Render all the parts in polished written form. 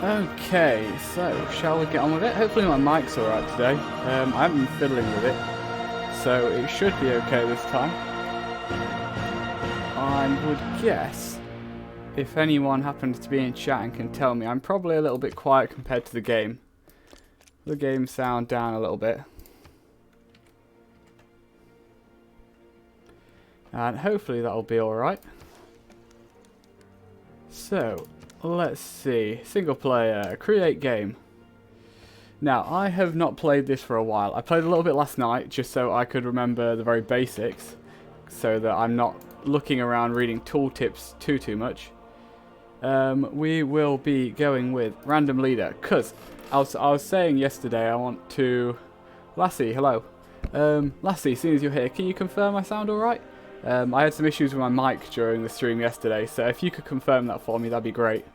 Okay, so shall we get on with it? Hopefully my mic's alright today. I haven't been fiddling with it, so it should be okay this time. I would guess, if anyone happens to be in chat and can tell me, I'm probably a little bit quiet compared to the game. The game sound down a little bit. And hopefully that'll be alright. So, let's see. Single player, create game. Now, I have not played this for a while. I played a little bit last night just so I could remember the very basics, so that I'm not looking around reading tooltips too much. We will be going with random leader, because I was saying yesterday I want to... Lassie, hello. Lassie, seeing as you're here, can you confirm I sound alright? I had some issues with my mic during the stream yesterday, so if you could confirm that for me, that'd be great.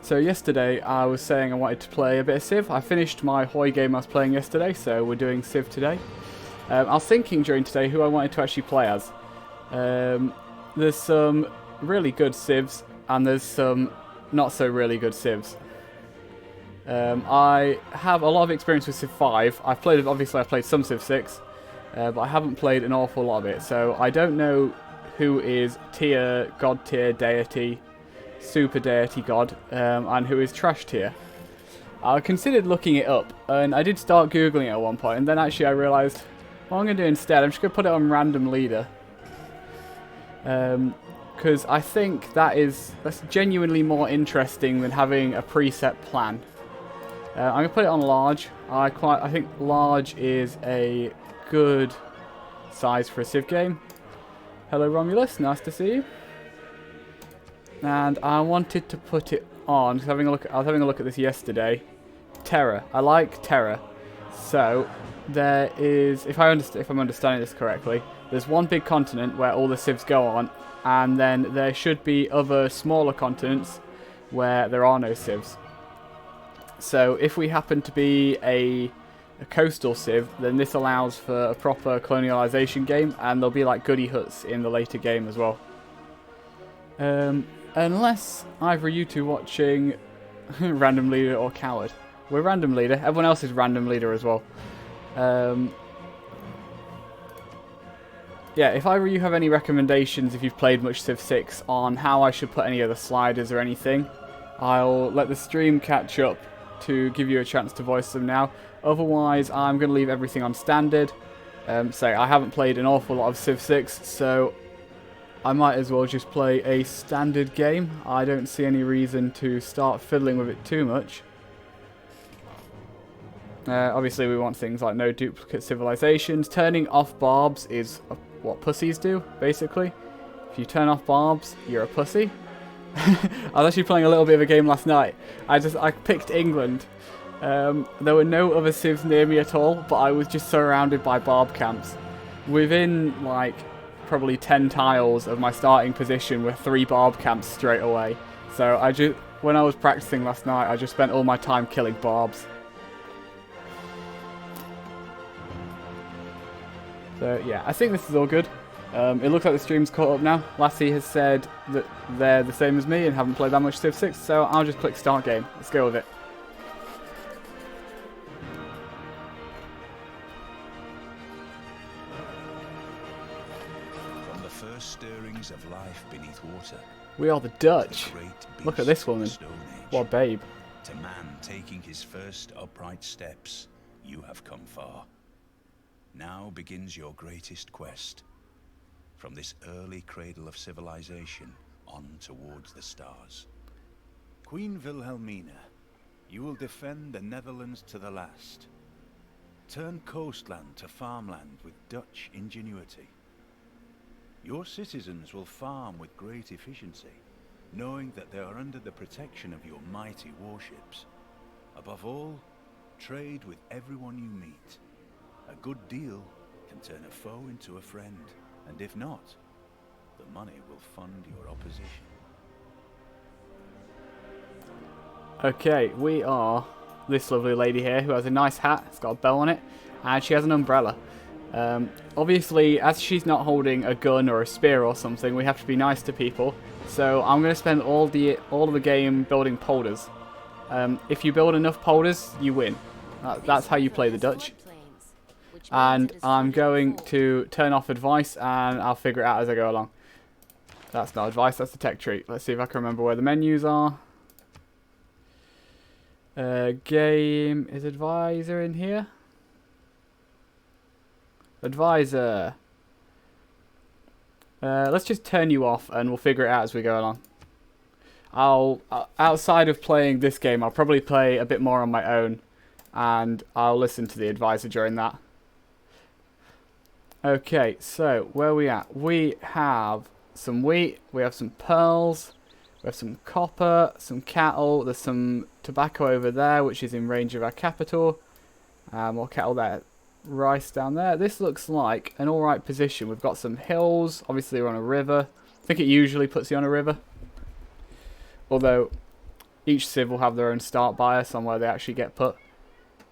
So yesterday I was saying I wanted to play a bit of Civ. I finished my Hoi game I was playing yesterday, so we're doing Civ today. I was thinking during today who I wanted to actually play as. There's some really good Civs, and there's some not so really good Civs. I have a lot of experience with Civ 5. I've played some Civ 6, but I haven't played an awful lot of it, so I don't know who is tier, god tier, deity, super deity god, and who is trash tier. I considered looking it up, and I did start googling it at one point, and then actually I realised what I'm going to do instead, I'm just going to put it on random leader. Because I think that's genuinely more interesting than having a preset plan. I'm going to put it on large. I think large is a good size for a Civ game. Hello Romulus, nice to see you. And I wanted to put it on, because I was having a look at this yesterday. Terra. I like Terra. So, there is, if I'm understanding this correctly, there's one big continent where all the Civs go on, and then there should be other smaller continents where there are no Civs. So, if we happen to be a coastal Civ, then this allows for a proper colonialization game, and there'll be like goody huts in the later game as well. Unless either you two watching Random Leader or Coward. We're Random Leader. Everyone else is Random Leader as well. Yeah, if either of you have any recommendations, if you've played much Civ 6, on how I should put any other sliders or anything, I'll let the stream catch up to give you a chance to voice them now. Otherwise, I'm going to leave everything on standard. So I haven't played an awful lot of Civ 6, so I might as well just play a standard game. I don't see any reason to start fiddling with it too much. Obviously we want things like no duplicate civilizations. Turning off barbs is what pussies do, basically. If you turn off barbs, you're a pussy. I was actually playing a little bit of a game last night. I picked England. There were no other civs near me at all, but I was just surrounded by barb camps. Within, like, probably 10 tiles of my starting position were 3 barb camps straight away. So when I was practicing last night, I just spent all my time killing barbs. So yeah, I think this is all good. It looks like the stream's caught up now. Lassie has said that they're the same as me and haven't played that much Civ 6, so I'll just click start game. Let's go with it. From the first stirrings of life beneath water, we are the Dutch. Look at this woman. What a babe. To man taking his first upright steps, you have come far. Now begins your greatest quest. from this early cradle of civilization on towards the stars. Queen Wilhelmina, you will defend the Netherlands to the last. Turn coastland to farmland with Dutch ingenuity. Your citizens will farm with great efficiency, knowing that they are under the protection of your mighty warships. Above all, trade with everyone you meet. A good deal can turn a foe into a friend, and if not, the money will fund your opposition. Okay, we are this lovely lady here who has a nice hat, it's got a bell on it, and she has an umbrella. Obviously, as she's not holding a gun or a spear or something, we have to be nice to people. So I'm going to spend all of the game building polders. If you build enough polders, you win. That's how you play the Dutch. And I'm going to turn off advice, and I'll figure it out as I go along. That's not advice, that's the tech tree. Let's see if I can remember where the menus are. Game, is advisor in here? Advisor. Let's just turn you off and we'll figure it out as we go along. Outside of playing this game, I'll probably play a bit more on my own, and I'll listen to the advisor during that. Okay, so where are we at? We have some wheat, we have some pearls, we have some copper, some cattle, there's some tobacco over there which is in range of our capital. More cattle there. Rice down there. This looks like an alright position. We've got some hills, obviously we're on a river. I think it usually puts you on a river. Although each civ will have their own start bias on where they actually get put.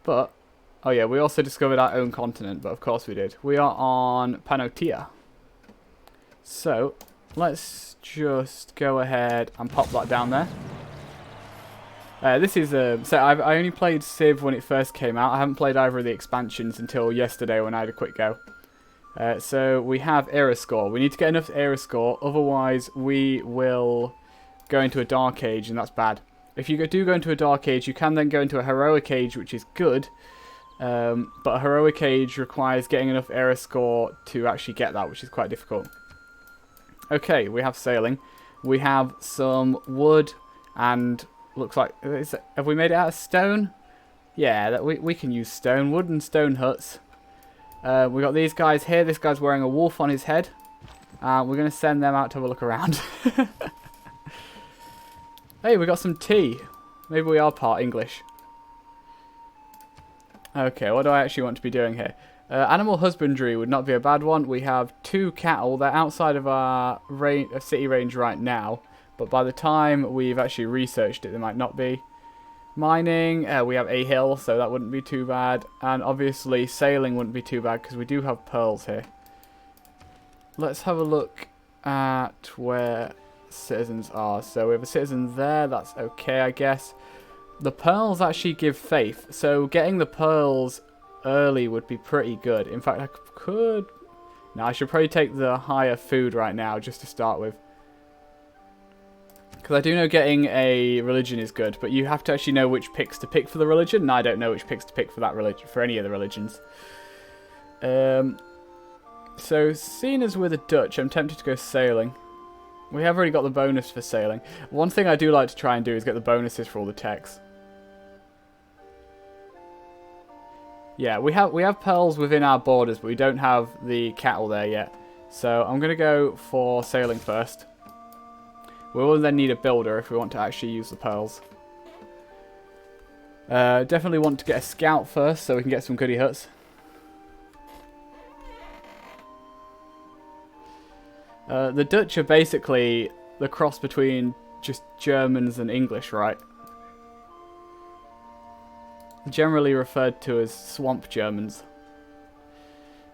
But, oh yeah, we also discovered our own continent, but of course we did. We are on Panotia. So, let's just go ahead and pop that down there. This is so I only played Civ when it first came out. I haven't played either of the expansions until yesterday when I had a quick go. So we have era score. We need to get enough era score, otherwise we will go into a dark age, and that's bad. If you do go into a dark age, you can then go into a heroic age, which is good. But a heroic age requires getting enough era score to actually get that, which is quite difficult. Okay, we have sailing. We have some wood and looks like, have we made it out of stone? Yeah, we can use stone, wood and stone huts. We got these guys here. This guy's wearing a wolf on his head. We're going to send them out to have a look around. Hey, we got some tea. Maybe we are part English. Okay, what do I actually want to be doing here? Animal husbandry would not be a bad one. We have 2 cattle. They're outside of our city range right now. But by the time we've actually researched it, they might not be. Mining, we have a hill, so that wouldn't be too bad. And obviously sailing wouldn't be too bad because we do have pearls here. Let's have a look at where citizens are. So we have a citizen there, that's okay I guess. The pearls actually give faith, so getting the pearls early would be pretty good. In fact, I could... No, I should probably take the higher food right now just to start with. Because I do know getting a religion is good, but you have to actually know which picks to pick for the religion, and I don't know which picks to pick for that religion, for any of the religions. So, seeing as we're the Dutch, I'm tempted to go sailing. We have already got the bonus for sailing. One thing I do like to try and do is get the bonuses for all the techs. Yeah, we have pearls within our borders, but we don't have the cattle there yet. So I'm going to go for sailing first. We will then need a builder if we want to actually use the pearls. Definitely want to get a scout first so we can get some goody huts. The Dutch are basically the cross between just Germans and English, right? Generally referred to as swamp Germans.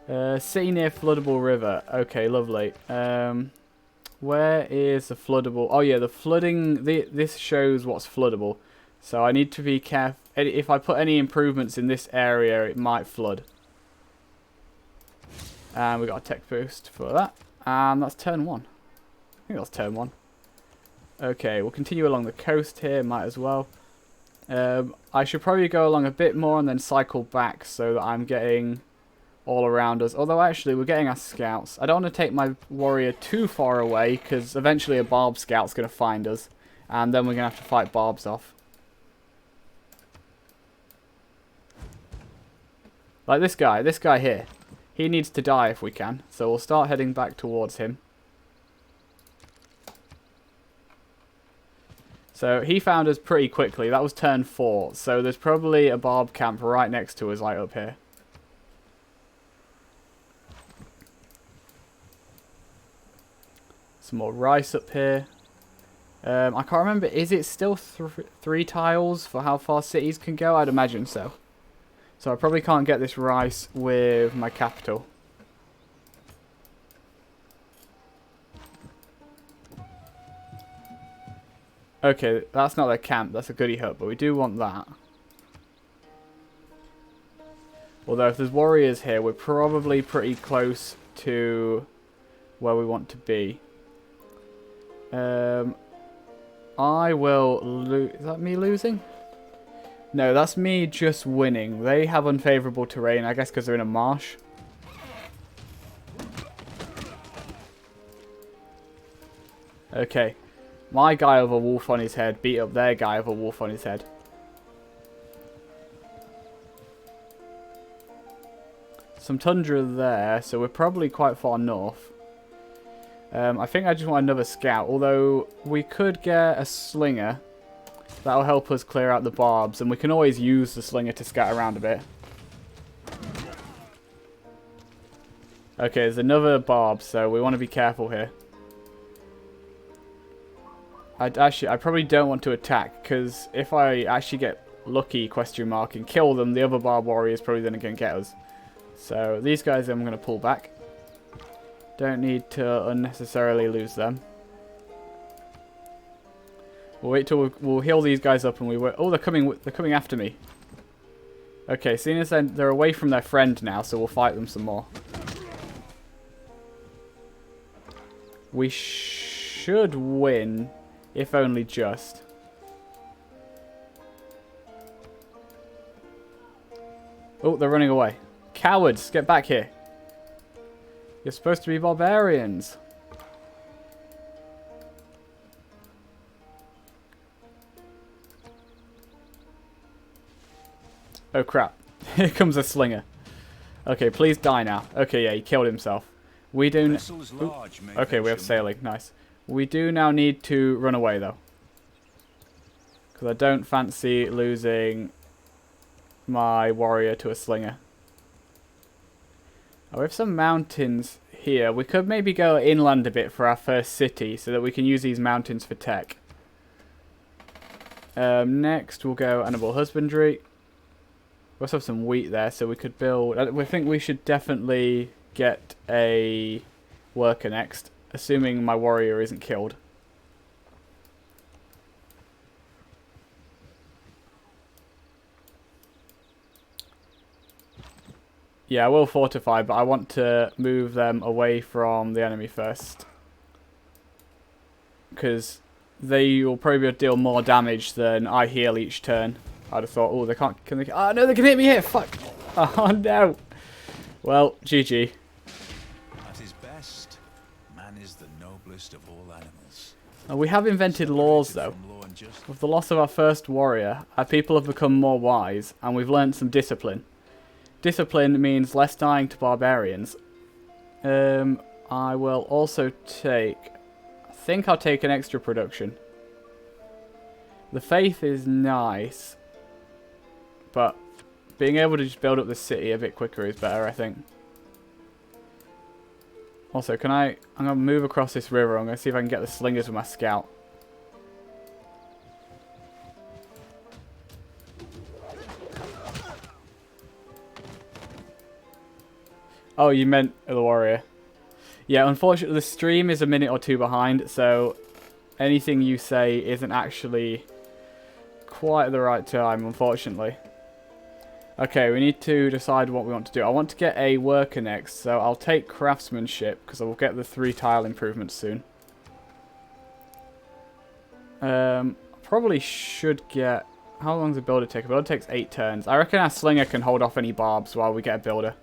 City near floodable river. Okay, lovely. Where is the floodable? Oh yeah, the flooding. This shows what's floodable. So I need to be careful. If I put any improvements in this area, it might flood. And we got a tech boost for that. And that's turn 1. I think that's turn 1. Okay, we'll continue along the coast here. Might as well. I should probably go along a bit more and then cycle back so that I'm getting all around us. Although, actually, we're getting our scouts. I don't want to take my warrior too far away, because eventually a barb scout's going to find us. And then we're going to have to fight barbs off. Like this guy here. He needs to die if we can. So we'll start heading back towards him. So he found us pretty quickly. That was turn 4. So there's probably a barb camp right next to us, like up here. Some more rice up here. I can't remember. Is it still 3 tiles for how far cities can go? I'd imagine so. So I probably can't get this rice with my capital. Okay, that's not their camp. That's a goody hut, but we do want that. Although if there's warriors here, we're probably pretty close to where we want to be. I will lose. Is that me losing? No, that's me just winning. They have unfavorable terrain, I guess because they're in a marsh. Okay. My guy with a wolf on his head beat up their guy with a wolf on his head. Some tundra there, so we're probably quite far north. I think I just want another scout, although we could get a slinger. That'll help us clear out the barbs, and we can always use the slinger to scout around a bit. Okay, there's another barb, so we want to be careful here. I probably don't want to attack, because if I actually get lucky, question mark, and kill them, the other barb warrior is probably going to get us. So these guys I'm going to pull back. Don't need to unnecessarily lose them. We'll wait till we'll heal these guys up, and we will. Oh, they're coming after me. Okay, seeing as they're away from their friend now, so we'll fight them some more. We should win, if only just. Oh, they're running away. Cowards, get back here. You're supposed to be barbarians. Oh crap. Here comes a slinger. Okay, please die now. Okay, yeah, he killed himself. We do... Okay, we have sailing. Nice. We do now need to run away, though. Because I don't fancy losing my warrior to a slinger. Oh, we have some mountains here. We could maybe go inland a bit for our first city, so that we can use these mountains for tech. Next, we'll go animal husbandry. We also have some wheat there, so we could build... I think we should definitely get a worker next, assuming my warrior isn't killed. Yeah, I will fortify, but I want to move them away from the enemy first. Because they will probably deal more damage than I heal each turn. I'd have thought, oh, they can't... Can they... Oh, no, they can hit me here! Fuck! Oh, no! Well, GG. At his best, man is the noblest of all animals. We have invented laws, though. With the loss of our first warrior, our people have become more wise, and we've learnt some discipline. Discipline means less dying to barbarians. I will also take... I think I'll take an extra production. The faith is nice, but being able to just build up the city a bit quicker is better, I think. Also, I'm going to move across this river. I'm going to see if I can get the slingers with my scout. Oh, you meant the warrior. Yeah, unfortunately, the stream is a minute or two behind, so anything you say isn't actually quite at the right time, unfortunately. Okay, we need to decide what we want to do. I want to get a worker next, so I'll take craftsmanship, because I will get the 3 tile improvements soon. Probably should get... How long does a builder take? A builder takes 8 turns. I reckon our slinger can hold off any barbs while we get a builder.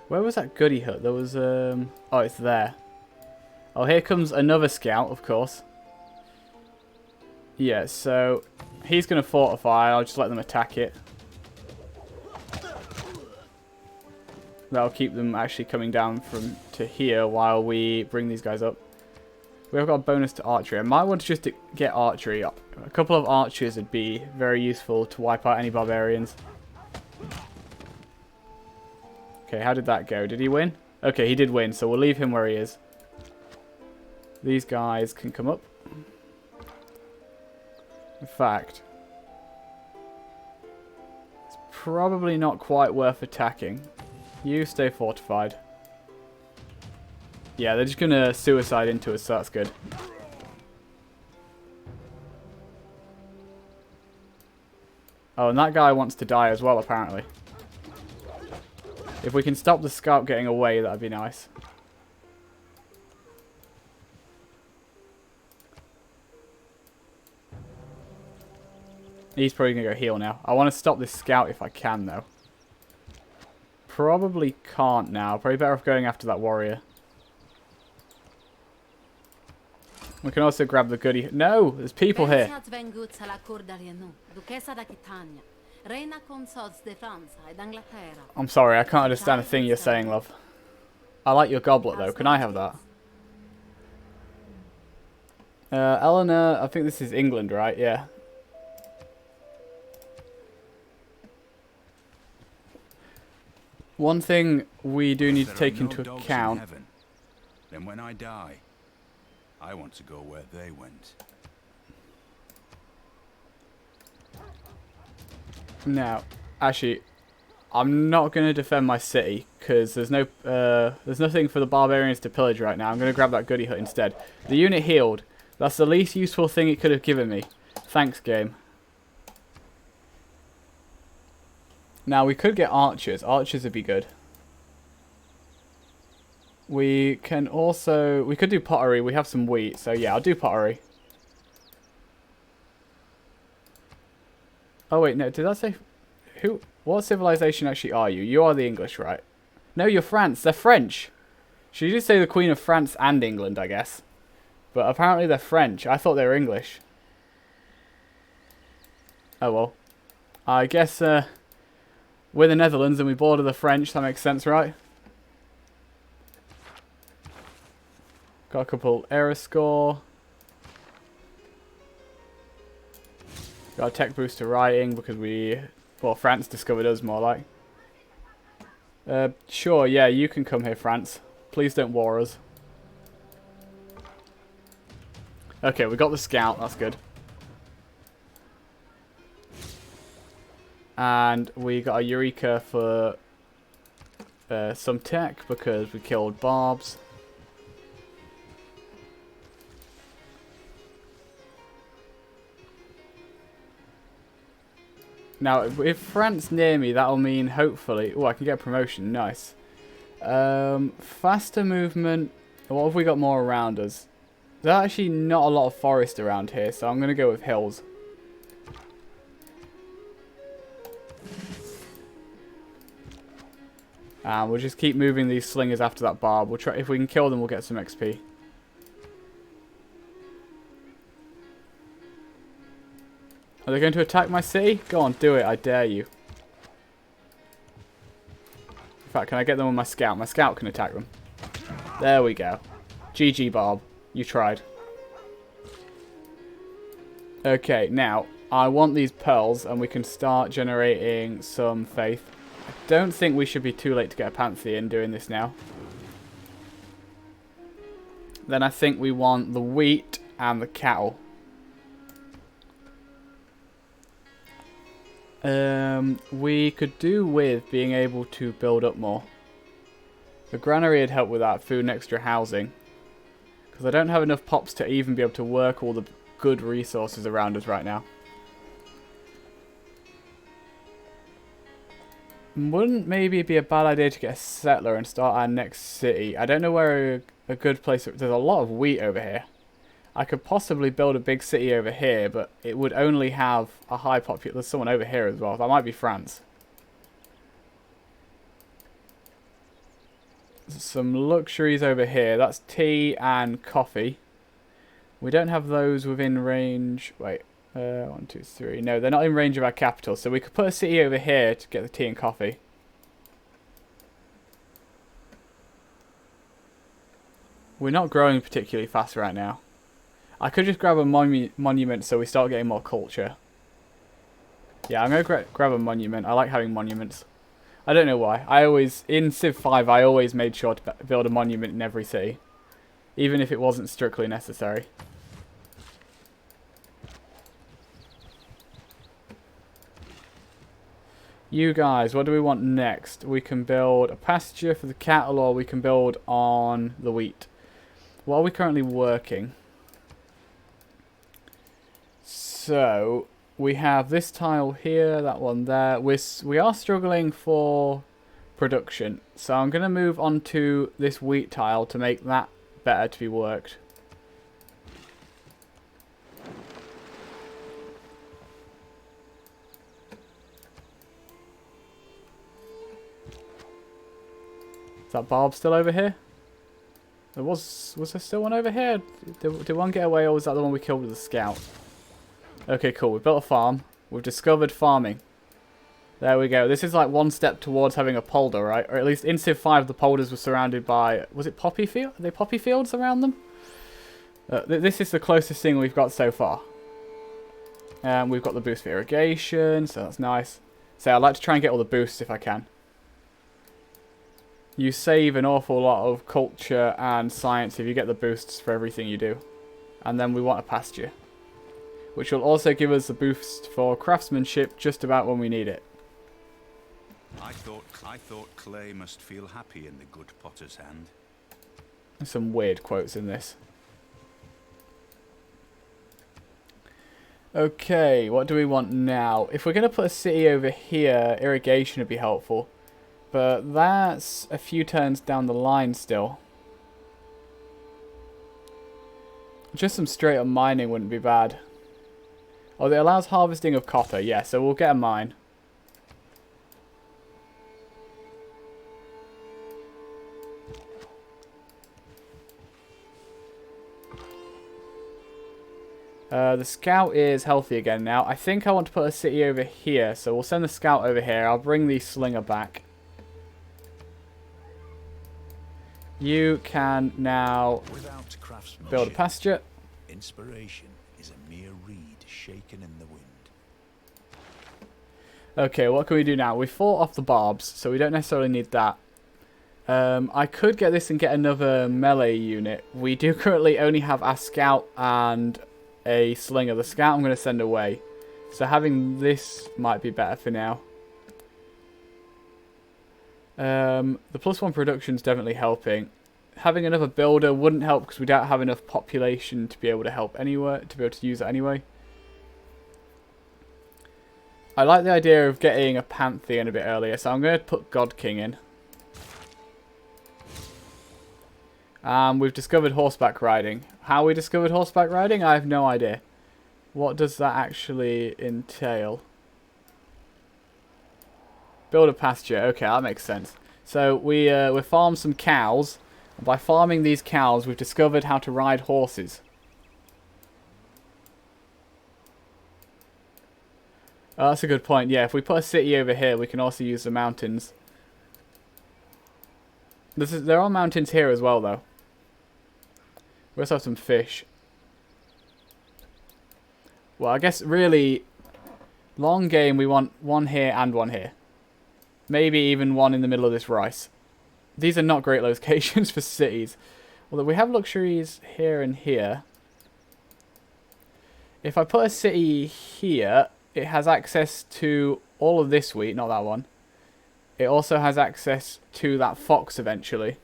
Where was that goody hut? There was, oh, it's there. Oh, here comes another scout, of course. Yeah, so he's going to fortify. I'll just let them attack it. That'll keep them actually coming down from to here while we bring these guys up. We've got a bonus to archery. I might want to just get archery up. A couple of archers would be very useful to wipe out any barbarians. Okay, how did that go? Did he win? Okay, he did win, so we'll leave him where he is. These guys can come up. In fact, it's probably not quite worth attacking. You stay fortified. Yeah, they're just going to suicide into us, so that's good. Oh, and that guy wants to die as well, apparently. If we can stop the scout getting away, that'd be nice. He's probably going to go heal now. I want to stop this scout if I can, though. Probably can't now. Probably better off going after that warrior. We can also grab the goody. No! There's people here. I'm sorry, I can't understand a thing you're saying, love. I like your goblet, though. Can I have that? Eleanor, I think this is England, right? Yeah. One thing we do need to take into account. Then when I die, I want to go where they went. Now, actually, I'm not going to defend my city because there's nothing for the barbarians to pillage right now. I'm going to grab that goody hut instead. The unit healed. That's the least useful thing it could have given me. Thanks, game. Now, we could get archers. Archers would be good. We can also... We could do pottery. We have some wheat. So, yeah, I'll do pottery. Oh, wait. No, did I say... Who? What civilization actually are you? You are the English, right? No, you're France. They're French. Should you just say the Queen of France and England, I guess? But apparently they're French. I thought they were English. Oh, well. I guess... we're the Netherlands and we border the French. That makes sense, right? Got a couple era score. Got a tech boost to writing because we... Well, France discovered us more like. Sure, yeah, you can come here, France. Please don't war us. Okay, we got the scout. That's good. And we got a Eureka for some tech because we killed Barbs. Now, if France near me, that'll mean hopefully... Oh, I can get a promotion. Nice. Faster movement. What have we got more around us? There's actually not a lot of forest around here, so I'm going to go with hills. And we'll just keep moving these slingers after that barb. We'll try, if we can kill them, we'll get some XP. Are they going to attack my city? Go on, do it. I dare you. In fact, can I get them with my scout? My scout can attack them. There we go. GG, Barb. You tried. Okay, now, I want these pearls, and we can start generating some faith. I don't think we should be too late to get a Pantheon doing this now. Then I think we want the wheat and the cattle. We could do with being able to build up more. The granary would help with that, food and extra housing. Because I don't have enough pops to even be able to work all the good resources around us right now. Wouldn't maybe be a bad idea to get a settler and start our next city? I don't know where a good place... There's a lot of wheat over here. I could possibly build a big city over here, but it would only have a high population. There's someone over here as well. That might be France. some luxuries over here. That's tea and coffee. We don't have those within range. Wait, 1, 2, 3. No, they're not in range of our capital. So we could put a city over here to get the tea and coffee. We're not growing particularly fast right now. I could just grab a monument so we start getting more culture. Yeah, I'm going to grab a monument. I like having monuments. I don't know why. In Civ 5, I always made sure to build a monument in every city. Even if it wasn't strictly necessary. You guys, what do we want next? We can build a pasture for the cattle, or we can build on the wheat. What are we currently working? So, we have this tile here, that one there. We are struggling for production. So I'm going to move on to this wheat tile to make that better to be worked. Is that barb still over here? Was there still one over here? Did one get away, or was that the one we killed with the scout? Okay, cool. We've built a farm. We've discovered farming. There we go. This is like one step towards having a polder, right? Or at least in Civ 5, the polders were surrounded by... Was it poppy field? Are they poppy fields around them? This is the closest thing we've got so far. We've got the boost for irrigation, so that's nice. So I'd like to try and get all the boosts if I can. You save an awful lot of culture and science if you get the boosts for everything you do. And then we want a pasture, which will also give us the boost for craftsmanship just about when we need it. I thought clay must feel happy in the good potter's hand. There's some weird quotes in this. Okay, what do we want now? If we're going to put a city over here, irrigation would be helpful. But that's a few turns down the line still. Just some straight up mining wouldn't be bad. Oh, it allows harvesting of copper. Yeah, so we'll get a mine. The scout is healthy again now. I think I want to put a city over here, so we'll send the scout over here. I'll bring the slinger back. You can now build a pasture. Inspiration is a mere reed shaken in the wind. Okay, what can we do now? We fought off the barbs, so we don't necessarily need that. I could get this and get another melee unit. We do currently only have a scout and a slinger. The scout I'm going to send away. So having this might be better for now. The +1 production is definitely helping. Having another builder wouldn't help because we don't have enough population to be able to help anywhere, to be able to use it anyway. I like the idea of getting a Pantheon a bit earlier, so I'm going to put God King in. We've discovered horseback riding. How we discovered horseback riding, I have no idea. What does that actually entail? Build a pasture. Okay, that makes sense. So we farmed some cows. And by farming these cows, we've discovered how to ride horses. Oh, that's a good point. Yeah, if we put a city over here, we can also use the mountains. There are mountains here as well, though. We also have some fish. Well, I guess really, long game, we want one here and one here. Maybe even one in the middle of this rice. These are not great locations for cities. Although we have luxuries here and here. If I put a city here, it has access to all of this wheat, not that one. It also has access to that fox eventually.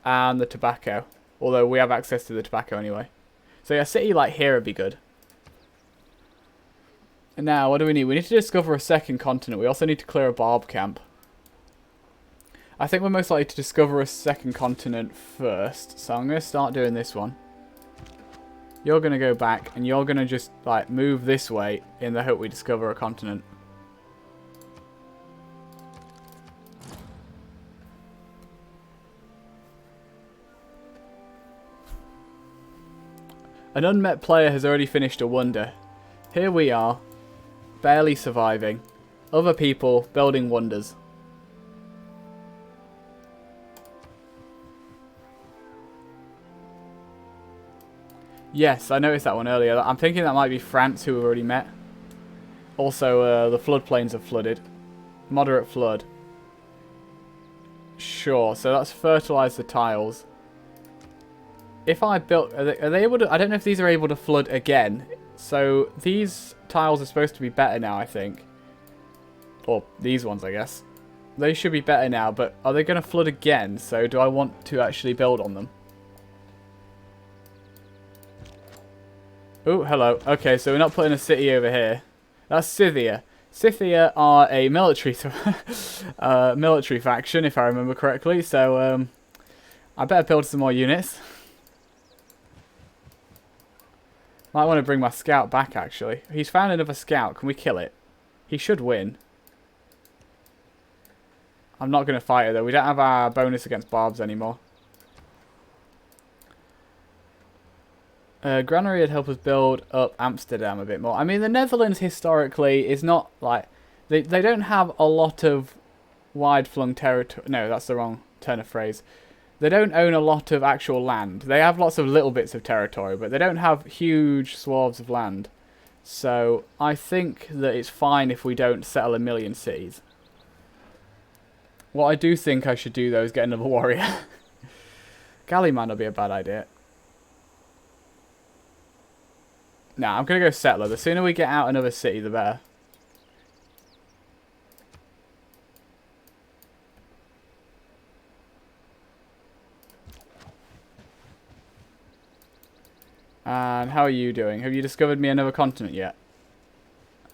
And the tobacco. Although we have access to the tobacco anyway. So yeah, a city like here would be good. And now, what do we need? We need to discover a second continent. We also need to clear a barb camp. I think we're most likely to discover a second continent first. So I'm going to start doing this one. You're going to go back and you're going to just like move this way in the hope we discover a continent. An unmet player has already finished a wonder. Here we are, barely surviving. Other people building wonders. Yes, I noticed that one earlier. I'm thinking that might be France, who we've already met. Also, the floodplains have flooded. Moderate flood. Sure, so that's fertilise the tiles. If I built... Are they able to... I don't know if these are able to flood again. So, these tiles are supposed to be better now, I think. Or, these ones, I guess. They should be better now, but are they going to flood again? So, do I want to actually build on them? Oh, hello. Okay, so we're not putting a city over here. That's Scythia. Scythia are a military military faction, if I remember correctly. So, I better build some more units. Might want to bring my scout back, actually. He's found another scout. Can we kill it? He should win. I'm not going to fight it, though. We don't have our bonus against barbs anymore. Granary would help us build up Amsterdam a bit more. I mean, the Netherlands historically is not like... They don't have a lot of wide-flung territory. No, that's the wrong turn of phrase. They don't own a lot of actual land. They have lots of little bits of territory, but they don't have huge swaths of land. So I think that it's fine if we don't settle 1 million cities. What I do think I should do, though, is get another warrior. Galley might not be a bad idea. Nah, I'm going to go settler. The sooner we get out another city, the better. And how are you doing? Have you discovered me another continent yet?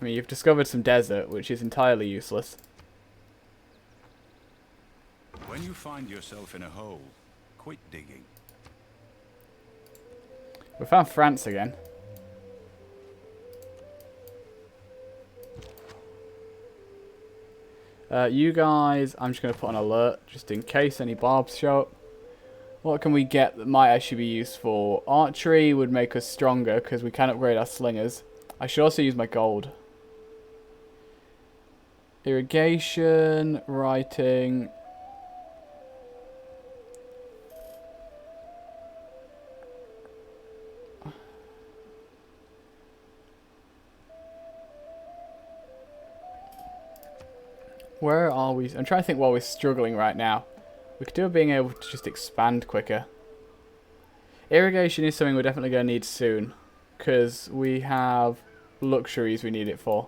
I mean, you've discovered some desert, which is entirely useless. When you find yourself in a hole, quit digging. We found France again. You guys, I'm just going to put on alert, just in case any barbs show up. What can we get that might actually be useful? Archery would make us stronger, because we can upgrade our slingers. I should also use my gold. Irrigation, writing. Where are we? I'm trying to think while we're struggling right now. We could do with being able to just expand quicker. Irrigation is something we're definitely going to need soon, because we have luxuries we need it for.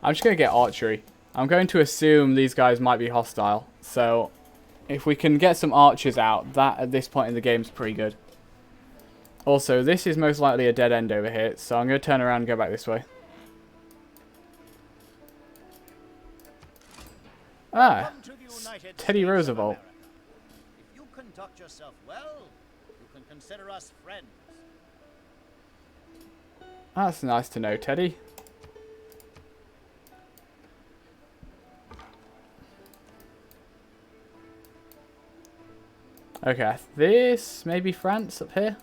I'm just going to get archery. I'm going to assume these guys might be hostile, so if we can get some archers out, that at this point in the game is pretty good. Also, this is most likely a dead end over here, so I'm going to turn around and go back this way. Ah, Teddy Roosevelt. If you conduct yourself well, you can consider us friends. That's nice to know, Teddy. Okay, this maybe France up here.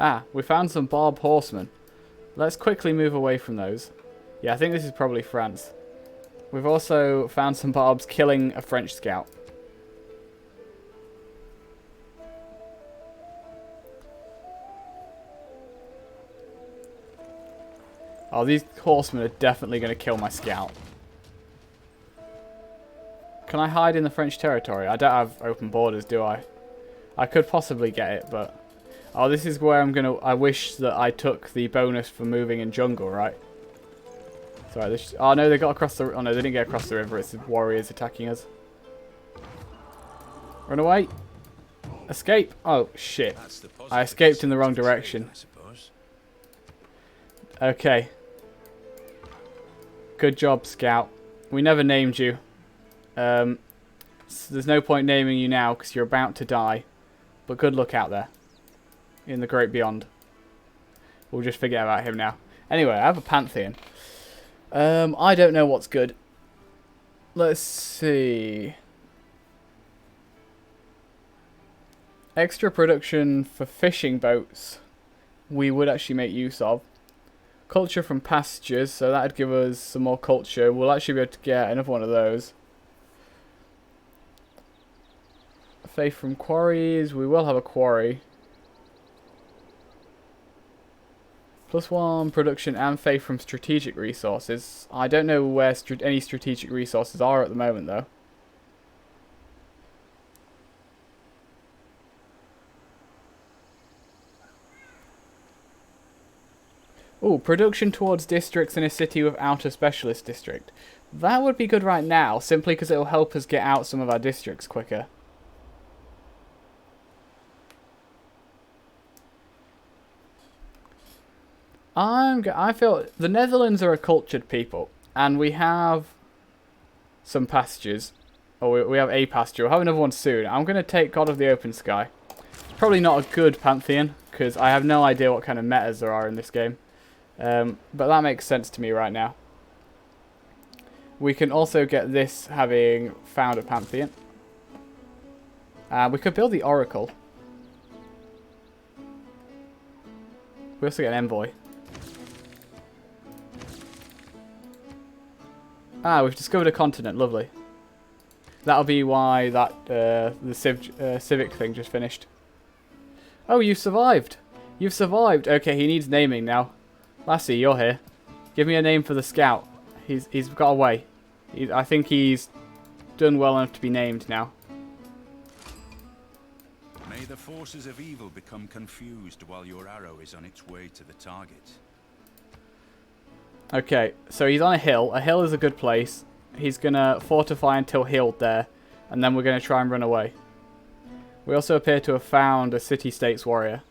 Ah, we found some barb horsemen. Let's quickly move away from those. Yeah, I think this is probably France. We've also found some barbs killing a French scout. Oh, these horsemen are definitely going to kill my scout. Can I hide in the French territory? I don't have open borders, do I? I could possibly get it, but... Oh, this is where I'm going to... I wish that I took the bonus for moving in jungle, right? Sorry, this... Oh, no, they got across the... Oh, no, they didn't get across the river. It's the warriors attacking us. Run away. Escape. Oh, shit. I escaped in the wrong direction. Okay. Good job, Scout. We never named you. So there's no point naming you now because you're about to die. But good luck out there. In the great beyond. We'll just forget about him now. Anyway, I have a Pantheon. I don't know what's good. Let's see. Extra production for fishing boats. We would actually make use of. Culture from pastures, so that'd give us some more culture. We'll actually be able to get another one of those. Faith from quarries. We will have a quarry. +1 production and faith from strategic resources. I don't know where any strategic resources are at the moment though. Oh, production towards districts in a city without a specialist district. That would be good right now, simply because it will help us get out some of our districts quicker. I feel the Netherlands are a cultured people, and we have some pastures. Oh, we have a pasture. We'll have another one soon. I'm going to take God of the Open Sky. It's probably not a good Pantheon, because I have no idea what kind of metas there are in this game. But that makes sense to me right now. We can also get this having found a Pantheon. We could build the Oracle. We also get an Envoy. Ah, we've discovered a continent. Lovely. That'll be why that the civic thing just finished. Oh, you survived. You've survived. Okay, he needs naming now. Lassie, you're here. Give me a name for the scout. He's got away. I think he's done well enough to be named now. May the forces of evil become confused while your arrow is on its way to the target. Okay, so he's on a hill. A hill is a good place. He's going to fortify until healed there. And then we're going to try and run away. We also appear to have found a city-states warrior.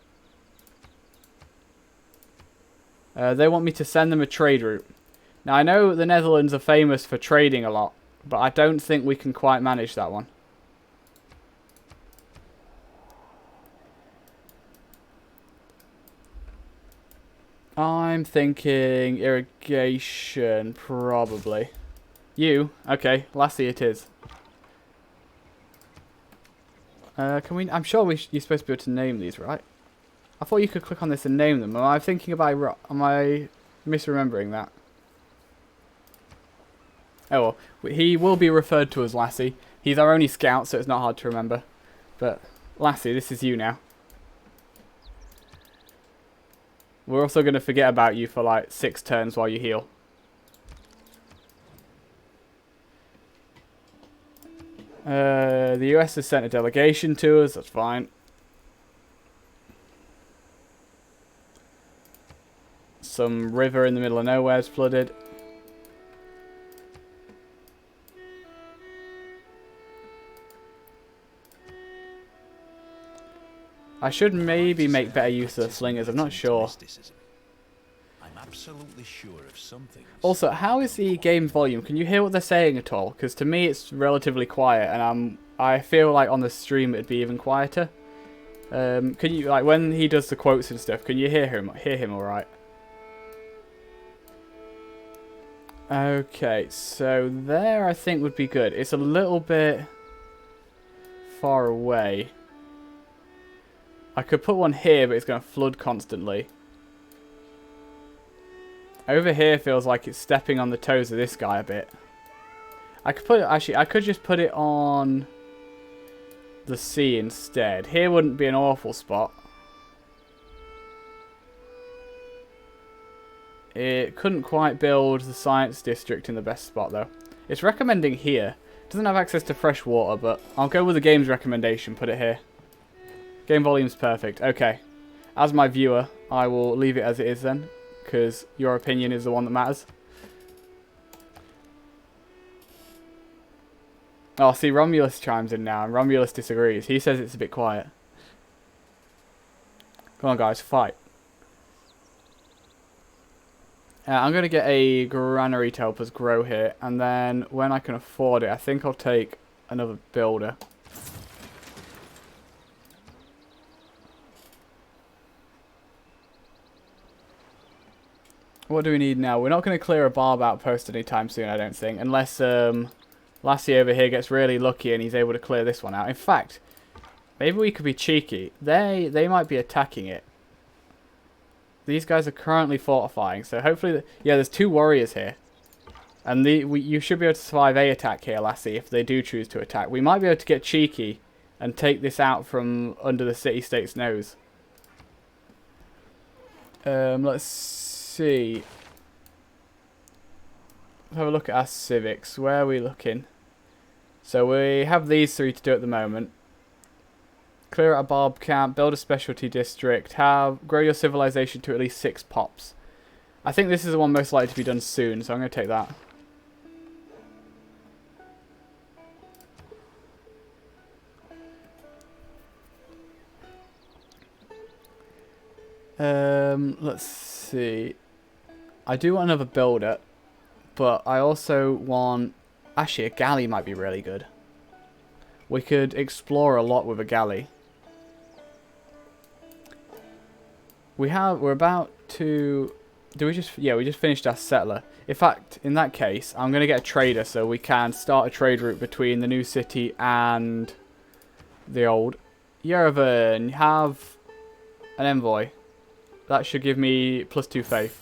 They want me to send them a trade route. Now, I know the Netherlands are famous for trading a lot. But I don't think we can quite manage that one. I'm thinking irrigation, probably. You? Okay, Lassie it is. Can we? I'm sure you're supposed to be able to name these, right? I thought you could click on this and name them. Am I thinking about? Am I misremembering that? Oh well, he will be referred to as Lassie. He's our only scout, so it's not hard to remember. But Lassie, this is you now. We're also going to forget about you for like 6 turns while you heal. The US has sent a delegation to us, that's fine. Some river in the middle of nowhere is flooded. I should maybe make better use of the slingers, I'm not sure. I'm absolutely sure of something. Also, how is the game volume? Can you hear what they're saying at all? Because to me it's relatively quiet, and I feel like on the stream it'd be even quieter. Can you, like, when he does the quotes and stuff, can you hear him all right? Okay, so there I think would be good. It's a little bit far away. I could put one here, but it's going to flood constantly. Over here feels like it's stepping on the toes of this guy a bit. I could put it, actually, I could just put it on the sea instead. Here wouldn't be an awful spot. It couldn't quite build the science district in the best spot though. It's recommending here. It doesn't have access to fresh water, but I'll go with the game's recommendation, put it here. Game volume's perfect. Okay. As my viewer, I will leave it as it is then, because your opinion is the one that matters. Oh, see, Romulus chimes in now, and Romulus disagrees. He says it's a bit quiet. Come on, guys, fight. I'm going to get a granary to help us grow here, and then when I can afford it, I think I'll take another builder. What do we need now? We're not going to clear a barb outpost anytime soon, I don't think. Unless Lassie over here gets really lucky and he's able to clear this one out. In fact, maybe we could be cheeky. They might be attacking it. These guys are currently fortifying, so hopefully... yeah, there's 2 warriors here. And you should be able to survive a attack here, Lassie, if they do choose to attack. We might be able to get cheeky and take this out from under the city-state's nose. Let's see. Let's have a look at our civics. Where are we looking? So we have these 3 to do at the moment. Clear out a barb camp, build a specialty district, grow your civilization to at least 6 pops. I think this is the one most likely to be done soon, so I'm going to take that. Let's see. I do want another builder, but I also want... actually, a galley might be really good. We could explore a lot with a galley. We're about to... we just finished our settler. In fact, in that case, I'm going to get a trader so we can start a trade route between the new city and the old. Yerevan, have an envoy. That should give me +2 faith.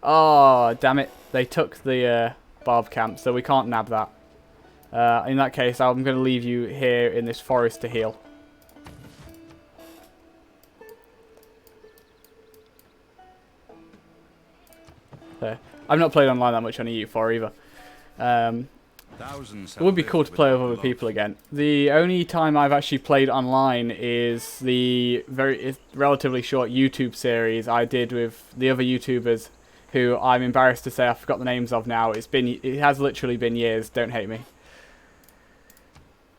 Oh, damn it. They took the barb camp, so we can't nab that. In that case, I'm going to leave you here in this forest to heal. There. I've not played online that much on EU4 either. It would be cool to play with other people again. The only time I've actually played online is the relatively short YouTube series I did with the other YouTubers, who I'm embarrassed to say I forgot the names of now. It has literally been years. Don't hate me.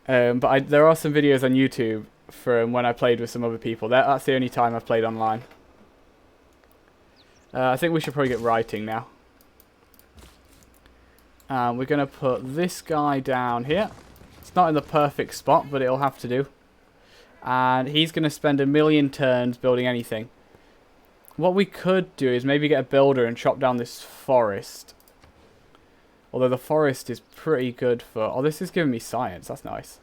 But there are some videos on YouTube from when I played with some other people. That's the only time I've played online. I think we should probably get writing now. We're going to put this guy down here. It's not in the perfect spot, but it'll have to do. And he's going to spend 1,000,000 turns building anything. What we could do is maybe get a builder and chop down this forest. Although the forest is pretty good for... oh, this is giving me science. That's nice.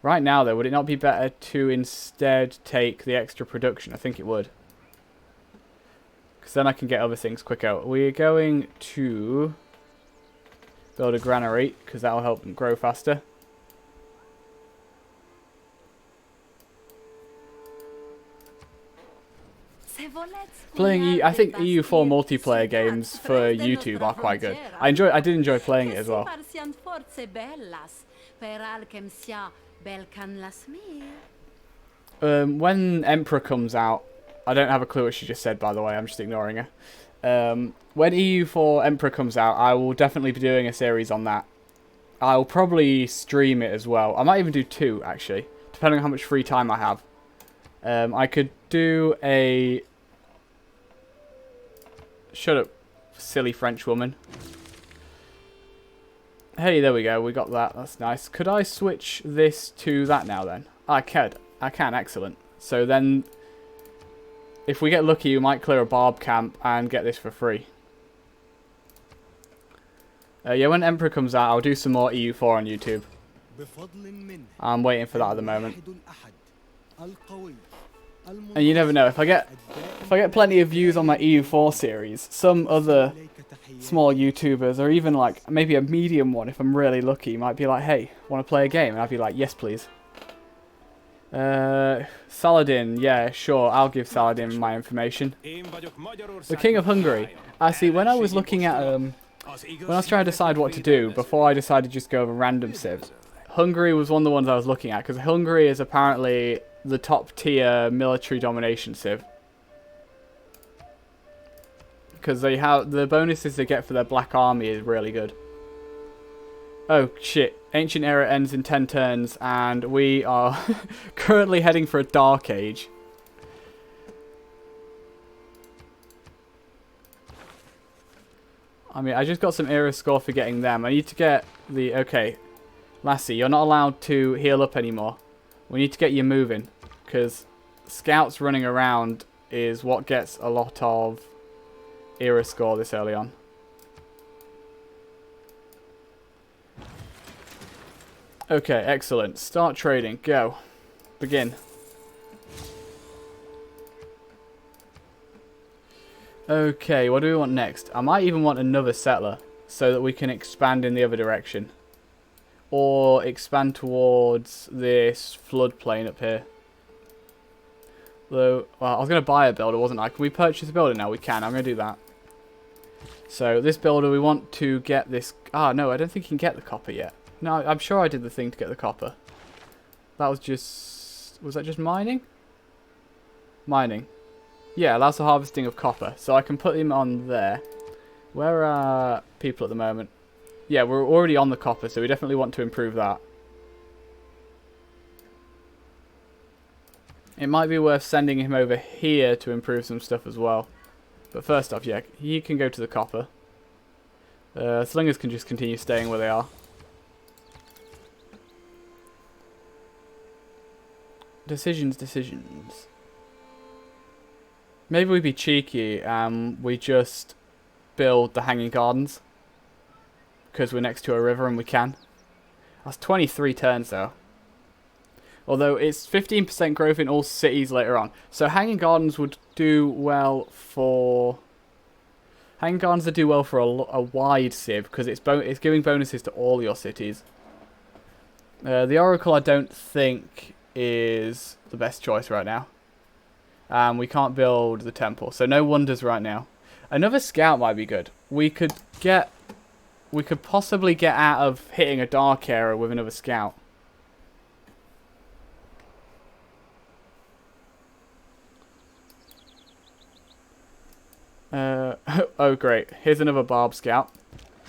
Right now, though, would it not be better to instead take the extra production? I think it would. Because then I can get other things quicker. We're going to build a granary, because that will help them grow faster. I think EU4 multiplayer games for YouTube are quite good. I did enjoy playing it as well. When Emperor comes out, I don't have a clue what she just said, by the way. I'm just ignoring her. When EU4 Emperor comes out, I will definitely be doing a series on that. I'll probably stream it as well. I might even do 2, actually, depending on how much free time I have. I could do a... shut up, silly French woman. Hey, there we go. We got that. That's nice. Could I switch this to that now, then? I can. Excellent. So then, if we get lucky, we might clear a barb camp and get this for free. Yeah, when Emperor comes out, I'll do some more EU4 on YouTube. I'm waiting for that at the moment. And you never know, if I get plenty of views on my EU4 series, some other small YouTubers, or even like maybe a medium one if I'm really lucky, might be like, hey, want to play a game? And I'd be like, yes please. Saladin, yeah, sure, I'll give Saladin my information. The King of Hungary. See, when I was looking at, when I was trying to decide what to do, before I decided to just go over random civ, Hungary was one of the ones I was looking at, because Hungary is apparently the top tier military domination civ. Because they have, the bonuses they get for their black army is really good. Oh shit, ancient era ends in 10 turns and we are currently heading for a dark age. I mean, I just got some era score for getting them. I need to get the... Okay, Lassie, you're not allowed to heal up anymore. We need to get you moving. Because scouts running around is what gets a lot of era score this early on. Okay, excellent. Start trading. Go. Begin. Okay, what do we want next? I might even want another settler so that we can expand in the other direction. Or expand towards this floodplain up here. Though, well, I was going to buy a builder, wasn't I? Can we purchase a builder now? We can. I'm going to do that. So, this builder, we want to get this... Ah, no, I don't think you can get the copper yet. No, I'm sure I did the thing to get the copper. That was just... Was that just mining? Mining. Yeah, allows the harvesting of copper. So I can put him on there. Where are people at the moment? Yeah, we're already on the copper, so we definitely want to improve that. It might be worth sending him over here to improve some stuff as well. But first off, yeah, he can go to the copper. Slingers can just continue staying where they are. Decisions. Maybe we'd be cheeky and we just build the hanging gardens. Because we're next to a river and we can. That's 23 turns though. Although it's 15% growth in all cities later on. So hanging gardens would do well for... Hanging gardens would do well for a wide civ. Because it's giving bonuses to all your cities. The Oracle I don't think is the best choice right now. We can't build the temple, so no wonders right now. Another scout might be good. We could possibly get out of hitting a dark era with another scout. Oh great, here's another barb scout.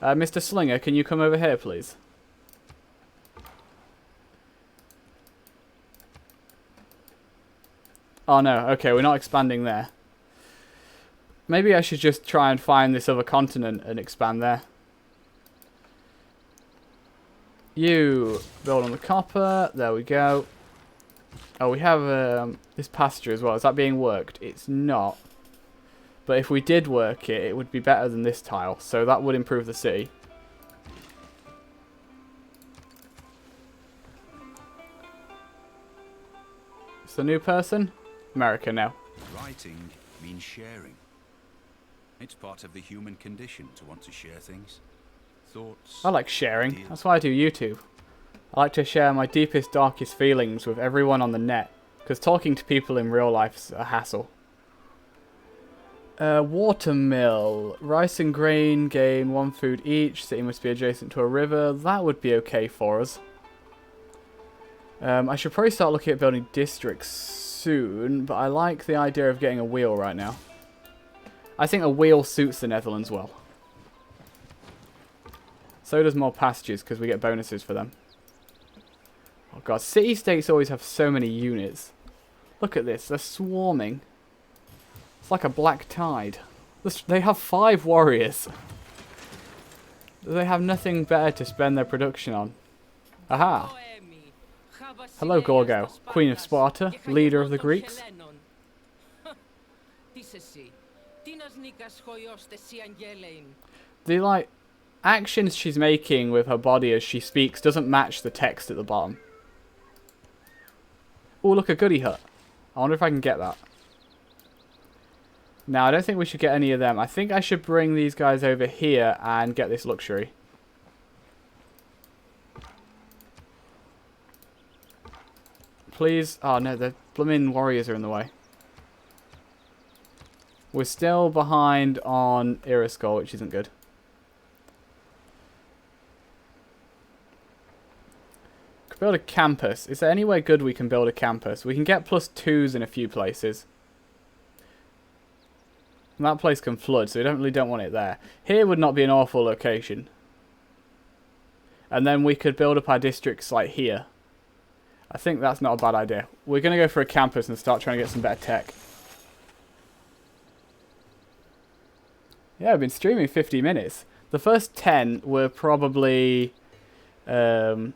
Mr. Slinger, can you come over here please? Oh no, okay, we're not expanding there. Maybe I should just try and find this other continent and expand there. You build on the copper, there we go. Oh, we have this pasture as well. Is that being worked? It's not. But if we did work it, it would be better than this tile. So that would improve the city. It's the new person? America now. Writing means sharing. It's part of the human condition to want to share things. Thoughts. I like sharing. Ideas. That's why I do YouTube. I like to share my deepest, darkest feelings with everyone on the net. Because talking to people in real life is a hassle. Watermill. Rice and grain gain 1 food each. City must be adjacent to a river. That would be okay for us. I should probably start looking at building districts soon, but I like the idea of getting a wheel right now. I think a wheel suits the Netherlands well. So does more pastures, because we get bonuses for them. Oh god, city-states always have so many units. Look at this, they're swarming. It's like a black tide. They have 5 warriors. They have nothing better to spend their production on. Aha! Hello, Gorgo, Queen of Sparta, leader of the Greeks. The, like, actions she's making with her body as she speaks doesn't match the text at the bottom. Oh, look, a goody hut. I wonder if I can get that. Now, I don't think we should get any of them. I think I should bring these guys over here and get this luxury. Please. Oh, no, the blooming warriors are in the way. We're still behind on Iriscore, which isn't good. Could build a campus. Is there any way good we can build a campus? We can get +2s in a few places. And that place can flood, so we don't want it there. Here would not be an awful location. And then we could build up our districts like here. I think that's not a bad idea. We're going to go for a campus and start trying to get some better tech. Yeah, I've been streaming 50 minutes. The first 10 were probably... the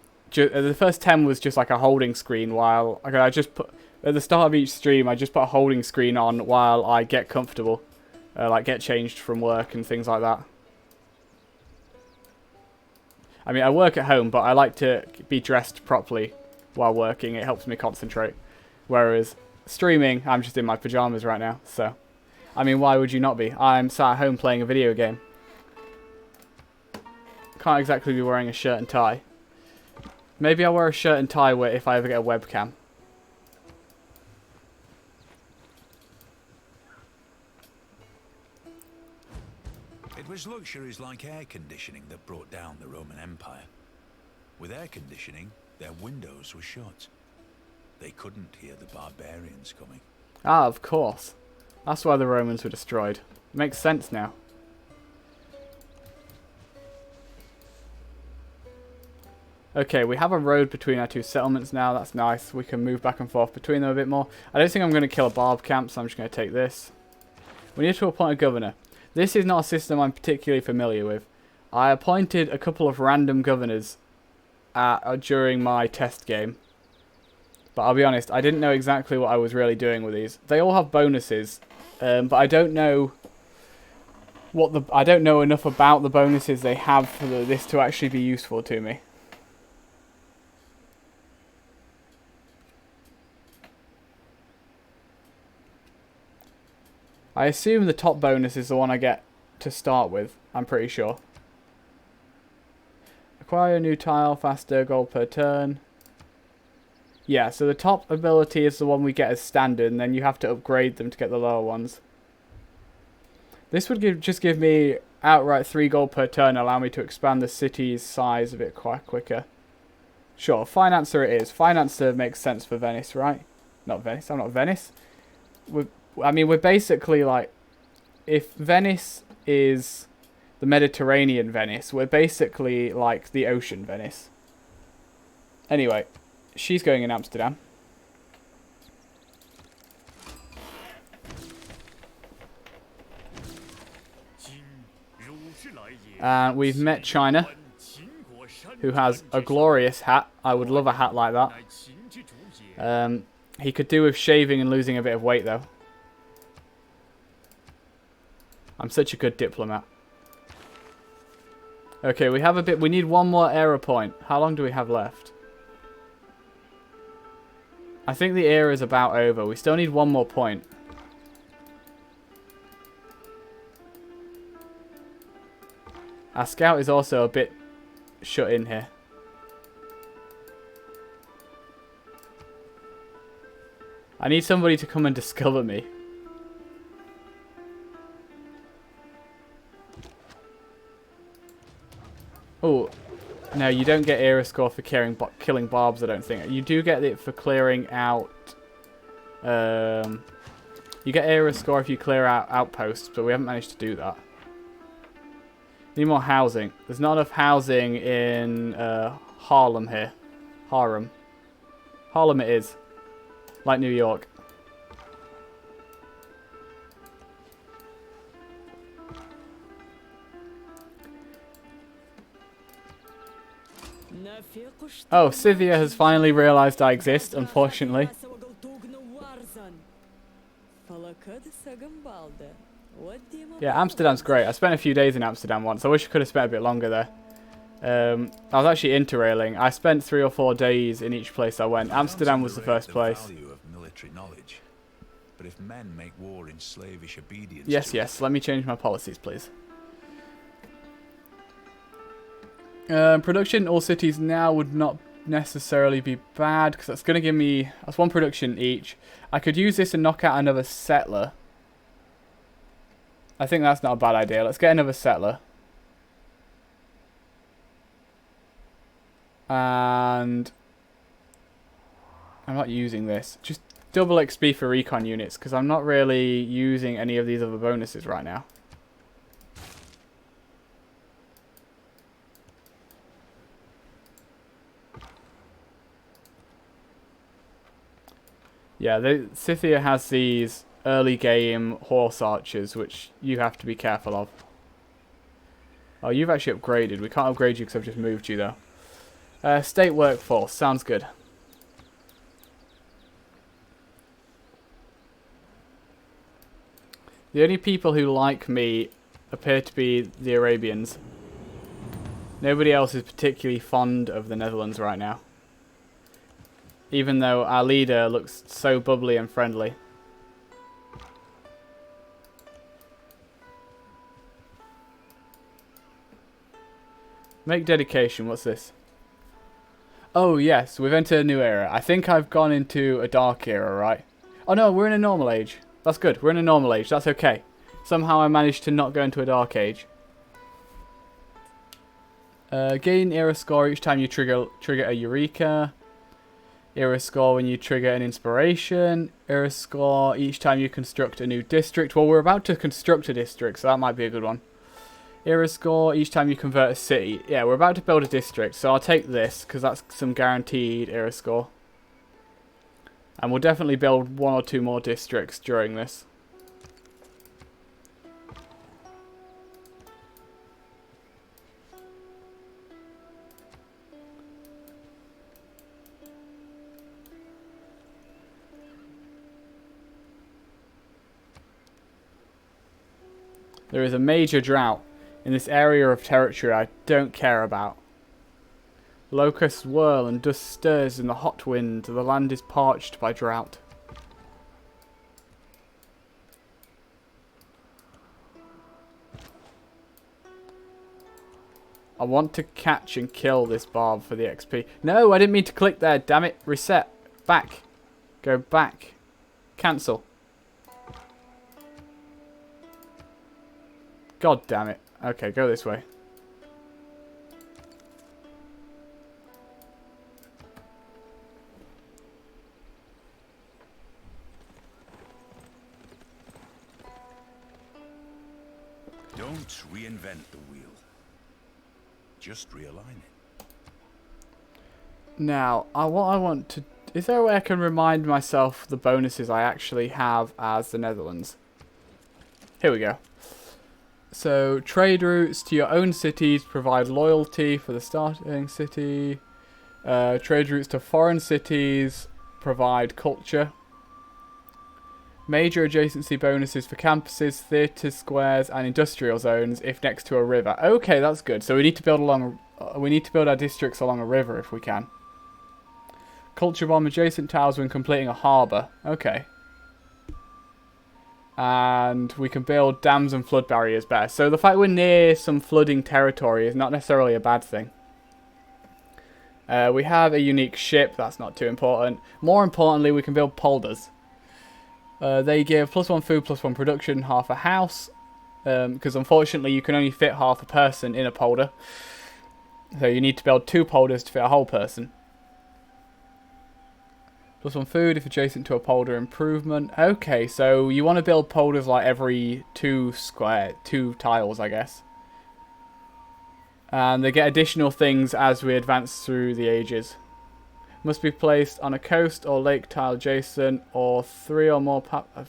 first 10 was just like a holding screen while... Okay, I just put... At the start of each stream, I just put a holding screen on while I get comfortable. Like get changed from work and things like that. I mean, I work at home, but I like to be dressed properly while working. It helps me concentrate. Whereas streaming, I'm just in my pajamas right now. So, I mean, why would you not be? I'm sat at home playing a video game. Can't exactly be wearing a shirt and tie. Maybe I'll wear a shirt and tie if I ever get a webcam. It was luxuries like air conditioning that brought down the Roman Empire. With air conditioning, their windows were shut. They couldn't hear the barbarians coming. Ah, of course. That's why the Romans were destroyed. Makes sense now. Okay, we have a road between our two settlements now. That's nice. We can move back and forth between them a bit more. I don't think I'm going to kill a barb camp, so I'm just going to take this. We need to appoint a governor. This is not a system I'm particularly familiar with. I appointed a couple of random governors during my test game. But I'll be honest, I didn't know exactly what I was really doing with these. They all have bonuses, but I don't know I don't know enough about the bonuses they have for this to actually be useful to me. I assume the top bonus is the one I get to start with. I'm pretty sure. Acquire a new tile, faster, gold per turn. Yeah, so the top ability is the one we get as standard, and then you have to upgrade them to get the lower ones. This would just give me outright 3 gold per turn, allow me to expand the city's size a bit quite quicker. Sure, Financer it is. Financer makes sense for Venice, right? Not Venice, I'm not Venice. I mean, we're basically like, if Venice is the Mediterranean Venice, we're basically like the ocean Venice. Anyway, she's going in Amsterdam. And we've met China, who has a glorious hat. I would love a hat like that. He could do with shaving and losing a bit of weight, though. I'm such a good diplomat. Okay, we need one more era point. How long do we have left? I think the era is about over. We still need one more point. Our scout is also a bit shut in here. I need somebody to come and discover me. Oh, no, you don't get era score for killing barbs, I don't think. You do get it for clearing out... you get era score if you clear out outposts, but we haven't managed to do that. Need more housing. There's not enough housing in Harlem here. Harlem it is. Like New York. Oh, Scythia has finally realised I exist, unfortunately. Yeah, Amsterdam's great. I spent a few days in Amsterdam once. I wish I could have spent a bit longer there. I was actually interrailing. I spent 3 or 4 days in each place I went. Amsterdam was the first place. But if men make war in slavish obedience... Yes. Let me change my policies, please. Production in all cities now would not necessarily be bad, because that's going to give me... That's 1 production each. I could use this and knock out another settler. I think that's not a bad idea. Let's get another settler. And... I'm not using this. Just double XP for recon units, because I'm not really using any of these other bonuses right now. Yeah, Scythia has these early game horse archers, which you have to be careful of. Oh, you've actually upgraded. We can't upgrade you because I've just moved you, though. State workforce. Sounds good. The only people who like me appear to be the Arabians. Nobody else is particularly fond of the Netherlands right now. Even though our leader looks so bubbly and friendly. Make dedication. What's this? Oh, yes. We've entered a new era. I think I've gone into a dark era, right? Oh, no. We're in a normal age. That's good. We're in a normal age. That's okay. Somehow I managed to not go into a dark age. Gain era score each time you trigger a Eureka. Era score when you trigger an inspiration. Era score each time you construct a new district. Well, we're about to construct a district, so that might be a good one. Era score each time you convert a city. Yeah, we're about to build a district, so I'll take this because that's some guaranteed era score. And we'll definitely build 1 or 2 more districts during this. There is a major drought in this area of territory I don't care about. Locusts whirl and dust stirs in the hot wind. The land is parched by drought. I want to catch and kill this barb for the XP. No, I didn't mean to click there. Damn it. Reset. Back. Go back. Cancel. God damn it. Okay, go this way. Don't reinvent the wheel. Just realign it. Now, what I want to... Is there a way I can remind myself the bonuses I actually have as the Netherlands? Here we go. So, trade routes to your own cities provide loyalty for the starting city. Trade routes to foreign cities provide culture. Major adjacency bonuses for campuses, theatre squares, and industrial zones if next to a river. Okay, that's good. So we need to build along. We need to build our districts along a river if we can. Culture bomb adjacent towers when completing a harbour. Okay. And we can build dams and flood barriers better. So the fact we're near some flooding territory is not necessarily a bad thing. We have a unique ship. That's not too important. More importantly, we can build polders. They give +1 food, +1 production, half a house. Because unfortunately you can only fit half a person in a polder. So you need to build 2 polders to fit a whole person. +1 food if adjacent to a polder improvement. Okay, so you want to build polders like every 2 tiles, I guess. And they get additional things as we advance through the ages. Must be placed on a coast or lake tile adjacent, or 3 or more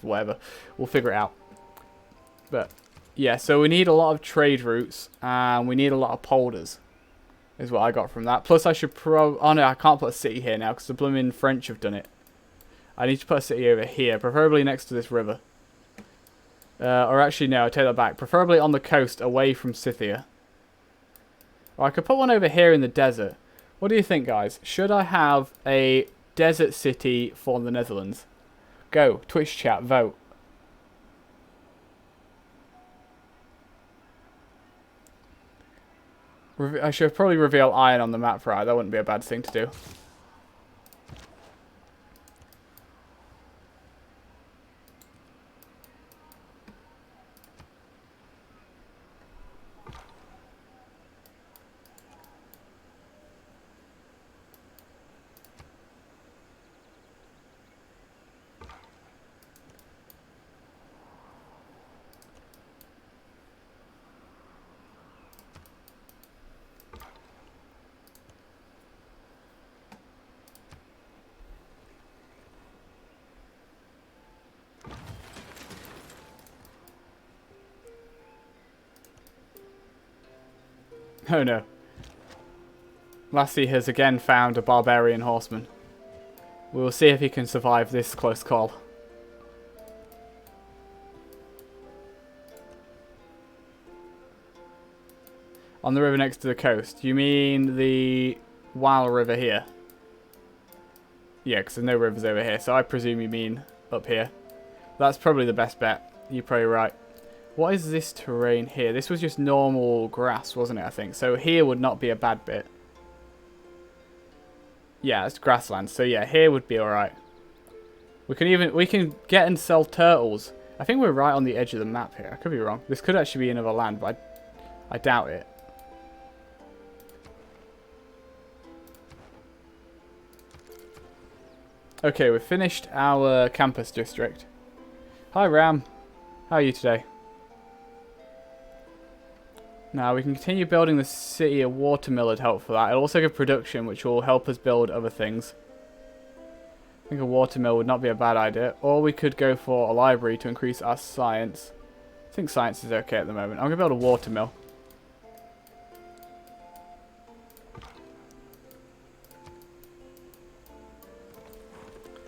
whatever. We'll figure it out. But yeah, so we need a lot of trade routes and we need a lot of polders. Is what I got from that. Plus I should oh no, I can't put a city here now because the blooming French have done it. I need to put a city over here, preferably next to this river. Or actually no, I take that back. Preferably on the coast, away from Scythia. Or I could put one over here in the desert. What do you think, guys? Should I have a desert city for the Netherlands? Go, Twitch chat, vote. I should probably reveal iron on the map, right? That wouldn't be a bad thing to do. Oh no. Lassie has again found a barbarian horseman. We will see if he can survive this close call. On the river next to the coast. You mean the Wile River here? Yeah, because there's no rivers over here, so I presume you mean up here. That's probably the best bet. You're probably right. What is this terrain here? This was just normal grass, wasn't it, I think? So here would not be a bad bit. Yeah, it's grassland. So yeah, here would be alright. We can get and sell turtles. I think we're right on the edge of the map here. I could be wrong. This could actually be another land, but I doubt it. Okay, we've finished our campus district. Hi Ram, how are you today? Now we can continue building the city. A watermill would help for that. It'll also give production, which will help us build other things. I think a watermill would not be a bad idea. Or we could go for a library to increase our science. I think science is okay at the moment. I'm going to build a watermill.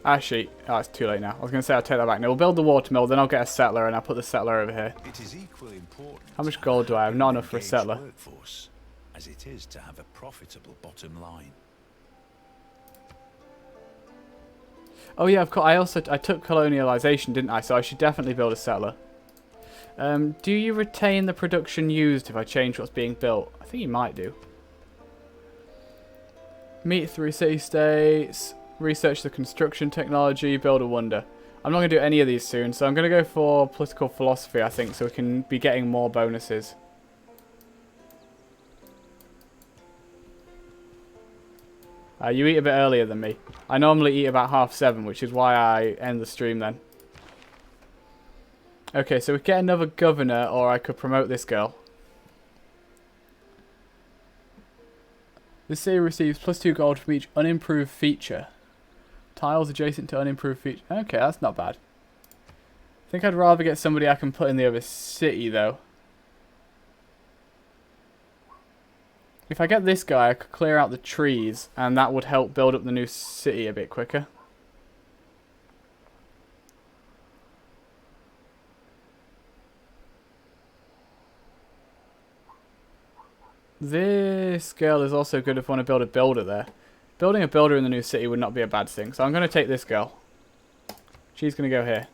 Actually, oh, it's too late now. I was going to say I'll take that back. Now we'll build the watermill, then I'll get a settler, and I'll put the settler over here. It is equally important. How much gold do I have? Not enough for a settler. Workforce, as it is to have a profitable bottom line. Oh yeah, of course. I took colonialization, didn't I? So I should definitely build a settler. Do you retain the production used if I change what's being built? I think you might do. Meet 3 city-states. Research the construction technology, build a wonder. I'm not going to do any of these soon, so I'm going to go for political philosophy, I think, so we can be getting more bonuses. You eat a bit earlier than me. I normally eat about 7:30, which is why I end the stream then. Okay, so we get another governor, or I could promote this girl. This city receives +2 gold from each unimproved feature. Tiles adjacent to unimproved feature. Okay, that's not bad. I think I'd rather get somebody I can put in the other city, though. If I get this guy, I could clear out the trees, and that would help build up the new city a bit quicker. This girl is also good if I want to build a builder there. Building a builder in the new city would not be a bad thing. So I'm going to take this girl. She's going to go here.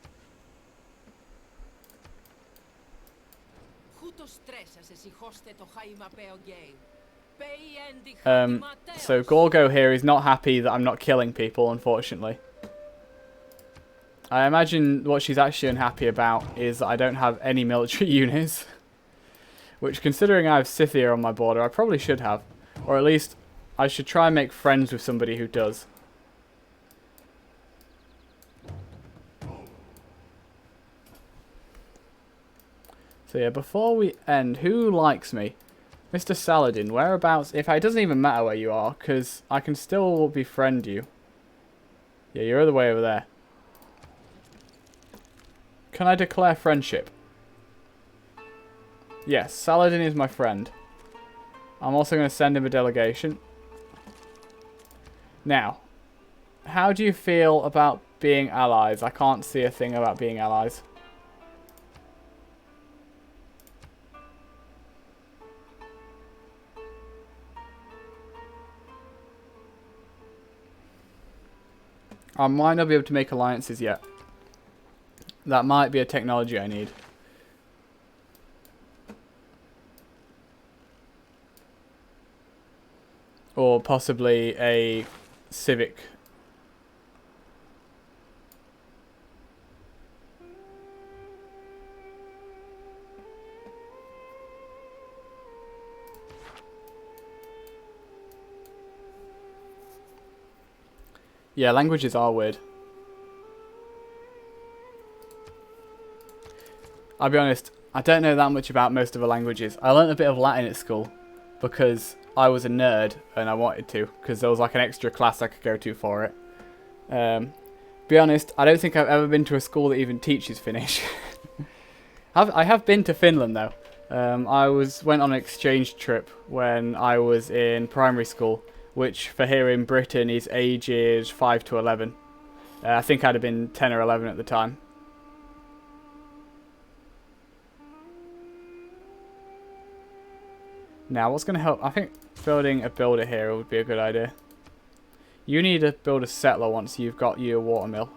So Gorgo here is not happy that I'm not killing people, unfortunately. I imagine what she's actually unhappy about is that I don't have any military units. Which, considering I have Scythia on my border, I probably should have. Or at least, I should try and make friends with somebody who does. So yeah, before we end, who likes me? Mr. Saladin, whereabouts? It doesn't even matter where you are, because I can still befriend you. Yeah, you're all the way over there. Can I declare friendship? Yes, Saladin is my friend. I'm also going to send him a delegation. Now, how do you feel about being allies? I can't see a thing about being allies. I might not be able to make alliances yet. That might be a technology I need. Or possibly a civic. Yeah, languages are weird. I'll be honest, I don't know that much about most of the languages. I learnt a bit of Latin at school because I was a nerd and I wanted to, because there was like an extra class I could go to for it. Be honest, I don't think I've ever been to a school that even teaches Finnish. I have been to Finland though. I went on an exchange trip when I was in primary school, which for here in Britain is ages 5 to 11. I think I'd have been 10 or 11 at the time. Now, what's going to help? I think building a builder here would be a good idea. You need to build a settler once you've got your watermill.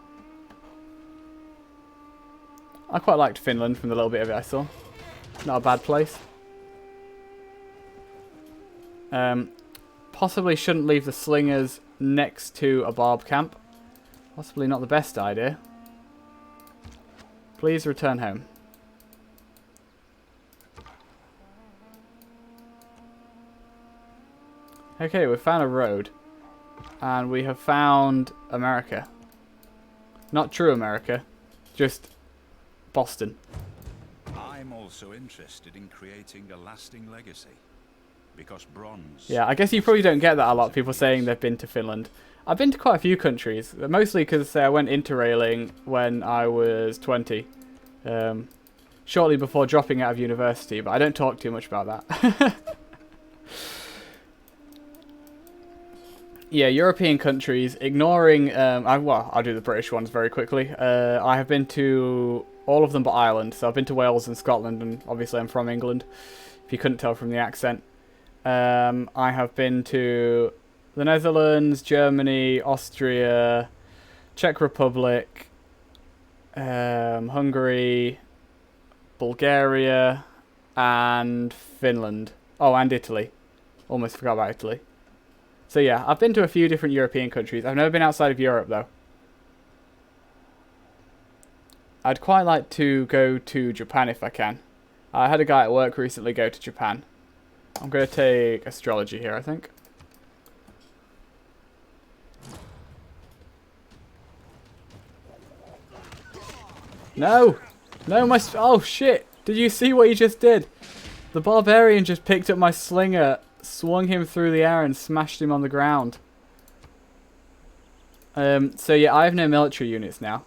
I quite liked Finland from the little bit of it I saw. Not a bad place. Possibly shouldn't leave the slingers next to a barb camp. Possibly not the best idea. Please return home. Okay, we've found a road. And we have found America. Not true America. Just Boston. I'm also interested in creating a lasting legacy. Because bronze... Yeah, I guess you probably don't get that a lot. People saying they've been to Finland. I've been to quite a few countries. Mostly because I went interrailing when I was 20. Shortly before dropping out of university. But I don't talk too much about that. Yeah, European countries, ignoring... well, I'll do the British ones very quickly. I have been to all of them but Ireland. So I've been to Wales and Scotland, and obviously I'm from England, if you couldn't tell from the accent. I have been to the Netherlands, Germany, Austria, Czech Republic, Hungary, Bulgaria, and Finland. Oh, and Italy. Almost forgot about Italy. So yeah, I've been to a few different European countries. I've never been outside of Europe, though. I'd quite like to go to Japan if I can. I had a guy at work recently go to Japan. I'm going to take astrology here, I think. No! No, my... Oh, shit! Did you see what he just did? The barbarian just picked up my slinger, swung him through the air and smashed him on the ground. So yeah, I have no military units now.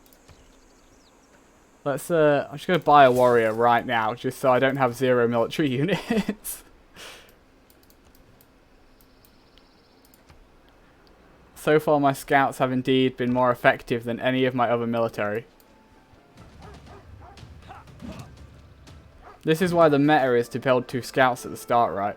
Let's, I'm just going to buy a warrior right now, just so I don't have 0 military units. So far my scouts have indeed been more effective than any of my other military. This is why the meta is to build 2 scouts at the start, right?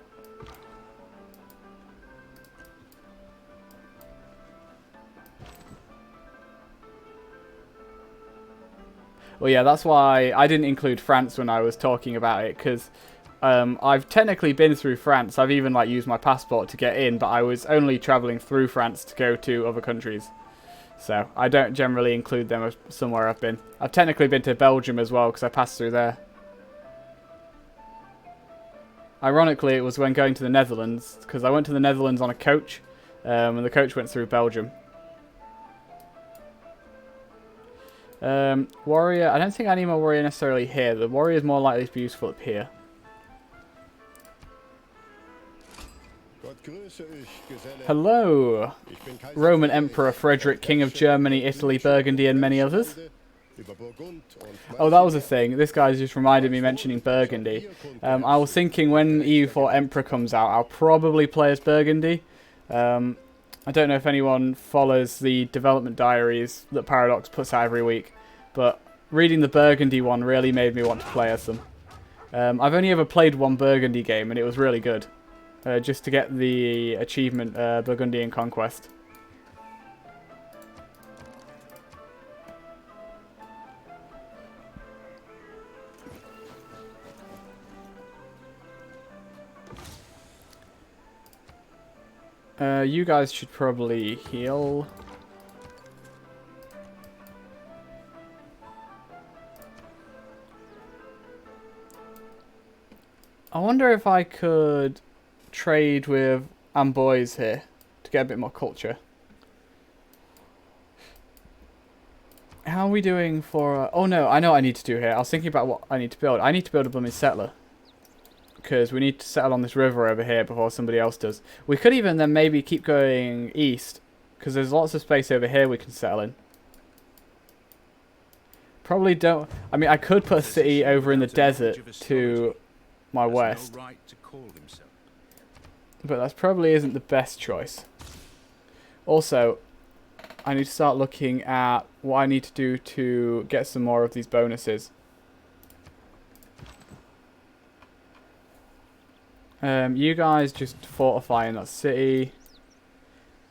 Well, yeah, that's why I didn't include France when I was talking about it, because I've technically been through France. I've even used my passport to get in, but I was only travelling through France to go to other countries. So I don't generally include them as somewhere I've been. I've technically been to Belgium as well, because I passed through there. Ironically, it was when going to the Netherlands, because I went to the Netherlands on a coach, and the coach went through Belgium. Warrior, I don't think I need my warrior necessarily here. The warrior is more likely to be useful up here. Hello, Roman Emperor Frederick, King of Germany, Italy, Burgundy, and many others. Oh, that was a thing. This guy's just reminded me mentioning Burgundy. I was thinking when EU4 Emperor comes out, I'll probably play as Burgundy. I don't know if anyone follows the development diaries that Paradox puts out every week, but reading the Burgundy one really made me want to play as them. I've only ever played one Burgundy game, and it was really good. Just to get the achievement Burgundian Conquest. You guys should probably heal. I wonder if I could trade with Amboys here to get a bit more culture. How are we doing for... oh no, I know what I need to do here. I was thinking about what I need to build. I need to build a blooming settler. Because we need to settle on this river over here before somebody else does. We could even then maybe keep going east, because there's lots of space over here we can settle in. Probably don't... I mean, I could put a city over in the desert to my has west. no right to call himself. But that probably isn't the best choice. Also, I need to start looking at what I need to do to get some more of these bonuses. You guys just fortify in that city.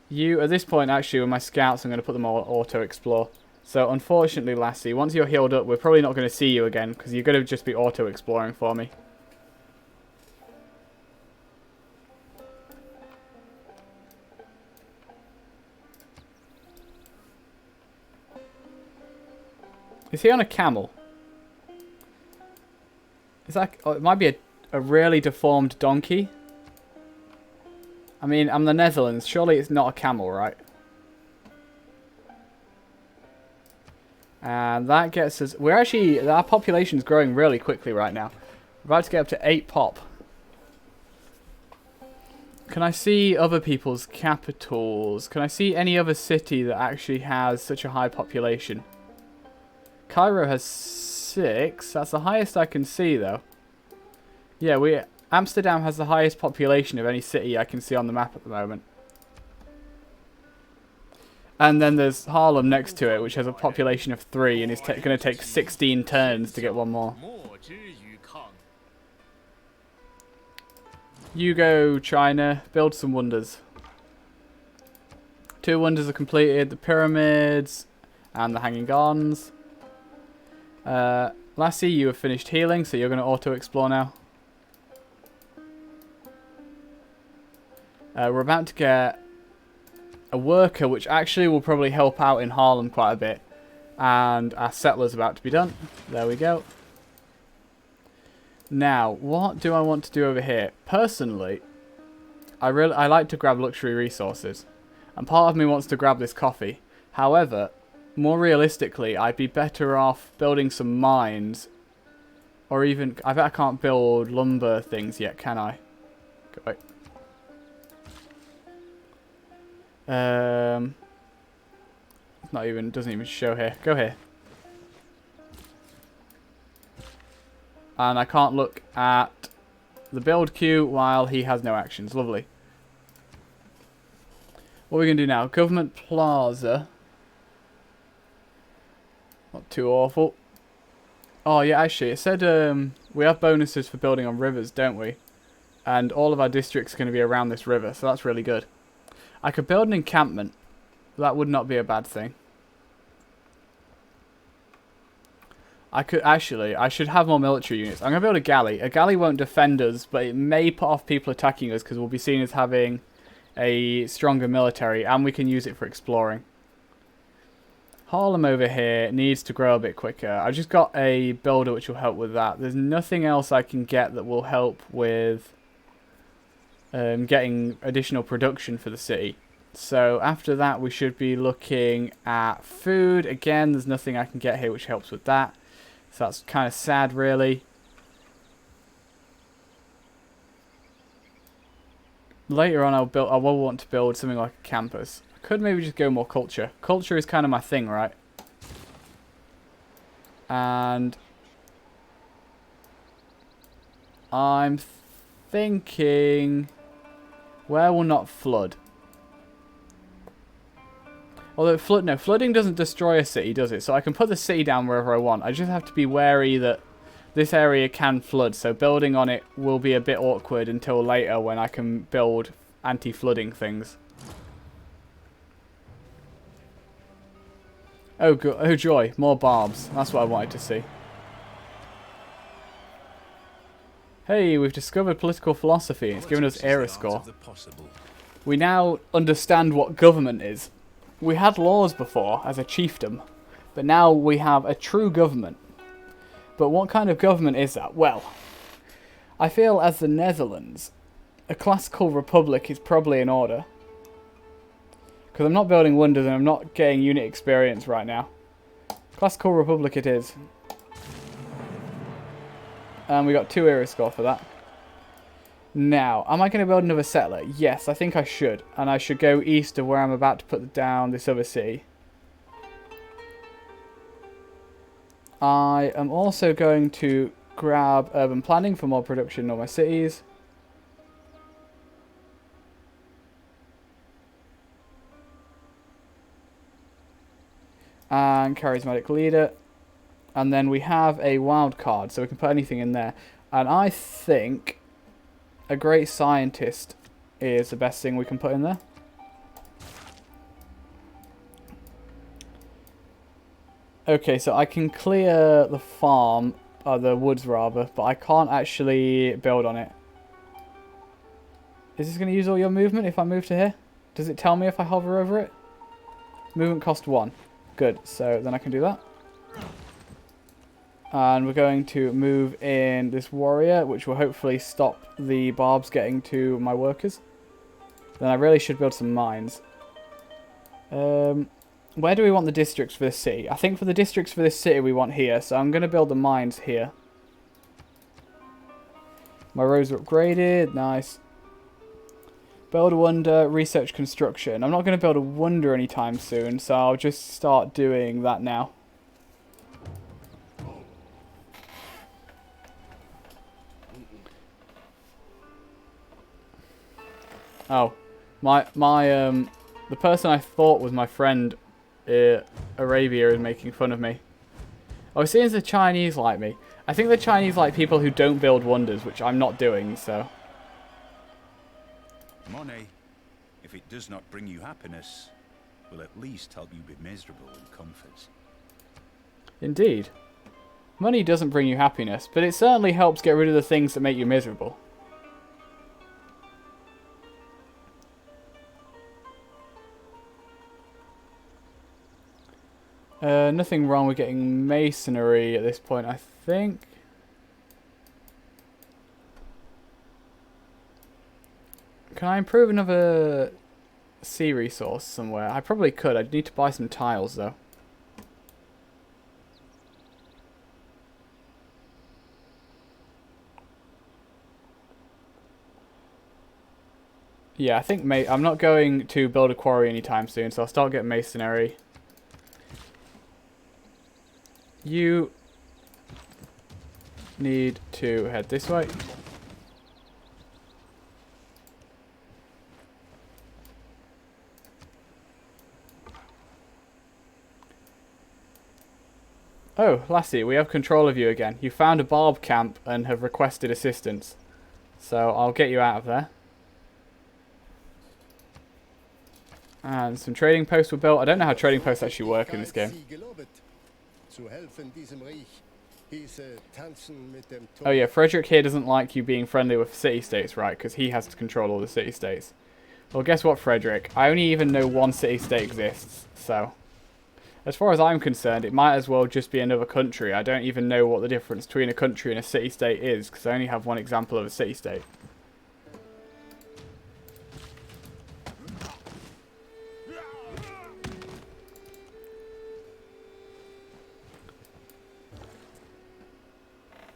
You, at this point, actually, with my scouts, I'm going to put them all auto-explore. So, unfortunately, Lassie, once you're healed up, we're probably not going to see you again, because you're going to just be auto-exploring for me. Is he on a camel? Is that... Oh, it might be a really deformed donkey. I mean, I'm the Netherlands. Surely it's not a camel, right? And that gets us... We're actually... Our population's growing really quickly right now. We're about to get up to 8 pop. Can I see other people's capitals? Can I see any other city that actually has such a high population? Cairo has 6. That's the highest I can see, though. Yeah, Amsterdam has the highest population of any city I can see on the map at the moment. And then there's Harlem next to it, which has a population of 3, and it's going to take 16 turns to get one more. You go, China. Build some wonders. 2 wonders are completed. The pyramids and the hanging gardens. Lassie, you have finished healing, so you're going to auto-explore now. We're about to get a worker, which actually will probably help out in Harlem quite a bit. And our settler's about to be done. There we go. Now, what do I want to do over here? Personally, I like to grab luxury resources. And part of me wants to grab this coffee. However, more realistically, I'd be better off building some mines. Or even... I bet I can't build lumber things yet, can I? Go away. Not even... Doesn't even show here. Go here. And I can't look at the build queue while he has no actions. Lovely. What are we going to do now? Government Plaza. Not too awful. Oh, yeah, actually, it said we have bonuses for building on rivers, don't we? And all of our districts are going to be around this river, so that's really good. I could build an encampment. That would not be a bad thing. I could actually, I should have more military units. I'm going to build a galley. A galley won't defend us, but it may put off people attacking us because we'll be seen as having a stronger military, and we can use it for exploring. Harlem over here needs to grow a bit quicker. I've just got a builder which will help with that. There's nothing else I can get that will help with getting additional production for the city. So after that we should be looking at food. Again, there's nothing I can get here which helps with that. So that's kind of sad, really. Later on I will want to build something like a campus. I could maybe just go more culture. Culture is kind of my thing, right? And I'm thinking, where will not flood? Although flooding doesn't destroy a city, does it? So I can put the city down wherever I want. I just have to be wary that this area can flood. So building on it will be a bit awkward until later when I can build anti-flooding things. Oh, oh joy, more barbs. That's what I wanted to see. Hey, we've discovered political philosophy. It's given us era score. We now understand what government is. We had laws before as a chiefdom, but now we have a true government. But what kind of government is that? Well, I feel as the Netherlands, a classical republic is probably in order. Because I'm not building wonders and I'm not getting unit experience right now. Classical republic it is. And we got 2 era score for that. Now, am I going to build another settler? Yes, I think I should. And I should go east of where I'm about to put down this other city. I am also going to grab urban planning for more production in all my cities. And charismatic leader. And then we have a wild card, so we can put anything in there. And I think a great scientist is the best thing we can put in there. Okay, so I can clear the farm, the woods rather, but I can't actually build on it. Is this going to use all your movement if I move to here? Does it tell me if I hover over it? Movement cost 1. Good, so then I can do that. And we're going to move in this warrior, which will hopefully stop the barbs getting to my workers. Then I really should build some mines. Where do we want the districts for this city? I think for the districts for this city we want here, so I'm going to build the mines here. My roads are upgraded, nice. Build a wonder, research construction. I'm not going to build a wonder anytime soon, so I'll just start doing that now. Oh, the person I thought was my friend, Arabia, is making fun of me. Oh, it seems the Chinese like me. I think the Chinese like people who don't build wonders, which I'm not doing, so. Money, if it does not bring you happiness, will at least help you be miserable in comfort. Indeed. Money doesn't bring you happiness, but it certainly helps get rid of the things that make you miserable. Nothing wrong with getting masonry at this point, I think. Can I improve another sea resource somewhere? I probably could. I'd need to buy some tiles, though. Yeah, I think I'm not going to build a quarry anytime soon, so I'll start getting masonry. You need to head this way. Oh, Lassie, we have control of you again. You found a barb camp and have requested assistance. So I'll get you out of there. And some trading posts were built. I don't know how trading posts actually work in this game. Oh yeah, Frederick here doesn't like you being friendly with city-states, right? Because he has to control all the city-states. Well, guess what, Frederick? I only even know one city-state exists, so... As far as I'm concerned, it might as well just be another country. I don't even know what the difference between a country and a city-state is, because I only have one example of a city-state.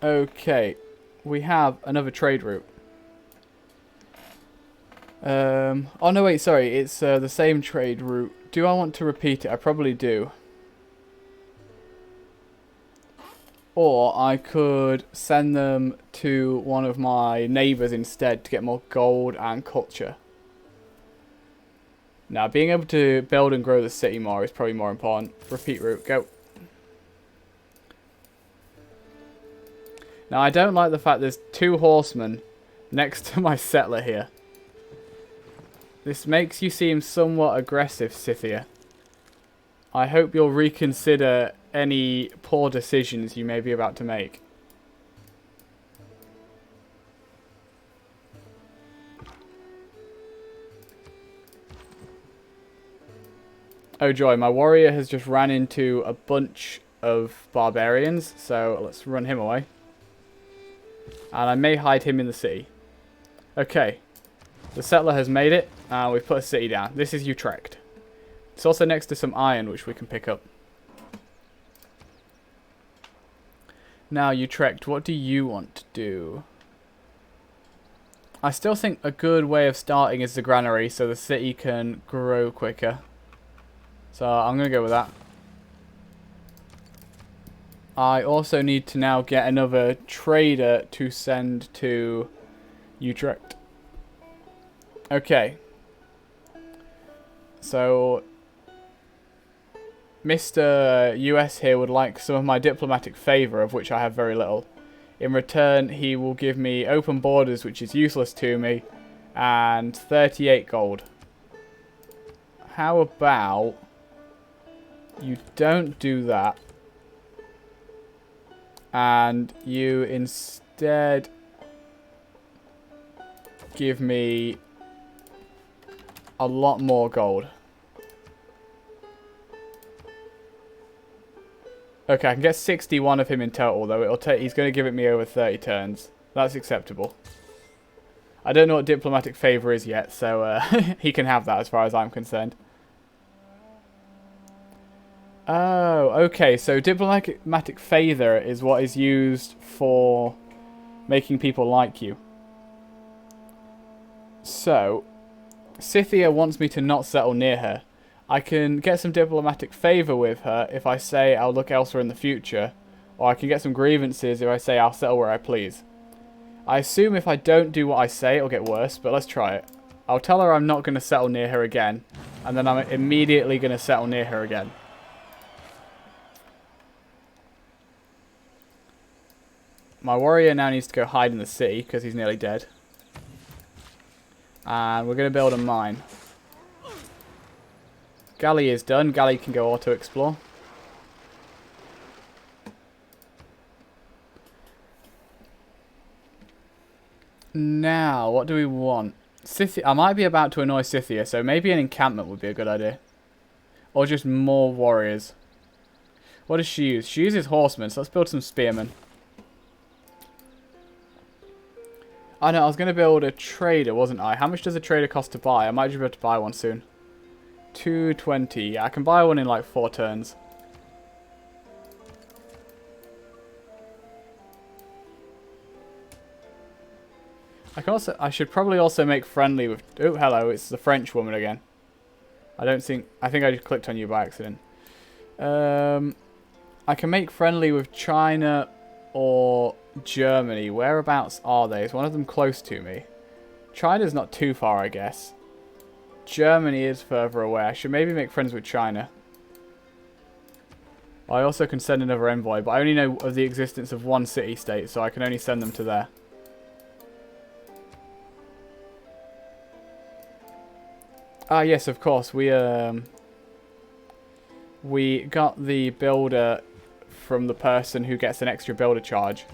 Okay, we have another trade route. Oh no, wait, sorry, it's the same trade route. Do I want to repeat it? I probably do. Or I could send them to one of my neighbours instead to get more gold and culture. Now, being able to build and grow the city more is probably more important. Repeat route, go. Now, I don't like the fact there's 2 horsemen next to my settler here. This makes you seem somewhat aggressive, Scythia. I hope you'll reconsider any poor decisions you may be about to make. Oh joy, my warrior has just ran into a bunch of barbarians, so let's run him away. And I may hide him in the city. Okay. The settler has made it, and we've put a city down. This is Utrecht. It's also next to some iron, which we can pick up. Now, Utrecht, what do you want to do? I still think a good way of starting is the granary, so the city can grow quicker. So, I'm going to go with that. I also need to now get another trader to send to Utrecht. Okay. So, Mr. US here would like some of my diplomatic favour, of which I have very little. In return, he will give me open borders, which is useless to me, and 38 gold. How about you don't do that, and you instead give me a lot more gold. Okay, I can get 61 of him in total, though. He's going to give it me over 30 turns. That's acceptable. I don't know what diplomatic favour is yet, so he can have that as far as I'm concerned. Oh, okay. So diplomatic favour is what is used for making people like you. So, Scythia wants me to not settle near her. I can get some diplomatic favour with her if I say I'll look elsewhere in the future, or I can get some grievances if I say I'll settle where I please. I assume if I don't do what I say, it'll get worse, but let's try it. I'll tell her I'm not going to settle near her again, and then I'm immediately going to settle near her again. My warrior now needs to go hide in the city, because he's nearly dead. And we're going to build a mine. Galley is done. Galley can go auto-explore. Now, what do we want? I might be about to annoy Scythia, so maybe an encampment would be a good idea. Or just more warriors. What does she use? She uses horsemen, so let's build some spearmen. Oh no, I was going to build a trader, wasn't I? How much does a trader cost to buy? I might just be able to buy one soon. 220. Yeah, I can buy one in like 4 turns. I should probably also make friendly with... Oh, hello, it's the French woman again. I think I just clicked on you by accident. I can make friendly with China or Germany. Whereabouts are they? Is one of them close to me? China's not too far, I guess. Germany is further away. I should maybe make friends with China. I also can send another envoy, but I only know of the existence of one city-state, so I can only send them to there. Ah, yes, of course. We got the builder from the person who gets an extra builder charge.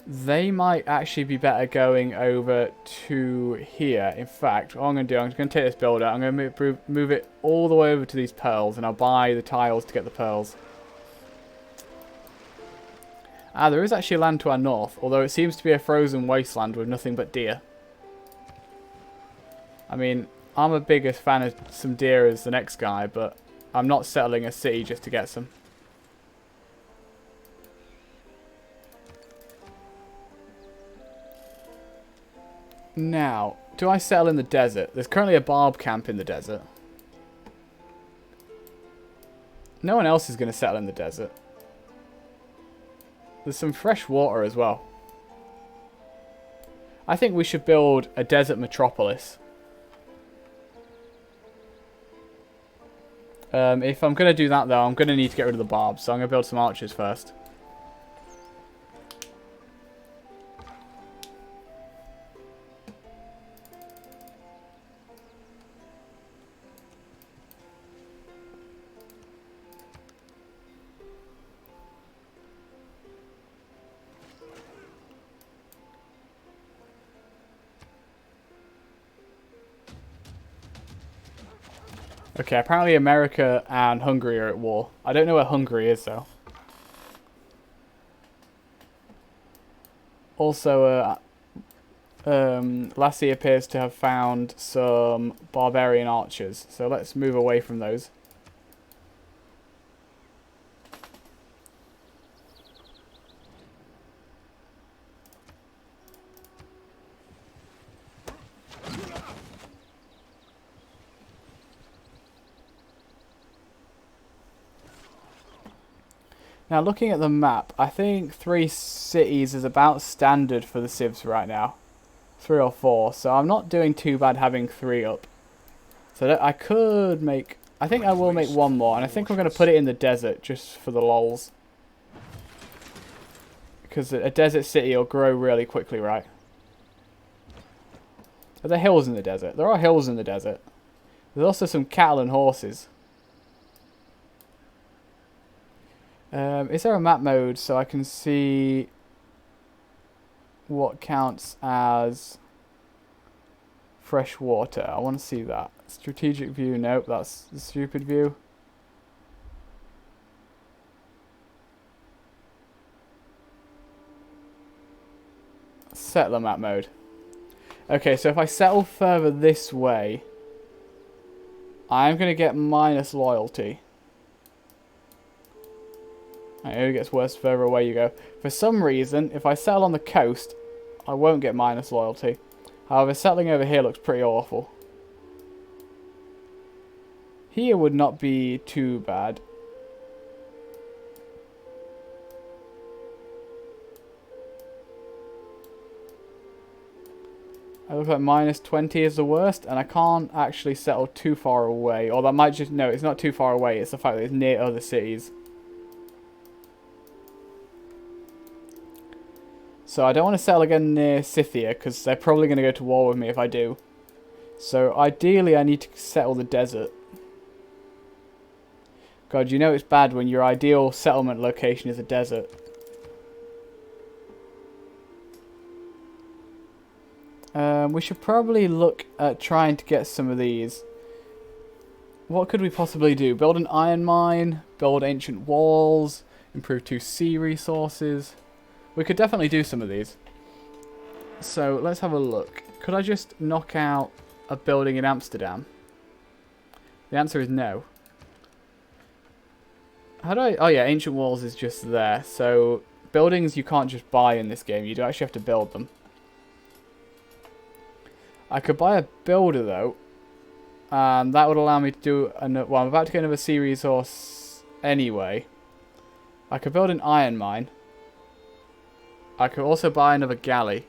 They might actually be better going over to here. In fact, what I'm going to do, I'm going to take this builder, I'm going to move it all the way over to these pearls, and I'll buy the tiles to get the pearls. Ah, there is actually land to our north, although it seems to be a frozen wasteland with nothing but deer. I mean, I'm a bigger fan of some deer as the next guy, but I'm not settling a city just to get some. Now, do I settle in the desert? There's currently a barb camp in the desert. No one else is going to settle in the desert. There's some fresh water as well. I think we should build a desert metropolis. If I'm going to do that, though, I'm going to need to get rid of the barbs, so I'm going to build some archers first. Okay, apparently America and Hungary are at war. I don't know where Hungary is, though. Also, Lassie appears to have found some barbarian archers, so let's move away from those. Now, looking at the map, I think 3 cities is about standard for the civs right now. 3 or 4, so I'm not doing too bad having 3 up. So that I could make... I think I will make 1 more, and I think I'm going to put it in the desert, just for the lols. Because a desert city will grow really quickly, right? Are there hills in the desert? There are hills in the desert. There's also some cattle and horses. Is there a map mode so I can see what counts as fresh water? I want to see that. Strategic view, nope, that's the stupid view. Settler map mode. Okay, so if I settle further this way, I'm going to get minus loyalty. It only gets worse the further away you go. For some reason, if I settle on the coast, I won't get minus loyalty. However, settling over here looks pretty awful. Here would not be too bad. I look like minus 20 is the worst, and I can't actually settle too far away. Or that might just... No, it's not too far away. It's the fact that it's near other cities. So I don't want to settle again near Scythia, because they're probably going to go to war with me if I do. So ideally I need to settle the desert. God, you know it's bad when your ideal settlement location is a desert. We should probably look at trying to get some of these. What could we possibly do? Build an iron mine, build ancient walls, improve 2 sea resources. We could definitely do some of these. So let's have a look. Could I just knock out a building in Amsterdam? The answer is no. How do I... Oh yeah, ancient walls is just there. So buildings you can't just buy in this game. You do actually have to build them. I could buy a builder though. And that would allow me to do... Well, I'm about to get another sea resource anyway. I could build an iron mine. I could also buy another galley.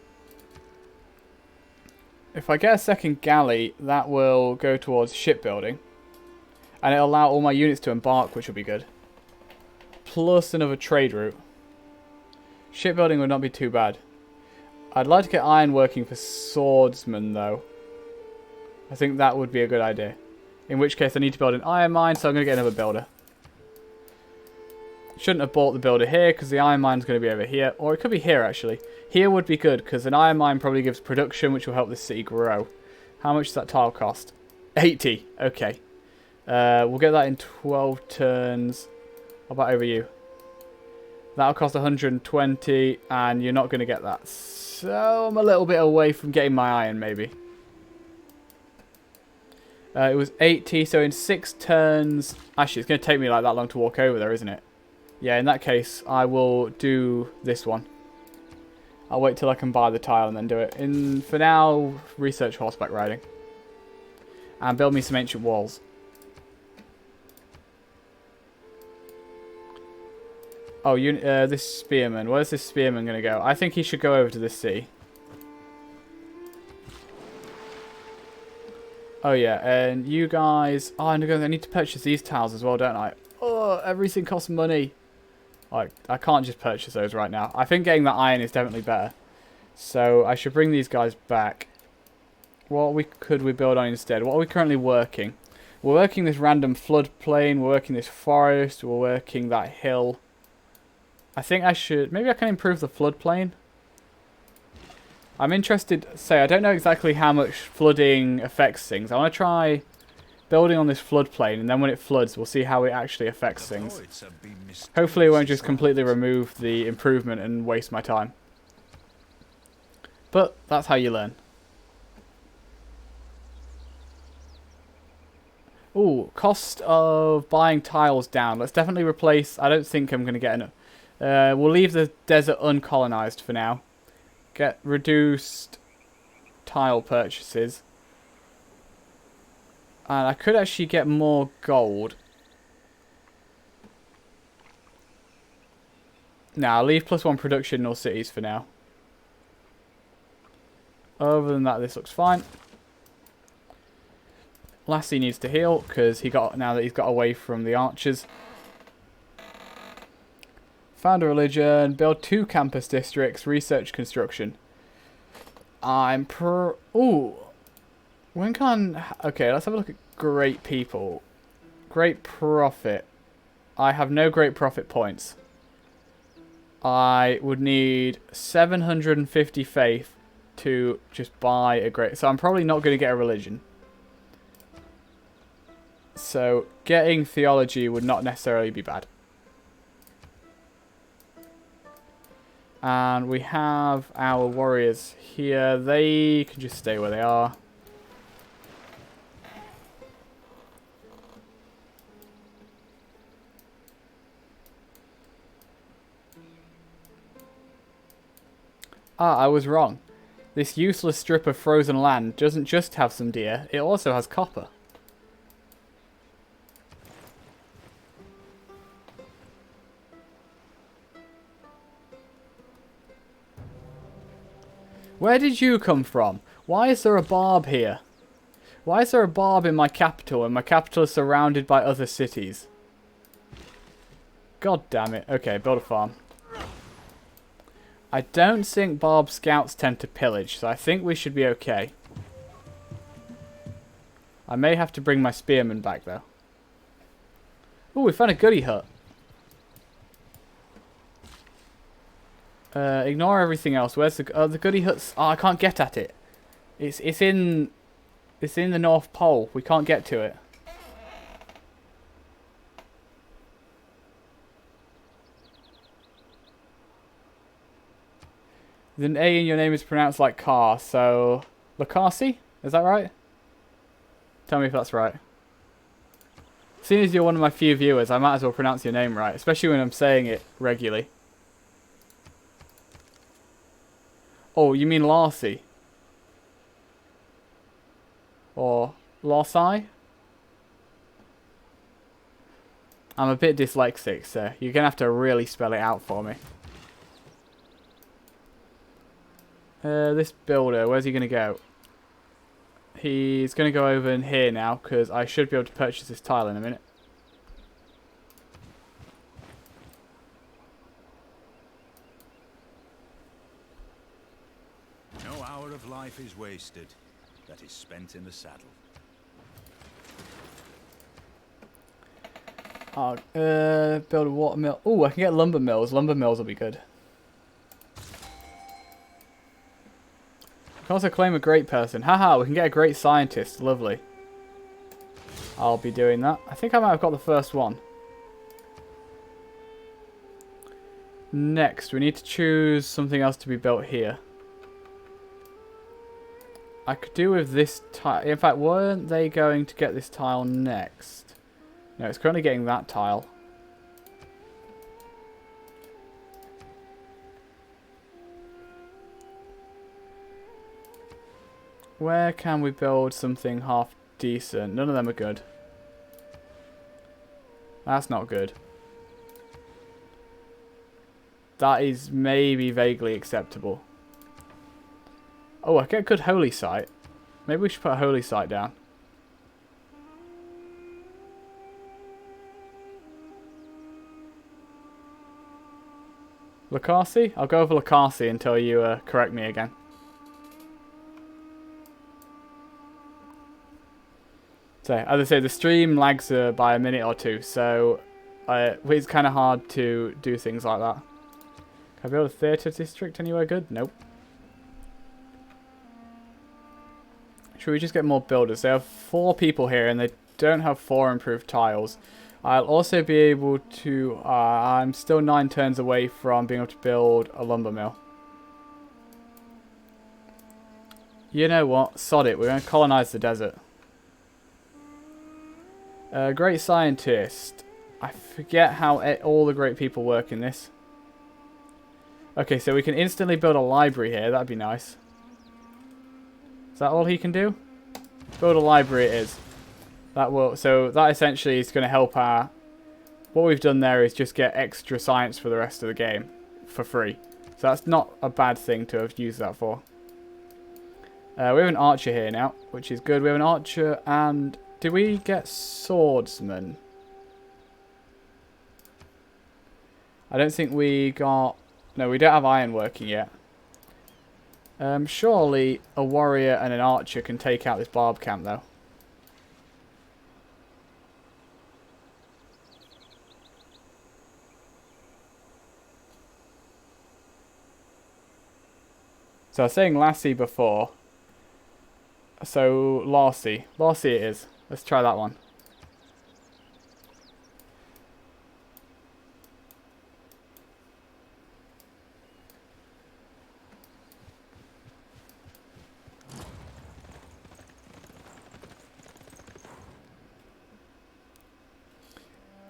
If I get a second galley, that will go towards shipbuilding. And it'll allow all my units to embark, which will be good. Plus another trade route. Shipbuilding would not be too bad. I'd like to get iron working for swordsmen, though. I think that would be a good idea. In which case I need to build an iron mine, so I'm going to get another builder. Shouldn't have bought the builder here because the iron mine's going to be over here. Or it could be here actually. Here would be good because an iron mine probably gives production which will help this city grow. How much does that tile cost? 80. Okay. We'll get that in 12 turns. How about over you? That'll cost 120 and you're not going to get that. So I'm a little bit away from getting my iron maybe. It was 80 so in 6 turns. Actually it's going to take me like that long to walk over there, isn't it? Yeah, in that case, I will do this one. I'll wait till I can buy the tile and then do it. For now, research horseback riding. And build me some ancient walls. Oh, this spearman. Where's this spearman going to go? I think he should go over to this city. Oh, yeah. And you guys... Oh, I need to purchase these tiles as well, don't I? Oh, everything costs money. I can't just purchase those right now. I think getting that iron is definitely better. So I should bring these guys back. What could we build on instead? What are we currently working? We're working this random floodplain. We're working this forest. We're working that hill. I think I should... Maybe I can improve the floodplain. I'm interested... Say, I don't know exactly how much flooding affects things. I want to try... building on this floodplain, and then when it floods, we'll see how it actually affects things. Hopefully it won't just completely remove the improvement and waste my time. But that's how you learn. Ooh, cost of buying tiles down. Let's definitely replace... I don't think I'm going to get enough. We'll leave the desert uncolonized for now. Get reduced tile purchases. And I could actually get more gold. Now, leave +1 production in all cities for now. Other than that, this looks fine. Lassie needs to heal because now that he's got away from the archers. Found a religion, build 2 campus districts, research construction. Ooh. When can... Okay, let's have a look at great people. Great profit. I have no great profit points. I would need 750 faith to just buy a great... So I'm probably not going to get a religion. So getting theology would not necessarily be bad. And we have our warriors here. They can just stay where they are. Ah, I was wrong. This useless strip of frozen land doesn't just have some deer, it also has copper. Where did you come from? Why is there a barb here? Why is there a barb in my capital and my capital is surrounded by other cities? God damn it. Okay, build a farm. I don't think barb scouts tend to pillage, so I think we should be okay. I may have to bring my spearmen back though. Oh, we found a goody hut. Ignore everything else. Where's the goody huts? Oh, I can't get at it. It's in the North Pole. We can't get to it. The A in your name is pronounced like car, so Lacarsi? Is that right? Tell me if that's right. Seeing as you're one of my few viewers, I might as well pronounce your name right, especially when I'm saying it regularly. Oh, you mean Larcy? Or Larsai? I'm a bit dyslexic, so you're going to have to really spell it out for me. This builder, where's he going to go? He's going to go over in here now, because I should be able to purchase this tile in a minute. No hour of life is wasted that is spent in the saddle. Build a water mill. Oh, I can get lumber mills. Lumber mills will be good. I can also claim a great person. Haha, we can get a great scientist. Lovely. I'll be doing that. I think I might have got the first one. Next, we need to choose something else to be built here. I could do with this tile. In fact, weren't they going to get this tile next? No, it's currently getting that tile. Where can we build something half decent? None of them are good. That's not good. That is maybe vaguely acceptable. Oh, I get a good holy site. Maybe we should put a holy site down. Lacarsi? I'll go over Lacarsi until you correct me again. So, as I say, the stream lags by a minute or two, so it's kind of hard to do things like that. Can I build a theatre district anywhere good? Nope. Should we just get more builders? They have 4 people here and they don't have 4 improved tiles. I'll also be able to... I'm still 9 turns away from being able to build a lumber mill. You know what? Sod it. We're going to colonize the desert. Great scientist. I forget how all the great people work in this. Okay, so we can instantly build a library here. That'd be nice. Is that all he can do? Build a library it is. So that essentially is going to help our... What we've done there is just get extra science for the rest of the game. for free. So that's not a bad thing to have used that for. We have an archer here now, which is good. We have an archer and... Did we get swordsman? I don't think we got... No, we don't have ironworking yet. Surely a warrior and an archer can take out this barb camp, though. So I was saying lassie before. So Lassie. Lassie it is. Let's try that one.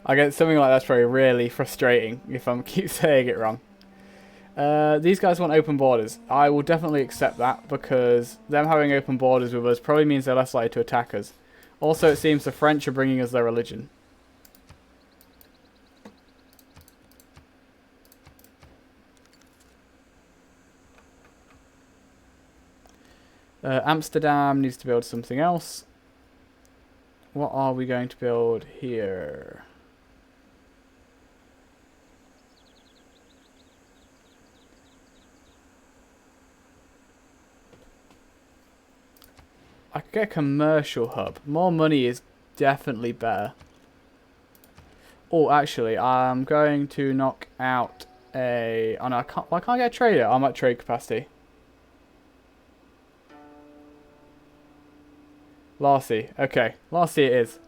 I get something like that's very really frustrating if I keep saying it wrong. These guys want open borders. I will definitely accept that because them having open borders with us probably means they're less likely to attack us. Also, it seems the French are bringing us their religion. Amsterdam needs to build something else. What are we going to build here? I could get a commercial hub. More money is definitely better. Oh, actually, I'm going to knock out a... Oh no, I can't, why can't I get a trader? I'm at trade capacity. Lassie. Okay, Lassie it is.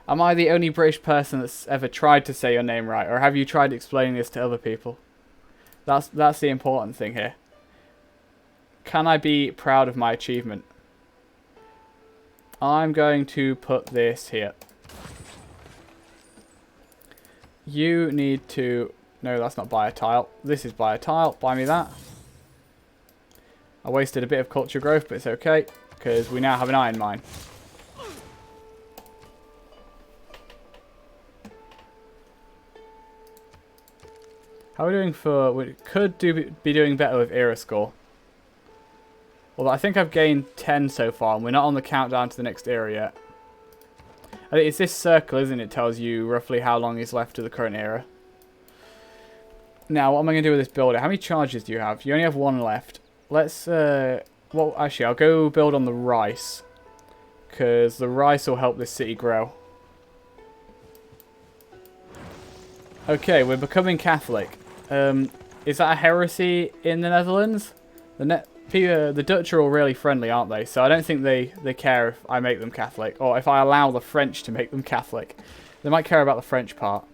Am I the only British person that's ever tried to say your name right? Or have you tried explaining this to other people? That's the important thing here. Can I be proud of my achievement? I'm going to put this here. You need to... No, that's not buy a tile. This is buy a tile. Buy me that. I wasted a bit of culture growth, but it's okay. Because we now have an iron mine. How are we doing for... We could be doing better with era score. Although I think I've gained 10 so far, and we're not on the countdown to the next era yet. I think it's this circle, isn't it? Tells you roughly how long is left to the current era. Now, what am I going to do with this builder? How many charges do you have? You only have one left. Let's... well, actually, I'll go build on the rice. Because the rice will help this city grow. Okay, we're becoming Catholic. Is that a heresy in the Netherlands? The Dutch are all really friendly, aren't they? So I don't think they care if I make them Catholic. Or if I allow the French to make them Catholic. They might care about the French part.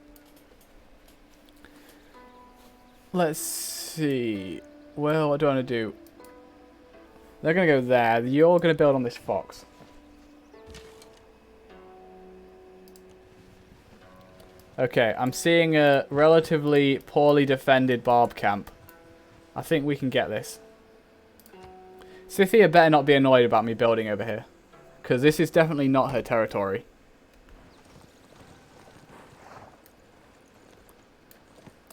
Let's see. Well, what do I want to do? They're going to go there. You're going to build on this fox. Okay, I'm seeing a relatively poorly defended barb camp. I think we can get this. Scythia better not be annoyed about me building over here. Because this is definitely not her territory.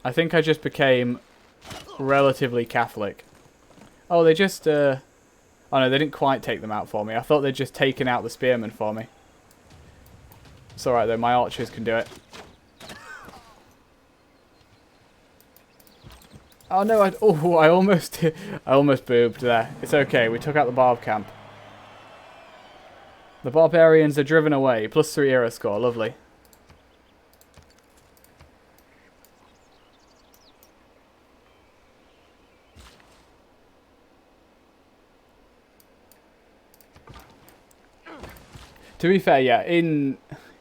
I think I just became relatively Catholic. Oh, they just... Oh no, they didn't quite take them out for me. I thought they'd just taken out the spearmen for me. It's alright though, my archers can do it. Oh no, I almost boobed there. It's okay, we took out the barb camp. The barbarians are driven away. +3 era score, lovely. To be fair, yeah, in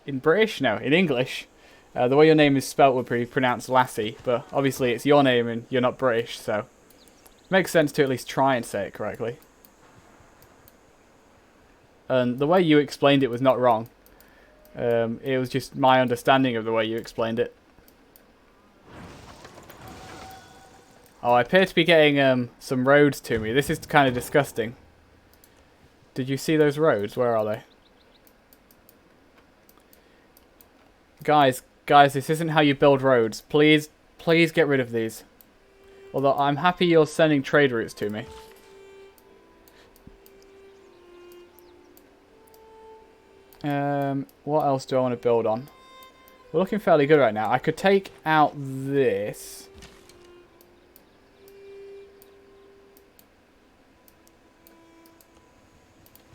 British, no, in English, the way your name is spelt would be pronounced Lassie, but obviously it's your name and you're not British, so it makes sense to at least try and say it correctly. And the way you explained it was not wrong. It was just my understanding of the way you explained it. Oh, I appear to be getting some roads to me. This is kind of disgusting. Did you see those roads? Where are they? Guys, this isn't how you build roads. Please get rid of these. Although I'm happy you're sending trade routes to me. What else do I want to build on? We're looking fairly good right now. I could take out this.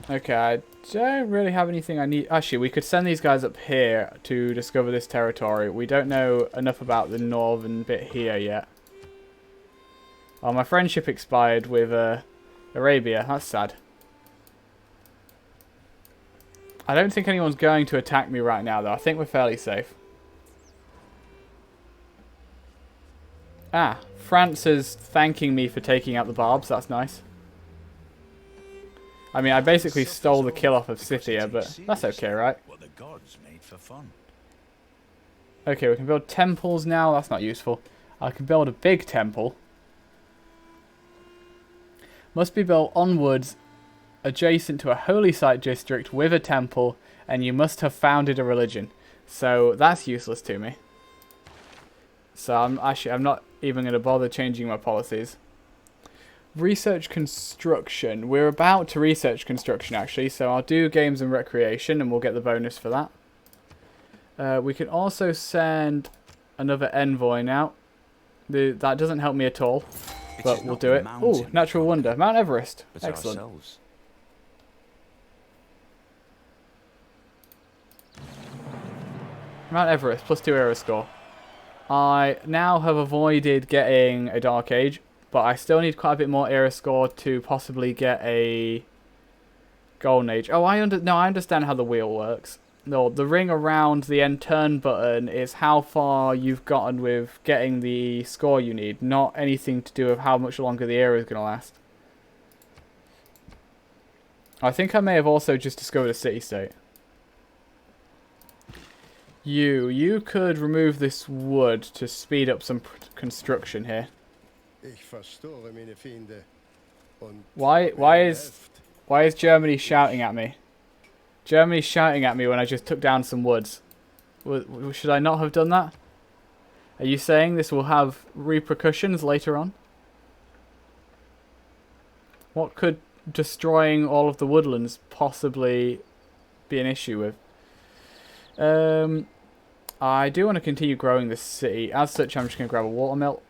Okay, I don't really have anything I need. Actually, we could send these guys up here to discover this territory. We don't know enough about the northern bit here yet. Oh, my friendship expired with Arabia. That's sad. I don't think anyone's going to attack me right now, though. I think we're fairly safe. Ah, France is thanking me for taking out the Barbs. That's nice. I mean, I basically stole the kill off of Scythia, but that's okay, right? What the gods made for fun. Okay, we can build temples now. That's not useful. I can build a big temple. Must be built onwards, adjacent to a holy site district with a temple, and you must have founded a religion. So that's useless to me. So I'm not even going to bother changing my policies. Research construction. We're about to research construction actually, so I'll do games and recreation and we'll get the bonus for that. We can also send another envoy now. That doesn't help me at all, but we'll do it. Oh, natural wonder. Mount Everest. Excellent. Mount Everest, +2 era score. I now have avoided getting a Dark Age, but I still need quite a bit more era score to possibly get a Golden Age. Oh, I understand how the wheel works. No, the ring around the end turn button is how far you've gotten with getting the score you need, not anything to do with how much longer the era is going to last. I think I may have also just discovered a city-state. You could remove this wood to speed up some construction here. Why is Germany shouting at me? Germany's shouting at me when I just took down some woods. Should I not have done that? Are you saying this will have repercussions later on? What could destroying all of the woodlands possibly be an issue with? I do want to continue growing this city. As such, I'm just going to grab a watermill.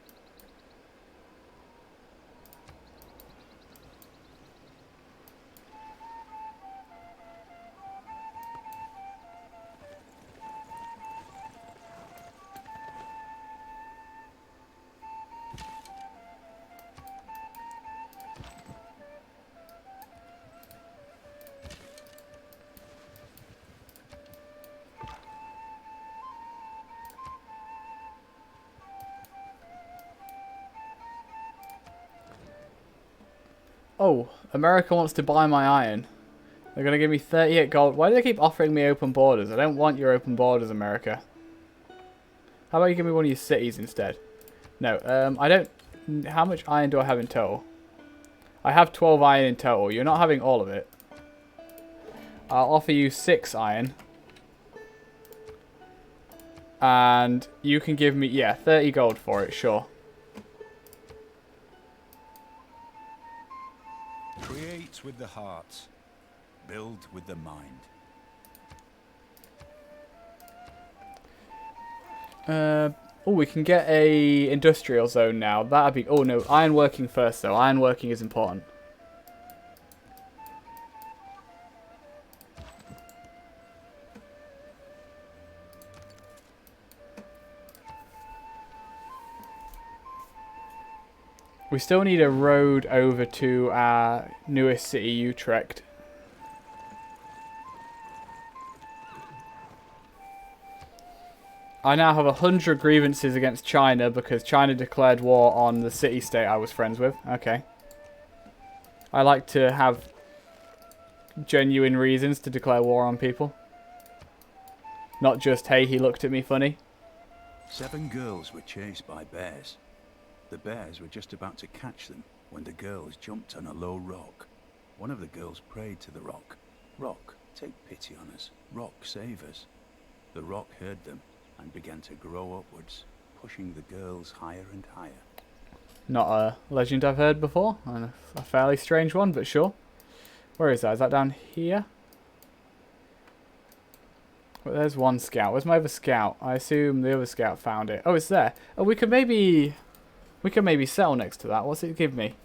Oh, America wants to buy my iron. They're going to give me 38 gold. Why do they keep offering me open borders? I don't want your open borders, America. How about you give me one of your cities instead? No, I don't... How much iron do I have in total? I have 12 iron in total. You're not having all of it. I'll offer you 6 iron. And you can give me, yeah, 30 gold for it, sure. Create with the heart, build with the mind. Oh, we can get a industrial zone now. That'd be... Oh, no. Ironworking first, though. Ironworking is important. We still need a road over to our newest city, Utrecht. I now have 100 grievances against China because China declared war on the city-state I was friends with. Okay. I like to have genuine reasons to declare war on people. Not just, hey, he looked at me funny. 7 girls were chased by bears. The bears were just about to catch them when the girls jumped on a low rock. One of the girls prayed to the rock. Rock, take pity on us. Rock, save us. The rock heard them and began to grow upwards, pushing the girls higher and higher. Not a legend I've heard before, and a fairly strange one, but sure. Where is that? Is that down here? Well, there's one scout. Where's my other scout? I assume the other scout found it. Oh, it's there. Oh, we could maybe sell next to that. What's it give me?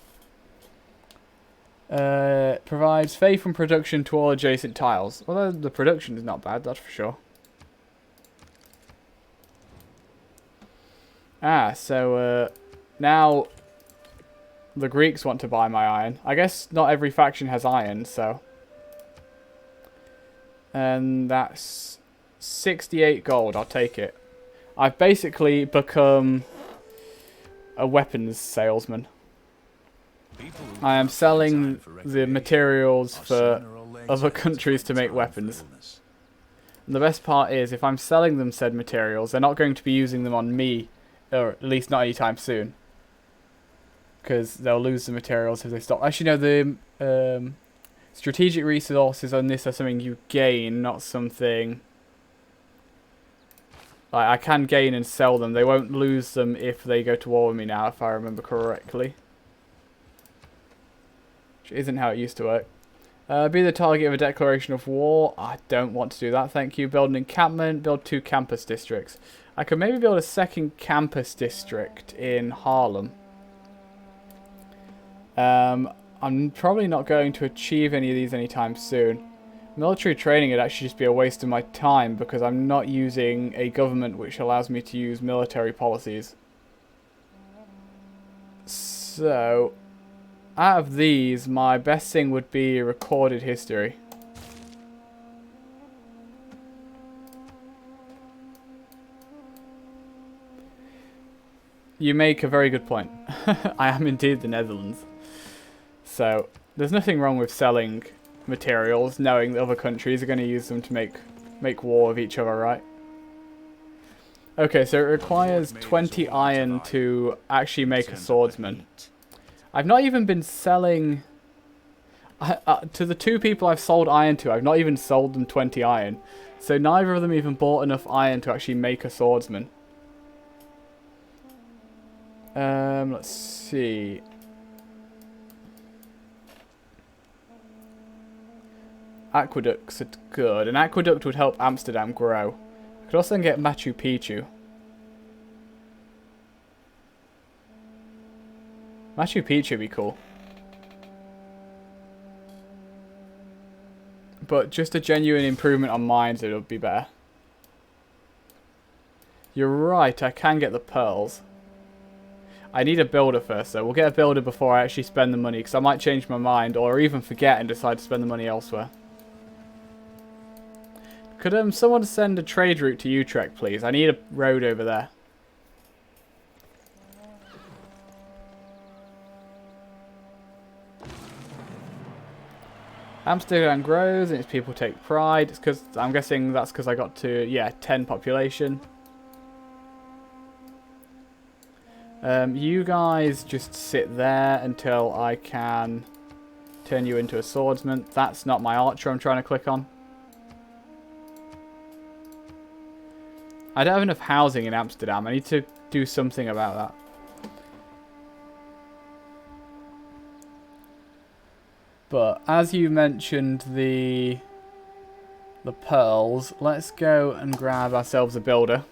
Provides faith and production to all adjacent tiles. Although the production is not bad, that's for sure. So now the Greeks want to buy my iron. I guess not every faction has iron, so. And that's 68 gold, I'll take it. I've basically become a weapons salesman. I am selling the materials for other countries to make weapons. And the best part is, if I'm selling them said materials, they're not going to be using them on me, or at least not anytime soon. Because they'll lose the materials if they stop. Actually, no, the strategic resources on this are something you gain, not something... Like, I can gain and sell them. They won't lose them if they go to war with me now, if I remember correctly. Which isn't how it used to work. Be the target of a declaration of war. I don't want to do that, thank you. Build an encampment, build 2 campus districts. I could maybe build a second campus district in Harlem. I'm probably not going to achieve any of these anytime soon. Military training would actually just be a waste of my time because I'm not using a government which allows me to use military policies. So, out of these, my best thing would be recorded history. You make a very good point. I am indeed the Netherlands. So, there's nothing wrong with selling materials, knowing that other countries are going to use them to make war with each other, right? Okay, so it requires 20 iron to actually make a swordsman. I've not even been selling... to the 2 people I've sold iron to, I've not even sold them 20 iron. So neither of them even bought enough iron to actually make a swordsman. Let's see... Aqueducts are good. An aqueduct would help Amsterdam grow. I could also get Machu Picchu. Machu Picchu would be cool. But just a genuine improvement on mines, it would be better. You're right, I can get the pearls. I need a builder first, though. We'll get a builder before I actually spend the money, because I might change my mind, or even forget and decide to spend the money elsewhere. Could someone send a trade route to Utrecht, please? I need a road over there. Amsterdam grows and its people take pride. It's because I'm guessing that's because I got to 10 population. You guys just sit there until I can turn you into a swordsman. That's not my archer I'm trying to click on. I don't have enough housing in Amsterdam. I need to do something about that. But as you mentioned the pearls, let's go and grab ourselves a builder.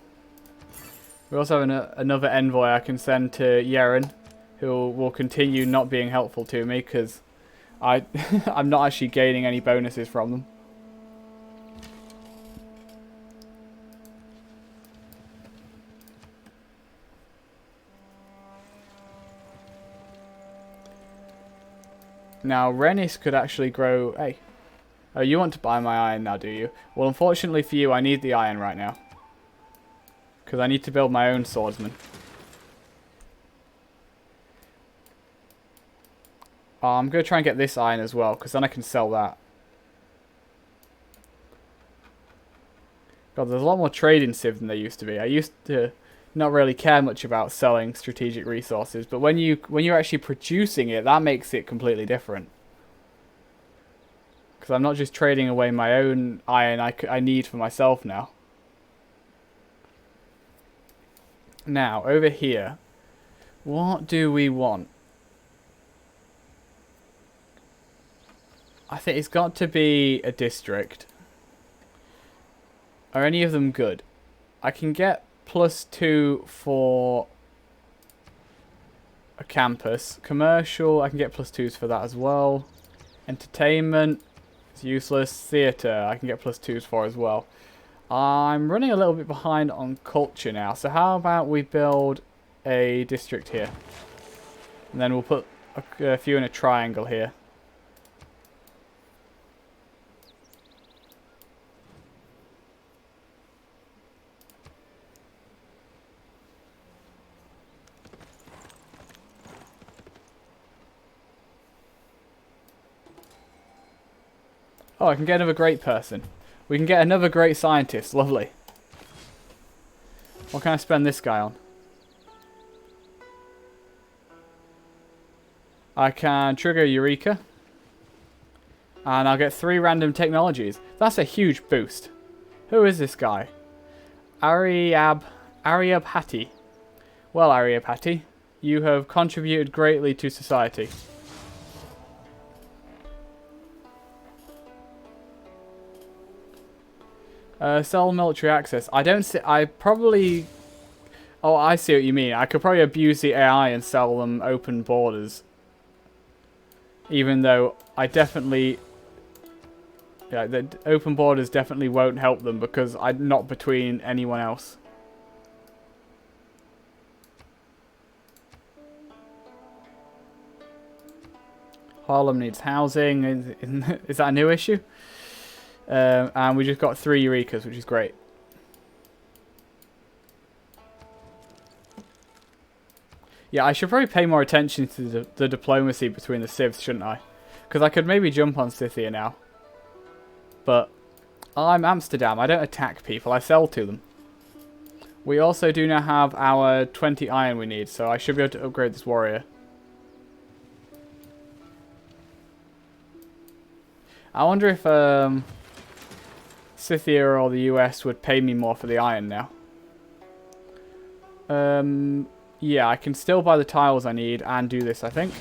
We also have another envoy I can send to Yeren, who will continue not being helpful to me because I'm not actually gaining any bonuses from them. Now, Rennis could actually grow... Hey. Oh, you want to buy my iron now, do you? Well, unfortunately for you, I need the iron right now. Because I need to build my own swordsman. Oh, I'm going to try and get this iron as well, because then I can sell that. God, there's a lot more trade in Civ than there used to be. I used to not really care much about selling strategic resources, but when you're actually producing it, that makes it completely different. Because I'm not just trading away my own iron I need for myself now. Now, over here. What do we want? I think it's got to be a district. Are any of them good? I can get +2 for a campus. Commercial, I can get +2s for that as well. Entertainment, it's useless. Theatre, I can get +2s for as well. I'm running a little bit behind on culture now, so how about we build a district here? And then we'll put a few in a triangle here. Oh, I can get another great person. We can get another great scientist. Lovely. What can I spend this guy on? I can trigger Eureka. And I'll get 3 random technologies. That's a huge boost. Who is this guy? Aryabhati. Well, Aryabhati, you have contributed greatly to society. Sell military access. I don't see... I probably... Oh, I see what you mean. I could probably abuse the AI and sell them open borders. Even though I definitely... Yeah, the open borders definitely won't help them because I'm not between anyone else. Harlem needs housing. Is that a new issue? And we just got 3 Eurekas, which is great. Yeah, I should probably pay more attention to the diplomacy between the civs, shouldn't I? Because I could maybe jump on Scythia now. But I'm Amsterdam. I don't attack people. I sell to them. We also do now have our 20 iron we need, so I should be able to upgrade this warrior. I wonder if Scythia or the US would pay me more for the iron now. Yeah, I can still buy the tiles I need and do this, I think.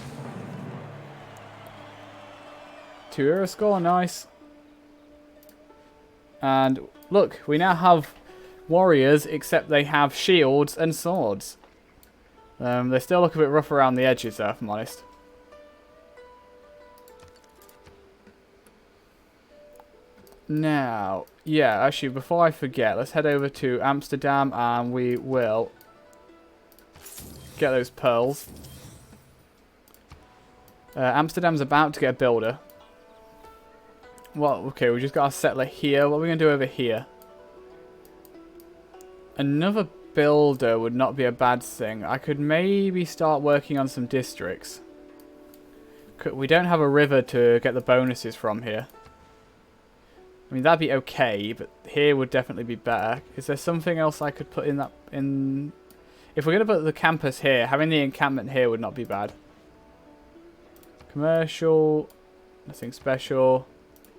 2 euro score, nice. And look, we now have warriors, except they have shields and swords. They still look a bit rough around the edges, though, if I'm honest. Now, yeah, actually, before I forget, let's head over to Amsterdam and we will get those pearls. Amsterdam's about to get a builder. Well, okay, we just got a settler here. What are we going to do over here? Another builder would not be a bad thing. I could maybe start working on some districts. We don't have a river to get the bonuses from here. I mean, that'd be okay, but here would definitely be better. Is there something else I could put in that... If we're going to put the campus here, having the encampment here would not be bad. Commercial, nothing special.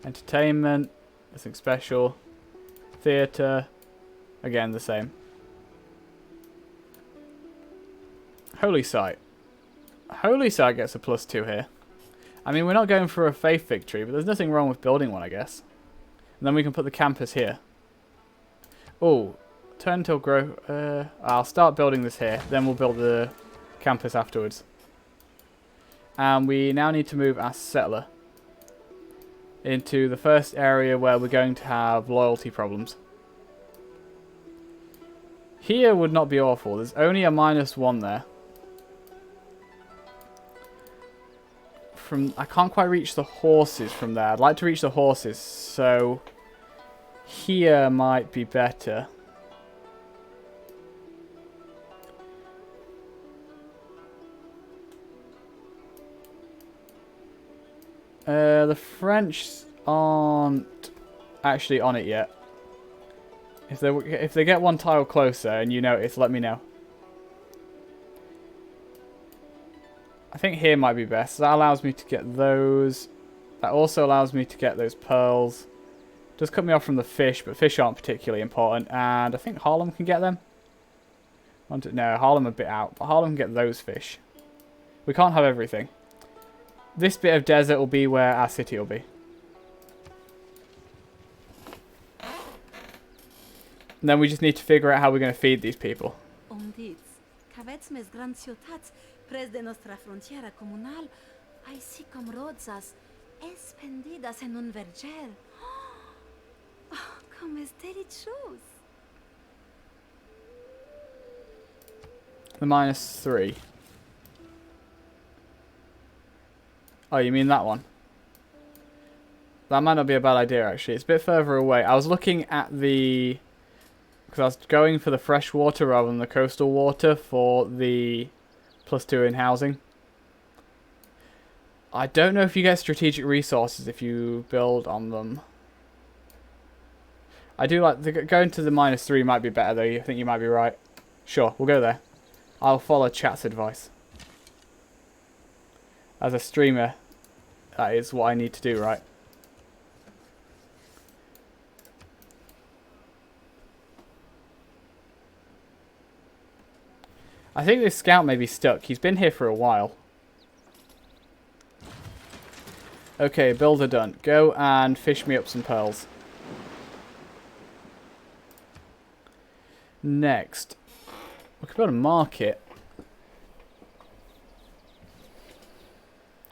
Entertainment, nothing special. Theatre, again the same. Holy Site. Holy Site gets a +2 here. I mean, we're not going for a faith victory, but there's nothing wrong with building one, I guess. And then we can put the campus here. Oh, turn till grow. I'll start building this here. Then we'll build the campus afterwards. And we now need to move our settler into the first area where we're going to have loyalty problems. Here would not be awful. There's only a -1 there. I can't quite reach the horses from there. I'd like to reach the horses, so here might be better. The French aren't actually on it yet. If they get one tile closer and you notice, let me know. I think here might be best. That allows me to get those. That also allows me to get those pearls. Does cut me off from the fish, but fish aren't particularly important. And I think Harlem can get them. No, Harlem a bit out, but Harlem can get those fish. We can't have everything. This bit of desert will be where our city will be. And then we just need to figure out how we're going to feed these people. Caveți-mes grand ciutats, pres de nostra frontieră comunal, aici cum rodzas, espendidas en un verger. Oh, cum es delicious! The -3. Oh, you mean that one? That might not be a bad idea, actually. It's a bit further away. I was looking at the... because I was going for the fresh water rather than the coastal water for the +2 in housing. I don't know if you get strategic resources if you build on them. I do like... going to the -3 might be better, though. I think you might be right. Sure, we'll go there. I'll follow chat's advice. As a streamer, that is what I need to do, right? I think this scout may be stuck. He's been here for a while. Okay, builder done. Go and fish me up some pearls. Next. We could build a market.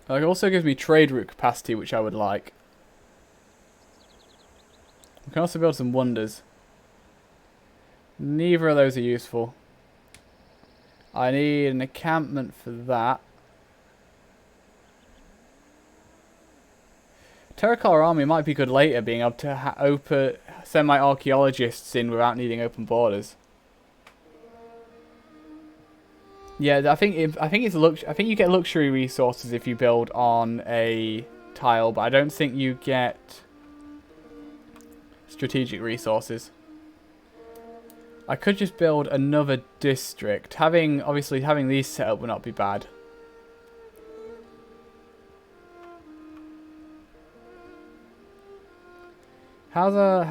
It also gives me trade route capacity, which I would like. We can also build some wonders. Neither of those are useful. I need an encampment for that. Terracotta Army might be good later, being able to send my archaeologists in without needing open borders. Yeah, I think you get luxury resources if you build on a tile, but I don't think you get strategic resources. I could just build another district. Obviously having these set up would not be bad. How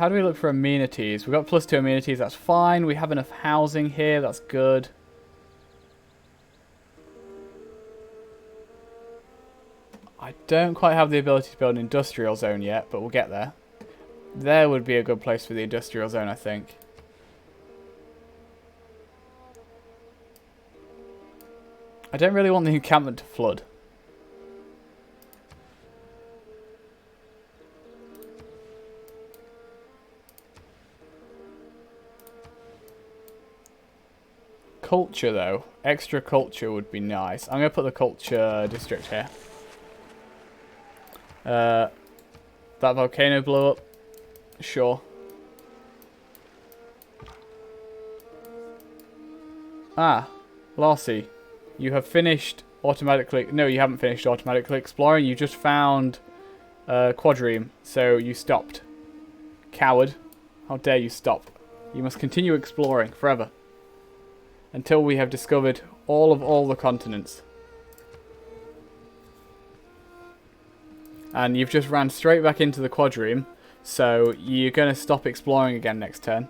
do we look for amenities? We've got +2 amenities, that's fine. We have enough housing here, that's good. I don't quite have the ability to build an industrial zone yet, but we'll get there. There would be a good place for the industrial zone, I think. I don't really want the encampment to flood. Culture, though. Extra culture would be nice. I'm going to put the culture district here. That volcano blew up. Sure. Ah, Larcy. You have finished automatically... No, you haven't finished automatically exploring. You just found quadrium, so you stopped. Coward. How dare you stop. You must continue exploring forever. Until we have discovered all the continents. And you've just ran straight back into the quadrium, so you're going to stop exploring again next turn.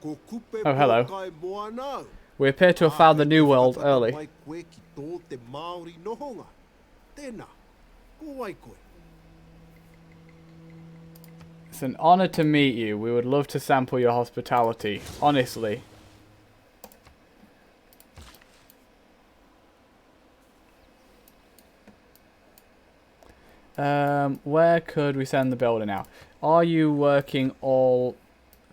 Oh, hello. We appear to have found the New World early. It's an honor to meet you. We would love to sample your hospitality. Honestly. Where could we send the builder now? Are you working all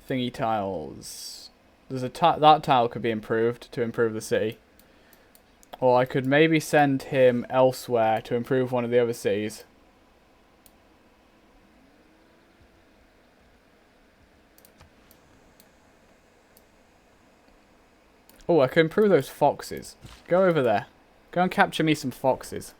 thingy tiles? There's that tile could be improved to improve the city. Or I could maybe send him elsewhere to improve one of the other cities. Oh, I could improve those foxes. Go over there. Go and capture me some foxes.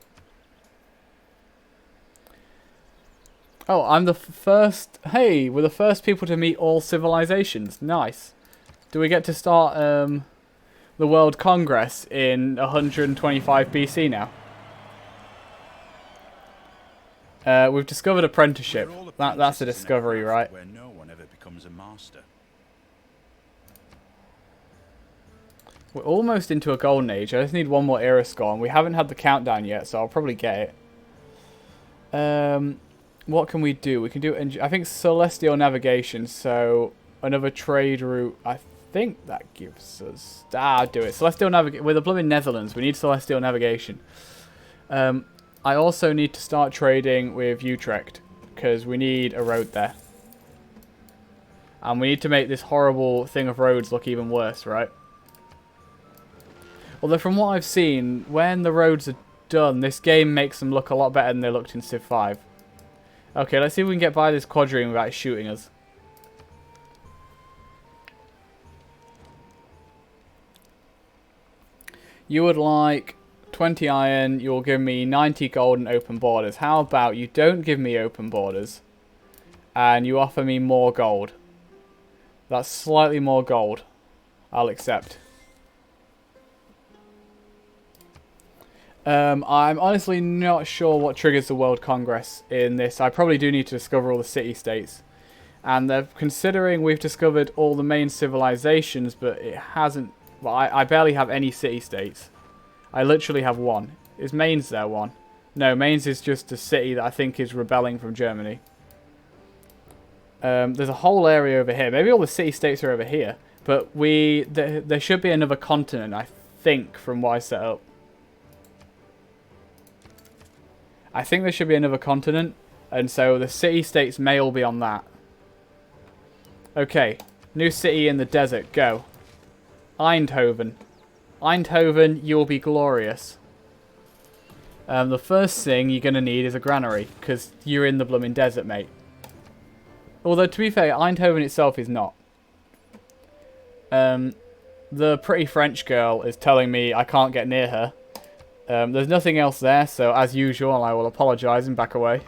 Oh, I'm the first... Hey, we're the first people to meet all civilizations. Nice. Do we get to start the World Congress in 125 BC now? We've discovered apprenticeship. That's a discovery, right? Where no one ever becomes becomes a master. We're almost into a golden age. I just need one more era score, and we haven't had the countdown yet, so I'll probably get it. What can we do? We can do, I think, celestial navigation, so another trade route. I think that gives us... I'll do it. Celestial navigation. We're the blooming Netherlands. We need celestial navigation. I also need to start trading with Utrecht, because we need a road there. And we need to make this horrible thing of roads look even worse, right? Although from what I've seen, when the roads are done, this game makes them look a lot better than they looked in Civ 5. Okay, let's see if we can get by this quadrium without it shooting us. You would like 20 iron, you'll give me 90 gold and open borders. How about you don't give me open borders and you offer me more gold? That's slightly more gold. I'll accept. I'm honestly not sure what triggers the World Congress in this. I probably do need to discover all the city-states. And they're considering we've discovered all the main civilizations, but it hasn't... Well, I barely have any city-states. I literally have one. Is Mainz there one? No, Mainz is just a city that I think is rebelling from Germany. There's a whole area over here. Maybe all the city-states are over here. But there should be another continent, I think, from what I set up. I think there should be another continent, and so the city-states may all be on that. Okay, new city in the desert, go. Eindhoven. Eindhoven, you'll be glorious. The first thing you're going to need is a granary, because you're in the blooming desert, mate. Although, to be fair, Eindhoven itself is not. The pretty French girl is telling me I can't get near her. There's nothing else there, so as usual, I will apologise and back away.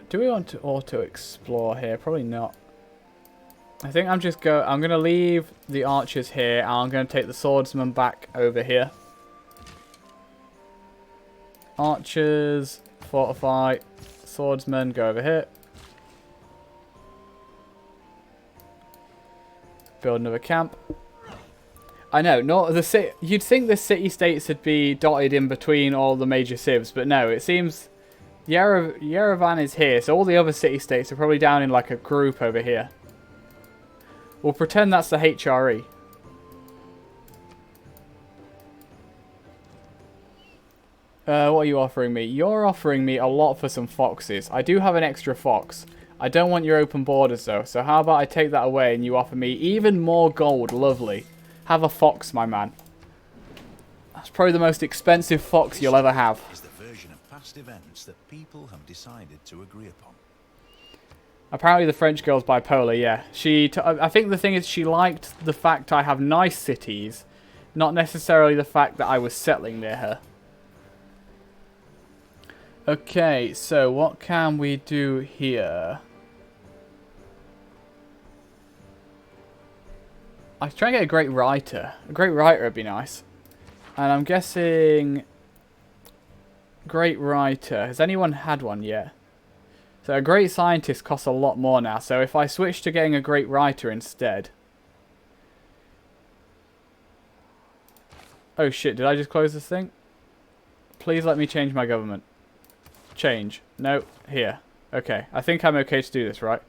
Do we want to auto-explore here? Probably not. I think I'm going to leave the archers here, and I'm going to take the swordsmen back over here. Archers... Fortify, swordsmen, go over here. Build another camp. I know, not the city. You'd think the city-states would be dotted in between all the major civs, but no, it seems Yerevan is here, so all the other city-states are probably down in like a group over here. We'll pretend that's the HRE. What are you offering me? You're offering me a lot for some foxes. I do have an extra fox. I don't want your open borders though, so how about I take that away and you offer me even more gold? Lovely. Have a fox, my man. That's probably the most expensive fox you'll ever have. Is the version of past events that people have decided to agree upon. Apparently the French girl's bipolar, yeah. I think the thing is she liked the fact I have nice cities, not necessarily the fact that I was settling near her. Okay, so what can we do here? I was trying to get a great writer. A great writer would be nice. And I'm guessing... Great writer. Has anyone had one yet? So a great scientist costs a lot more now. So if I switch to getting a great writer instead... Oh shit, did I just close this thing? Please let me change my government. Change. No, here. Okay, I think I'm okay to do this, right?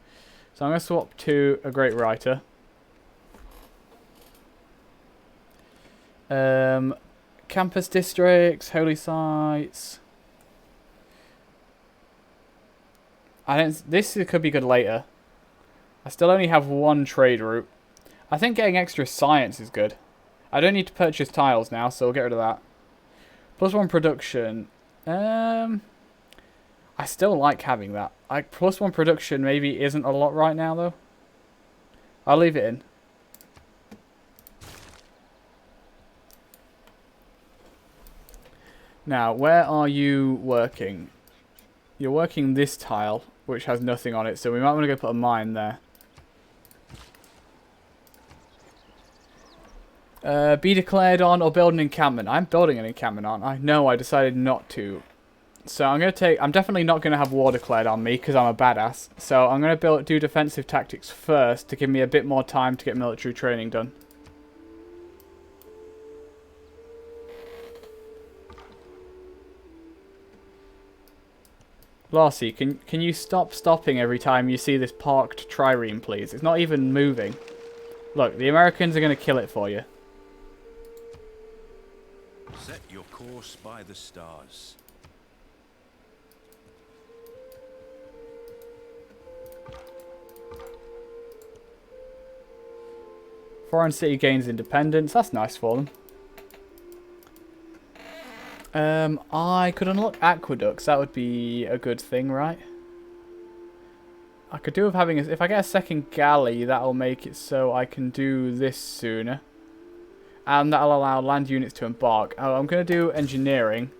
So I'm going to swap to a great writer. Campus districts, holy sites. This could be good later. I still only have one trade route. I think getting extra science is good. I don't need to purchase tiles now, so we'll get rid of that. +1 production. I still like having that. +1 production maybe isn't a lot right now, though. I'll leave it in. Now, where are you working? You're working this tile, which has nothing on it, so we might want to go put a mine there. Be declared on or build an encampment. I'm building an encampment, aren't I? No, I decided not to. So I'm going to take... I'm definitely not going to have war declared on me because I'm a badass. So I'm going to do defensive tactics first to give me a bit more time to get military training done. Larcy, can you stop stopping every time you see this parked trireme, please? It's not even moving. Look, the Americans are going to kill it for you. Set your course by the stars. Foreign city gains independence. That's nice for them. I could unlock aqueducts. That would be a good thing, right? I could do with having... if I get a second galley, that'll make it so I can do this sooner. And that'll allow land units to embark. Oh, I'm going to do engineering.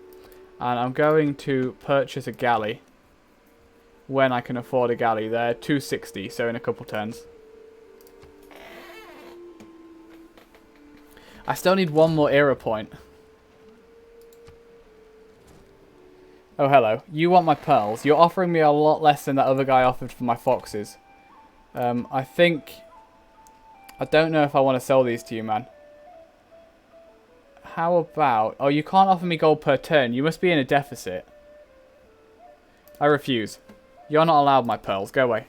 And I'm going to purchase a galley. When I can afford a galley. They're 260, so in a couple turns. I still need one more era point. Oh, hello. You want my pearls. You're offering me a lot less than that other guy offered for my foxes. I think... I don't know if I want to sell these to you, man. How about... oh, you can't offer me gold per turn. You must be in a deficit. I refuse. You're not allowed my pearls. Go away.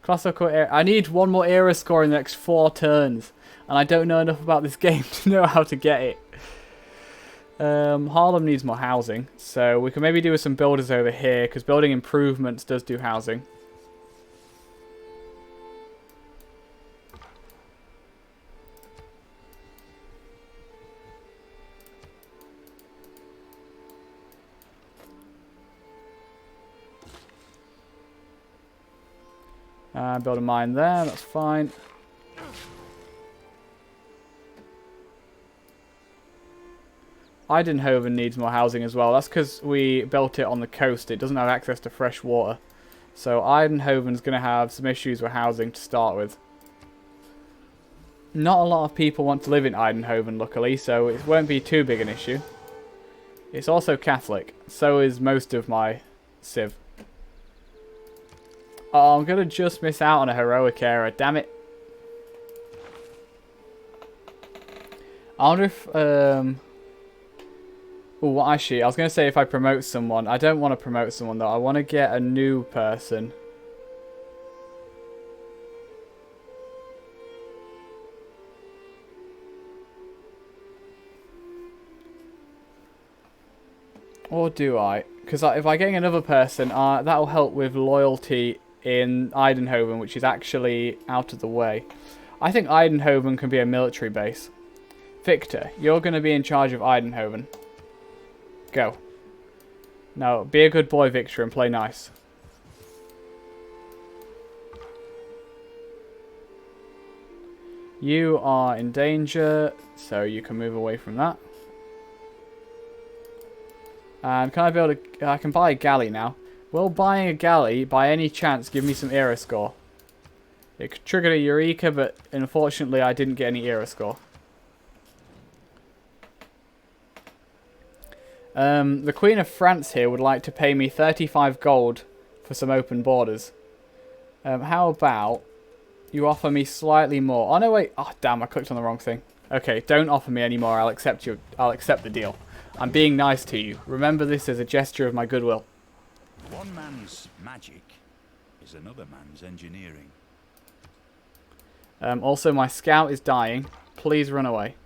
Classical era. I need one more era score in the next 4 turns. And I don't know enough about this game to know how to get it. Harlem needs more housing. So we can maybe do with some builders over here. Because building improvements does do housing. Build a mine there, that's fine. Eindhoven needs more housing as well. That's because we built it on the coast. It doesn't have access to fresh water. So Eindhoven's going to have some issues with housing to start with. Not a lot of people want to live in Eindhoven, luckily, so it won't be too big an issue. It's also Catholic. So is most of my civ. Oh, I'm going to just miss out on a heroic era. Damn it. I wonder if... oh, well, actually, I was going to say if I promote someone. I don't want to promote someone, though. I want to get a new person. Or do I? Because if I'm getting another person, that'll help with loyalty in Eindhoven, which is actually out of the way. I think Eindhoven can be a military base. Victor, you're going to be in charge of Eindhoven. Go. Now, be a good boy, Victor, and play nice. You are in danger, so you can move away from that. And can I build a... I can buy a galley now. Will buying a galley, by any chance, give me some era score? It could trigger a Eureka, but unfortunately I didn't get any era score. The Queen of France here would like to pay me 35 gold for some open borders. How about you offer me slightly more? Oh no, wait. Oh damn, I clicked on the wrong thing. Okay, don't offer me any more. I'll accept the deal. I'm being nice to you. Remember this as a gesture of my goodwill. One man's magic is another man's engineering. Also, my scout is dying. Please run away.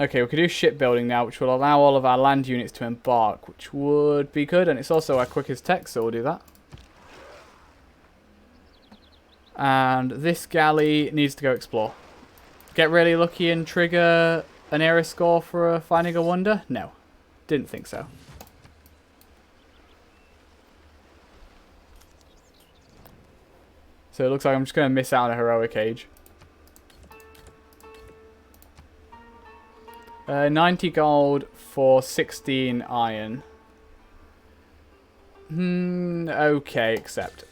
Okay, we can do shipbuilding now, which will allow all of our land units to embark, which would be good. And it's also our quickest tech, so we'll do that. And this galley needs to go explore. Get really lucky and trigger an era score for finding a wonder? No, didn't think so. So it looks like I'm just going to miss out on a heroic age. 90 gold for 16 iron. Okay, accept.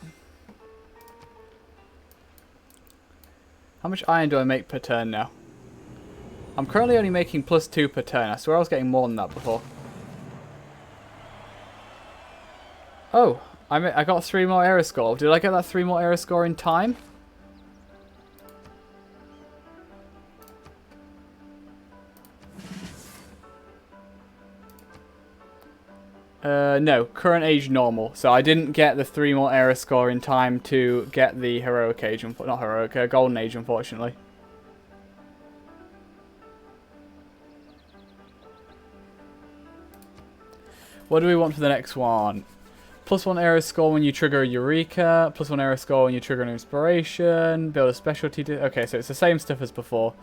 How much iron do I make per turn now? I'm currently only making +2 per turn. I swear I was getting more than that before. Oh, I got 3 more error score. Did I get that 3 more error score in time? No, current age normal. So I didn't get the 3 more error score in time to get the heroic age, not heroic, golden age, unfortunately. What do we want for the next one? +1 error score when you trigger a Eureka, +1 error score when you trigger an Inspiration, build a specialty. Okay, so it's the same stuff as before.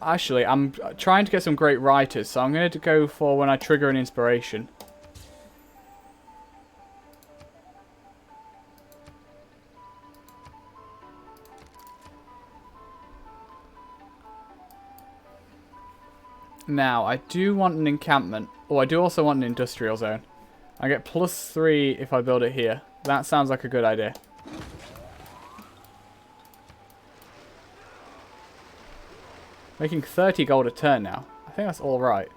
Actually, I'm trying to get some great writers, so I'm going to go for when I trigger an Inspiration. Now, I do want an encampment. Oh, I do also want an industrial zone. I get +3 if I build it here. That sounds like a good idea. Making 30 gold a turn now. I think that's alright.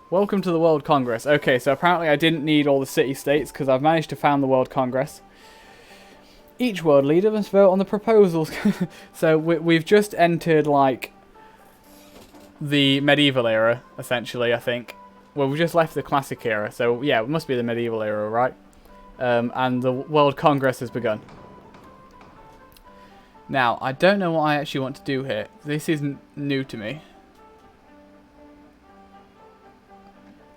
Welcome to the World Congress. Okay, so apparently I didn't need all the city-states because I've managed to found the World Congress. Each world leader must vote on the proposals. So we've just entered, like, the medieval era, essentially, I think. Well, we just left the classic era, so yeah, it must be the medieval era, right? And the World Congress has begun. Now, I don't know what I actually want to do here. This isn't new to me.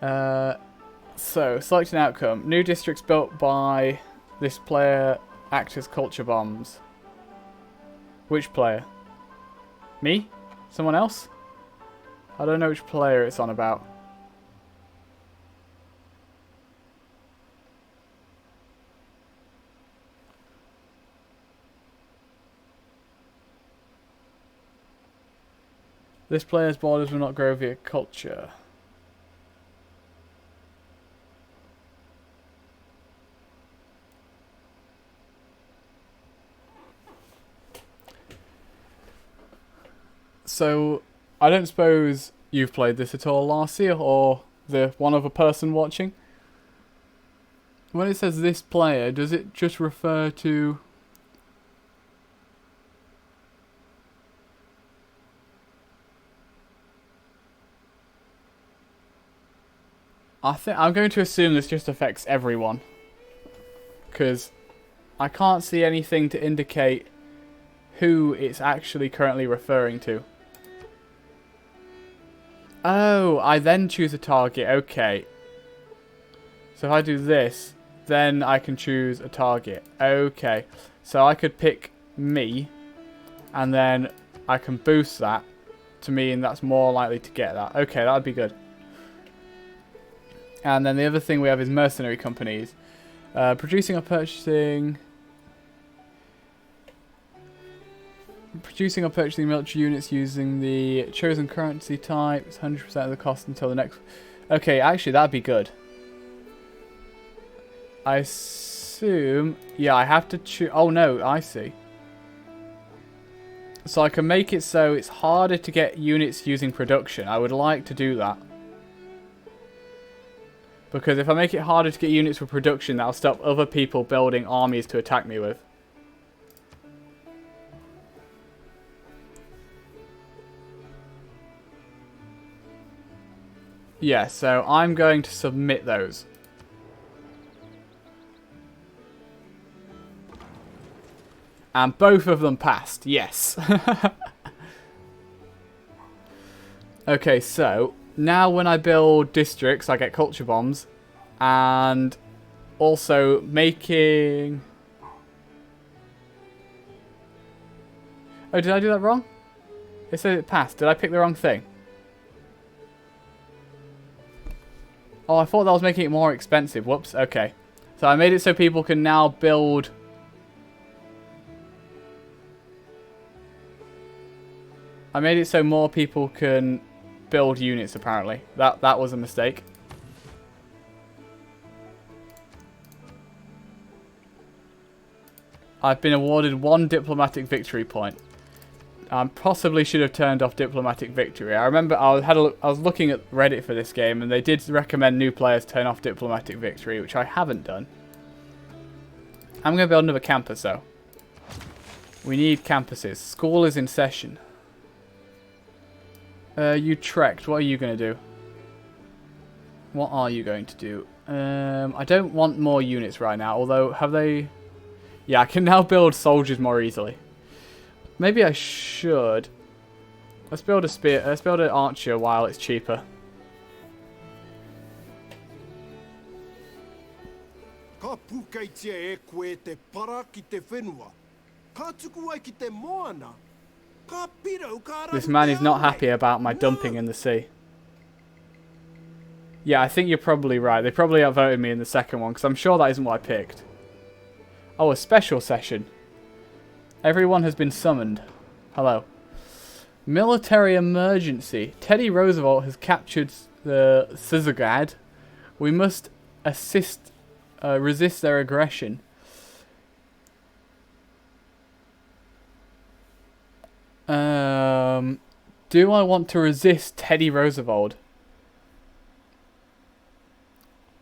So, select an outcome. New districts built by this player act as culture bombs. Which player? Me? Someone else? I don't know which player it's on about. This player's borders will not grow via culture. So, I don't suppose you've played this at all, Larcy, or the one other person watching? When it says this player, does it just refer to... I'm going to assume this just affects everyone. Because I can't see anything to indicate who it's actually currently referring to. Oh, I then choose a target. Okay. So if I do this, then I can choose a target. Okay. So I could pick me, and then I can boost that to mean that's more likely to get that. Okay, that would be good. And then the other thing we have is mercenary companies. Producing or purchasing military units using the chosen currency type. It's 100% of the cost until the next... Okay, actually, that'd be good. I assume... Yeah, I have to choose... Oh, no, I see. So I can make it so it's harder to get units using production. I would like to do that. Because if I make it harder to get units for production, that'll stop other people building armies to attack me with. Yeah, so I'm going to submit those. And both of them passed, yes. Okay, so now when I build districts, I get culture bombs. And also making... Oh, did I do that wrong? It said it passed. Did I pick the wrong thing? Oh, I thought that was making it more expensive. Whoops, okay. So I made it so people can now build I made it so more people can build units, apparently. That was a mistake. I've been awarded 1 diplomatic victory point. I possibly should have turned off diplomatic victory. I remember I was looking at Reddit for this game, and they did recommend new players turn off diplomatic victory, which I haven't done. I'm going to build another campus, though. We need campuses. School is in session. Utrecht, what are you going to do? What are you going to do? I don't want more units right now, although have they... Yeah, I can now build soldiers more easily. Maybe I should. Let's build a spear. Let's build an archer while it's cheaper. This man is not happy about my dumping in the sea. Yeah, I think you're probably right. They probably outvoted me in the second one, because I'm sure that isn't what I picked. Oh, a special session. Everyone has been summoned. Hello. Military emergency. Teddy Roosevelt has captured the Szeged. We must resist their aggression. Do I want to resist Teddy Roosevelt?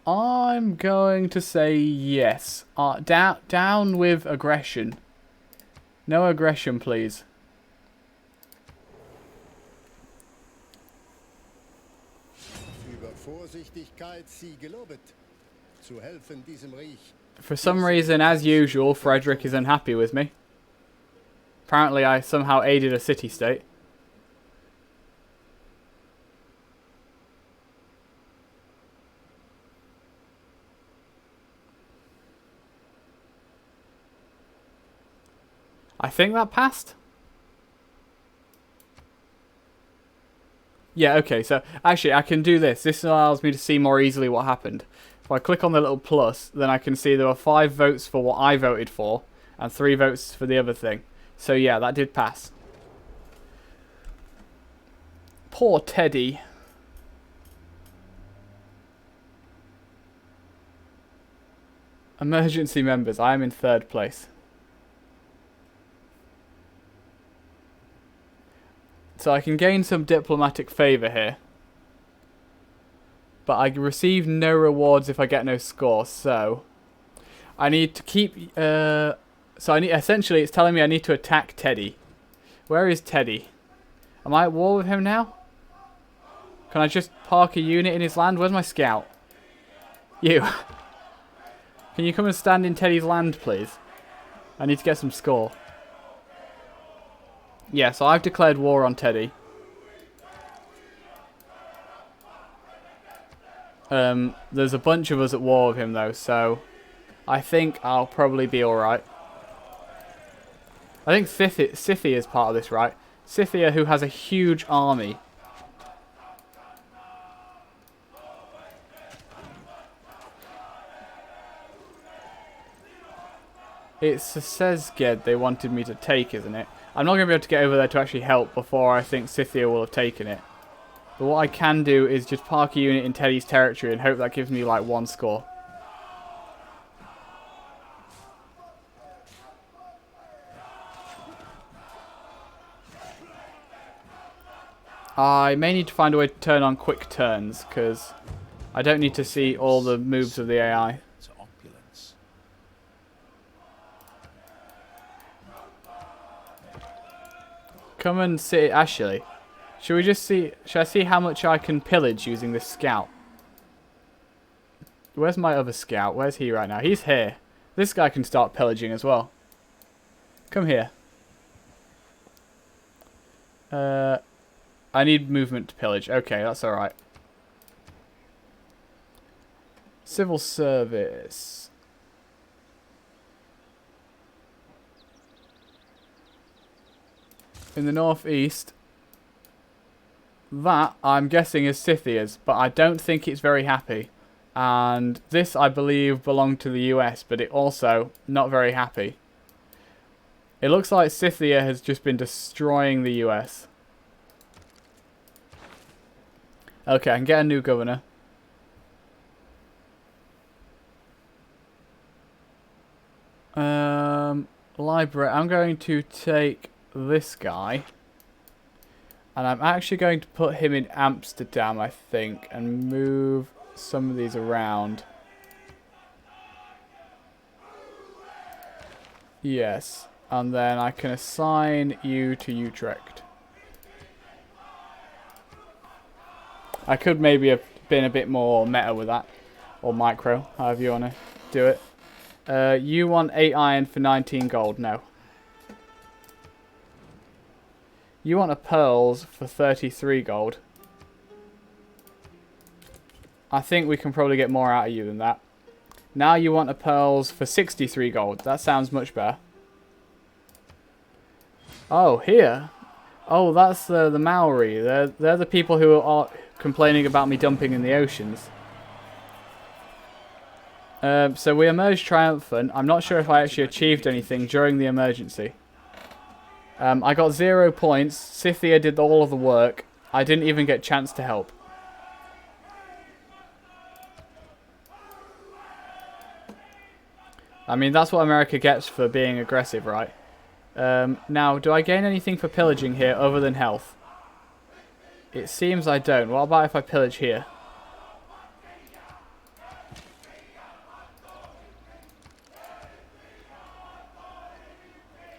I'm going to say yes. Down with aggression. No aggression, please. For some reason, as usual, Frederick is unhappy with me. Apparently, I somehow aided a city-state. I think that passed. Yeah, okay, so actually I can do this. This allows me to see more easily what happened. If I click on the little plus, then I can see there were 5 votes for what I voted for and 3 votes for the other thing. So yeah, that did pass. Poor Teddy. Emergency members, I am in 3rd place. So I can gain some diplomatic favour here. But I receive no rewards if I get no score, so... I need to keep... so I need, essentially it's telling me I need to attack Teddy. Where is Teddy? Am I at war with him now? Can I just park a unit in his land? Where's my scout? You. Can you come and stand in Teddy's land, please? I need to get some score. Yeah, so I've declared war on Teddy. There's a bunch of us at war with him, though, so I think I'll probably be alright. I think Scythia is part of this, right? Scythia, who has a huge army. It's the Szeged they wanted me to take, isn't it? I'm not going to be able to get over there to actually help before I think Scythia will have taken it. But what I can do is just park a unit in Teddy's territory and hope that gives me like 1 score. I may need to find a way to turn on quick turns, because I don't need to see all the moves of the AI. Come and see. Actually, should we just see? Should I see how much I can pillage using this scout? Where's my other scout? Where's he right now? He's here. This guy can start pillaging as well. Come here. I need movement to pillage. Okay, that's alright. Civil service. In the northeast, that I'm guessing is Scythia's, but I don't think it's very happy. And this I believe belonged to the US, but it also not very happy. It looks like Scythia has just been destroying the US. Okay, I can get a new governor. Library. I'm going to take this guy. And I'm actually going to put him in Amsterdam, I think, and move some of these around. Yes. And then I can assign you to Utrecht. I could maybe have been a bit more meta with that. Or micro, however you want to do it. You want 8 iron for 19 gold? No. You want a pearls for 33 gold. I think we can probably get more out of you than that. Now you want a pearls for 63 gold. That sounds much better. Oh, here. Oh, that's the Maori. They're the people who are complaining about me dumping in the oceans. So we emerged triumphant. I'm not sure if I actually achieved anything during the emergency. I got 0 points. Scythia did all of the work. I didn't even get a chance to help. I mean, that's what America gets for being aggressive, right? Now, do I gain anything for pillaging here other than health? It seems I don't. What about if I pillage here?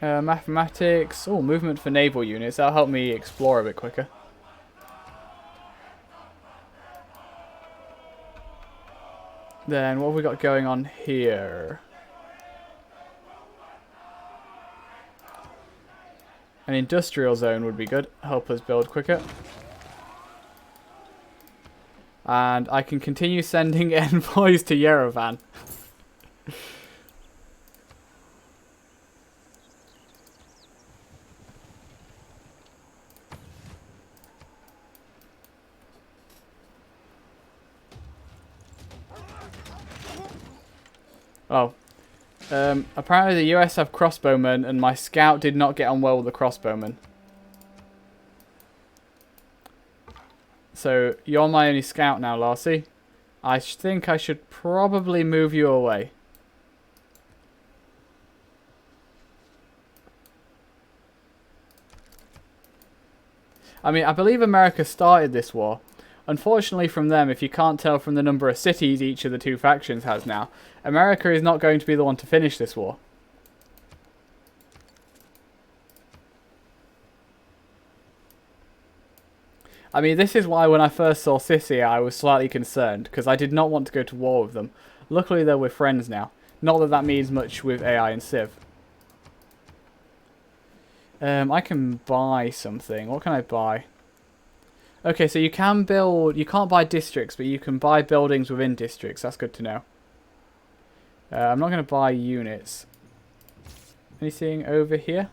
Mathematics. Oh, movement for naval units. That'll help me explore a bit quicker. Then, what have we got going on here? An industrial zone would be good. Help us build quicker. And I can continue sending envoys to Yerevan. Oh. Apparently the US have crossbowmen and my scout did not get on well with the crossbowmen. So, you're my only scout now, Larcy. I think I should probably move you away. I mean, I believe America started this war. Unfortunately from them, if you can't tell from the number of cities each of the two factions has now, America is not going to be the one to finish this war. I mean, this is why when I first saw Scythia, I was slightly concerned, because I did not want to go to war with them. Luckily, they're with friends now. Not that that means much with AI and Civ. I can buy something. What can I buy? Okay, so you can build... You can't buy districts, but you can buy buildings within districts. That's good to know. I'm not going to buy units. Anything over here?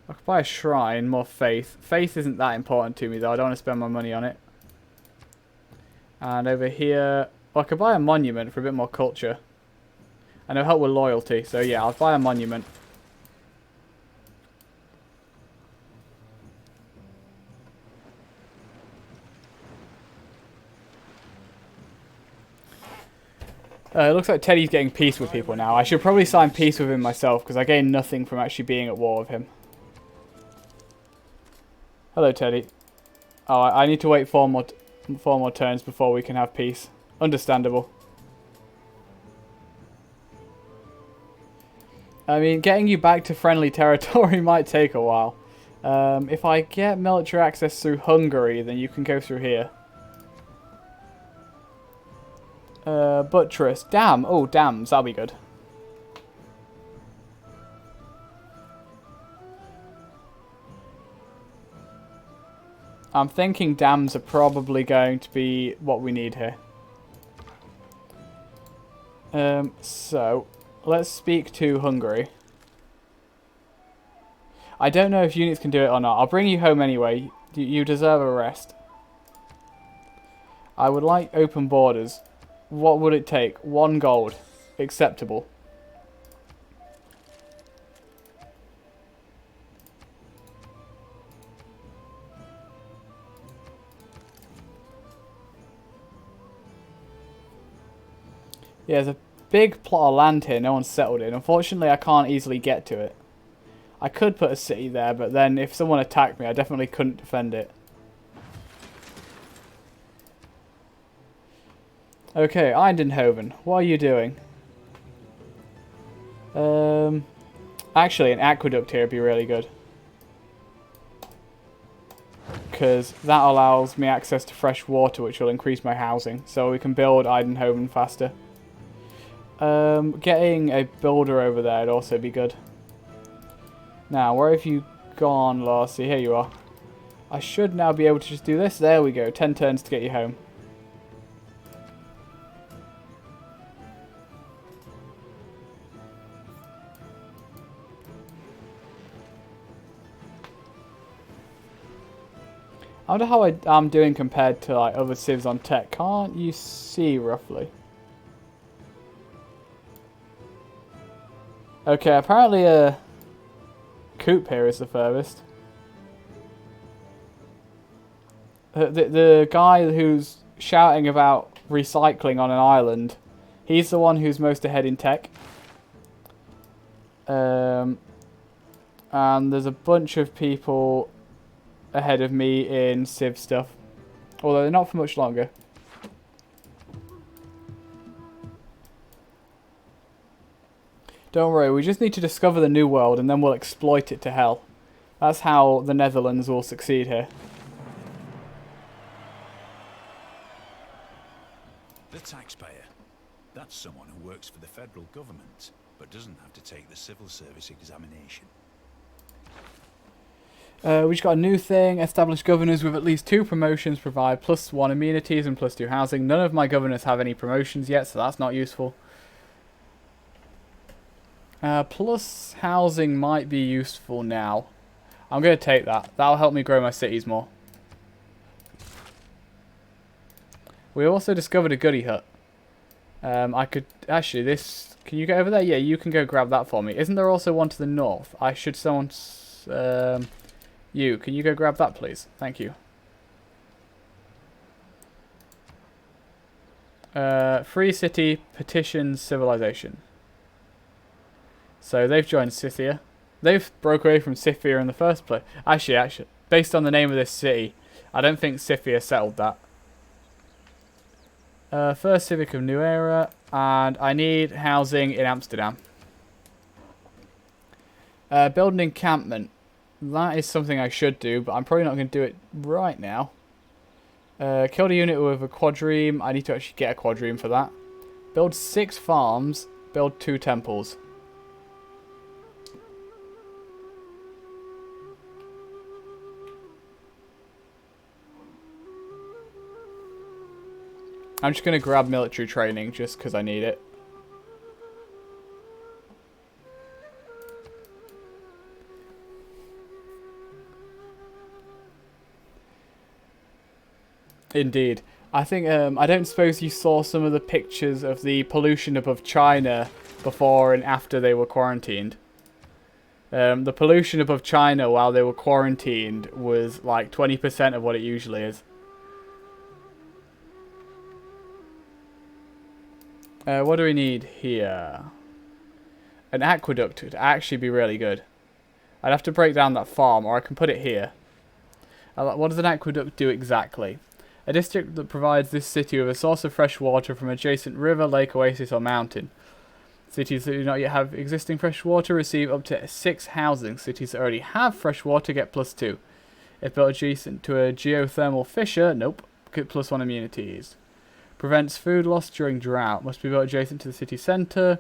I could buy a shrine, more faith. Faith isn't that important to me, though. I don't want to spend my money on it. And over here... Well, I could buy a monument for a bit more culture. And it'll help with loyalty. So, yeah, I'll buy a monument. It looks like Teddy's getting peace with people now. I should probably sign peace with him myself, because I gain nothing from actually being at war with him. Hello, Teddy. Oh, I need to wait four more turns before we can have peace. Understandable. I mean, getting you back to friendly territory might take a while. If I get military access through Hungary, then you can go through here. Buttress. Dam. Oh, dams. That'll be good. I'm thinking dams are probably going to be what we need here. So, let's speak to Hungary. I don't know if units can do it or not. I'll bring you home anyway. You deserve a rest. I would like open borders. What would it take? 1 gold. Acceptable. Yeah, there's a big plot of land here no one's settled in. Unfortunately, I can't easily get to it. I could put a city there, but then if someone attacked me, I definitely couldn't defend it. Okay, Eindhoven, what are you doing? Actually, an aqueduct here would be really good. Because that allows me access to fresh water, which will increase my housing. So we can build Eindhoven faster. Getting a builder over there would also be good. Now, where have you gone, Larcy? Here you are. I should now be able to just do this. There we go. 10 turns to get you home. I wonder how I'm doing compared to like other civs on tech. Can't you see roughly? Okay, apparently Coop here is the furthest. The guy who's shouting about recycling on an island, he's the one who's most ahead in tech. And there's a bunch of people ahead of me in civ stuff, although they're not for much longer. Don't worry, we just need to discover the new world and then we'll exploit it to hell. That's how the Netherlands will succeed here. The taxpayer. That's someone who works for the federal government, but doesn't have to take the civil service examination. We just got a new thing. Established governors with at least 2 promotions provide +1 amenities and +2 housing. None of my governors have any promotions yet, so that's not useful. Plus housing might be useful now. I'm going to take that. That'll help me grow my cities more. We also discovered a goody hut. I could... Actually, this... Can you get over there? Yeah, you can go grab that for me. Isn't there also one to the north? I should someone... can you go grab that, please? Thank you. Free city petitions civilization. So they've joined Scythia. They've broke away from Scythia in the first place. Actually, based on the name of this city, I don't think Scythia settled that. First civic of new era, and I need housing in Amsterdam. Build an encampment. That is something I should do, but I'm probably not going to do it right now. Killed a unit with a quadrime. I need to actually get a quadrime for that. Build 6 farms. Build 2 temples. I'm just going to grab military training just because I need it. Indeed. I think, I don't suppose you saw some of the pictures of the pollution above China before and after they were quarantined. The pollution above China while they were quarantined was like 20% of what it usually is. What do we need here? An aqueduct would actually be really good. I'd have to break down that farm, or I can put it here. What does an aqueduct do exactly? A district that provides this city with a source of fresh water from adjacent river, lake, oasis, or mountain. Cities that do not yet have existing fresh water receive up to 6 housing. Cities that already have fresh water get +2. If built adjacent to a geothermal fissure, nope, get +1 immunities. Prevents food loss during drought. Must be built adjacent to the city centre.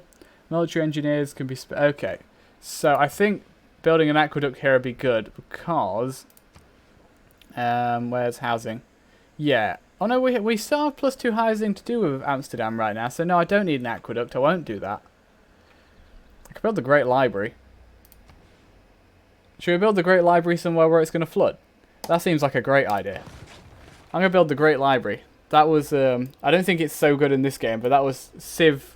Military engineers can be... Okay. So I think building an aqueduct here would be good because... where's housing? Yeah. Oh no, we still have +2 housing to do with Amsterdam right now. So no, I don't need an aqueduct. I won't do that. I could build the Great Library. Should we build the Great Library somewhere where it's going to flood? That seems like a great idea. I'm going to build the Great Library. That was, I don't think it's so good in this game, but that was Civ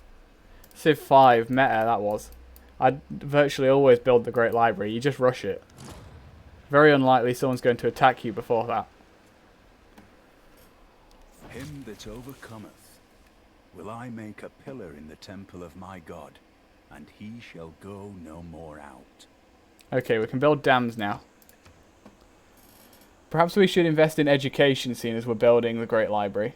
5 meta, that was. I'd virtually always build the Great Library. You just rush it. Very unlikely someone's going to attack you before that. Him that overcometh will I make a pillar in the temple of my god, and he shall go no more out. Okay, we can build dams now. Perhaps we should invest in education, seeing as we're building the Great Library.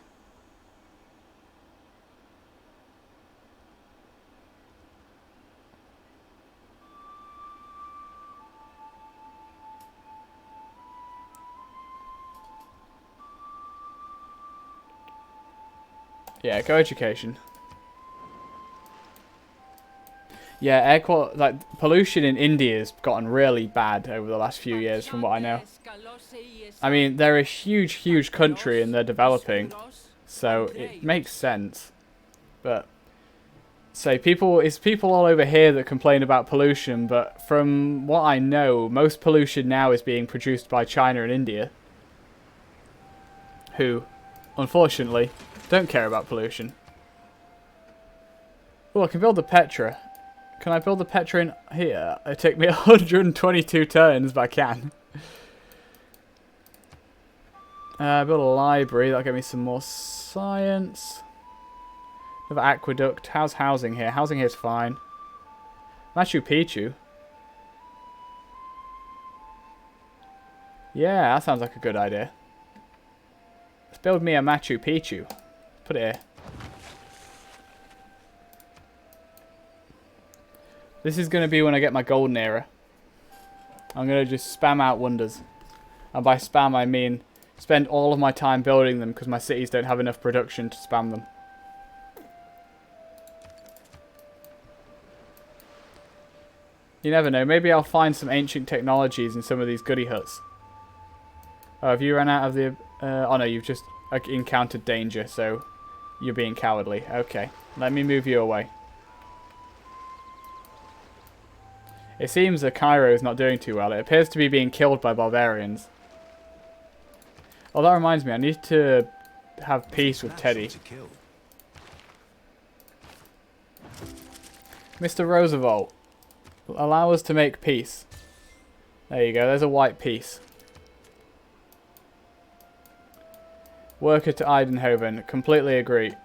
Yeah, go education. Yeah, pollution in India has gotten really bad over the last few years, from what I know. I mean, they're a huge, huge country and they're developing, so it makes sense. But say it's people all over here that complain about pollution, but from what I know, most pollution now is being produced by China and India, who, unfortunately, don't care about pollution. Oh, I can build the Petra. Can I build the Petra in here? It took me 122 turns, but I can. Build a library. That'll give me some more science. Another aqueduct. How's housing here? Housing here's fine. Machu Picchu. Yeah, that sounds like a good idea. Let's build me a Machu Picchu. Put it here. This is going to be when I get my golden era. I'm going to just spam out wonders. And by spam I mean spend all of my time building them because my cities don't have enough production to spam them. You never know. Maybe I'll find some ancient technologies in some of these goody huts. Oh, have you run out of the... oh no, you've just encountered danger, so you're being cowardly. Okay, let me move you away. It seems that Cairo is not doing too well. It appears to be being killed by barbarians. Oh, that reminds me. I need to have peace with Teddy. Mr. Roosevelt, allow us to make peace. There you go. There's a white peace. Worker to Eindhoven. Completely agree.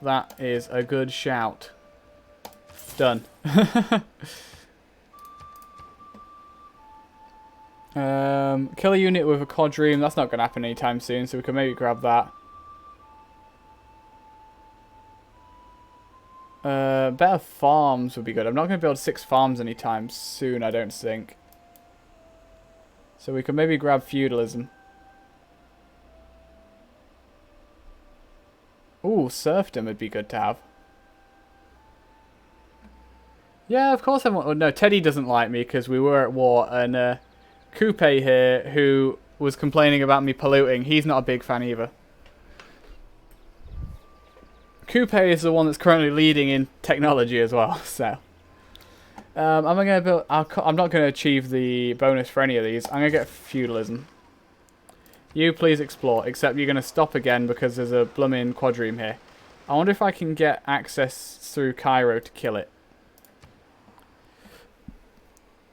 That is a good shout. Done. Kill a unit with a quadroon. That's not going to happen anytime soon, so we can maybe grab that. Better farms would be good. I'm not going to build 6 farms anytime soon, I don't think. So we can maybe grab feudalism. Ooh, serfdom would be good to have. Yeah, of course I want... Oh, no, Teddy doesn't like me because we were at war, and Coupe here, who was complaining about me polluting, he's not a big fan either. Coupe is the one that's currently leading in technology as well, so... am I going to build... I'm not going to achieve the bonus for any of these. I'm going to get feudalism. You please explore, except you're going to stop again because there's a blooming quadroon here. I wonder if I can get access through Cairo to kill it.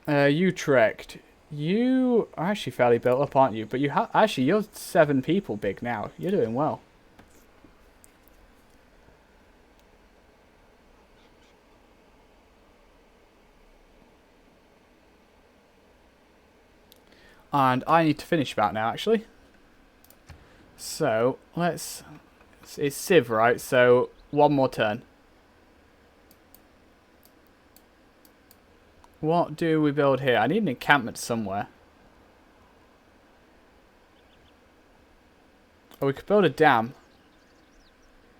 Utrecht. You are actually fairly built up, aren't you? But you actually, you're 7 people big now. You're doing well. And I need to finish about now, actually. So, let's... It's Civ, right? So, one more turn. What do we build here? I need an encampment somewhere. Oh, we could build a dam.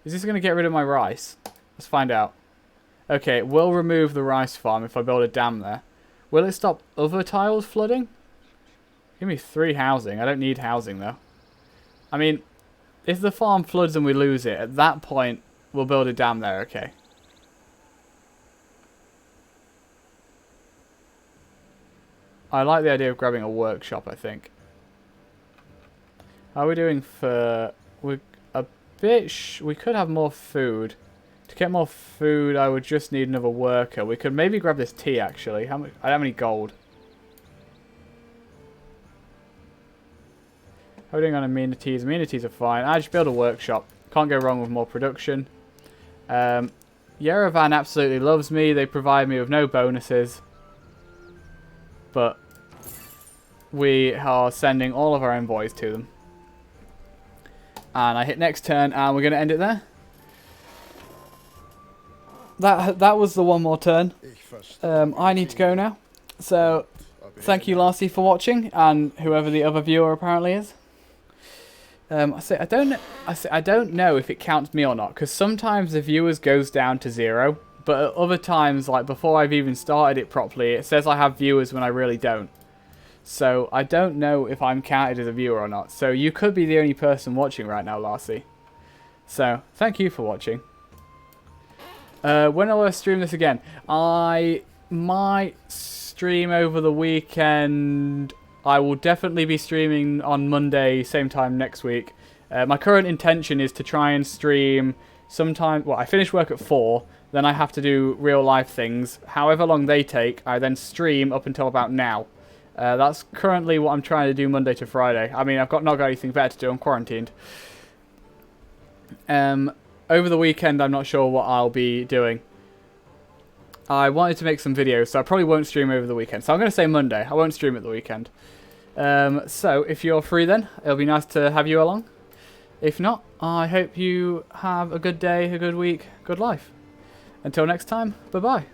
Is this going to get rid of my rice? Let's find out. Okay, it will remove the rice farm if I build a dam there. Will it stop other tiles flooding? Give me 3 housing. I don't need housing, though. I mean, if the farm floods and we lose it, at that point, we'll build a dam there, okay. I like the idea of grabbing a workshop, I think. How are we doing for... We could have more food. To get more food, I would just need another worker. We could maybe grab this tea, actually. How many gold? How are we doing on amenities? Amenities are fine. I just build a workshop. Can't go wrong with more production. Yerevan absolutely loves me. They provide me with no bonuses. But we are sending all of our envoys to them. And I hit next turn, and we're going to end it there. That was the one more turn. I need to go now. So, thank you, Larcy, for watching, and whoever the other viewer apparently is. I don't know if it counts me or not, because sometimes the viewers goes down to 0, but at other times, like before I've even started it properly, it says I have viewers when I really don't. So I don't know if I'm counted as a viewer or not. So you could be the only person watching right now, Larcy. So thank you for watching. When will I stream this again? I might stream over the weekend. I will definitely be streaming on Monday, same time next week. My current intention is to try and stream sometime. Well, I finish work at 4, then I have to do real life things. However long they take, I then stream up until about now. That's currently what I'm trying to do Monday to Friday. I mean, I've not got anything better to do. I'm quarantined. Over the weekend, I'm not sure what I'll be doing. I wanted to make some videos, so I probably won't stream over the weekend. So I'm going to say Monday. I won't stream at the weekend. So if you're free then, it'll be nice to have you along. If not, I hope you have a good day, a good week, good life. Until next time, bye-bye.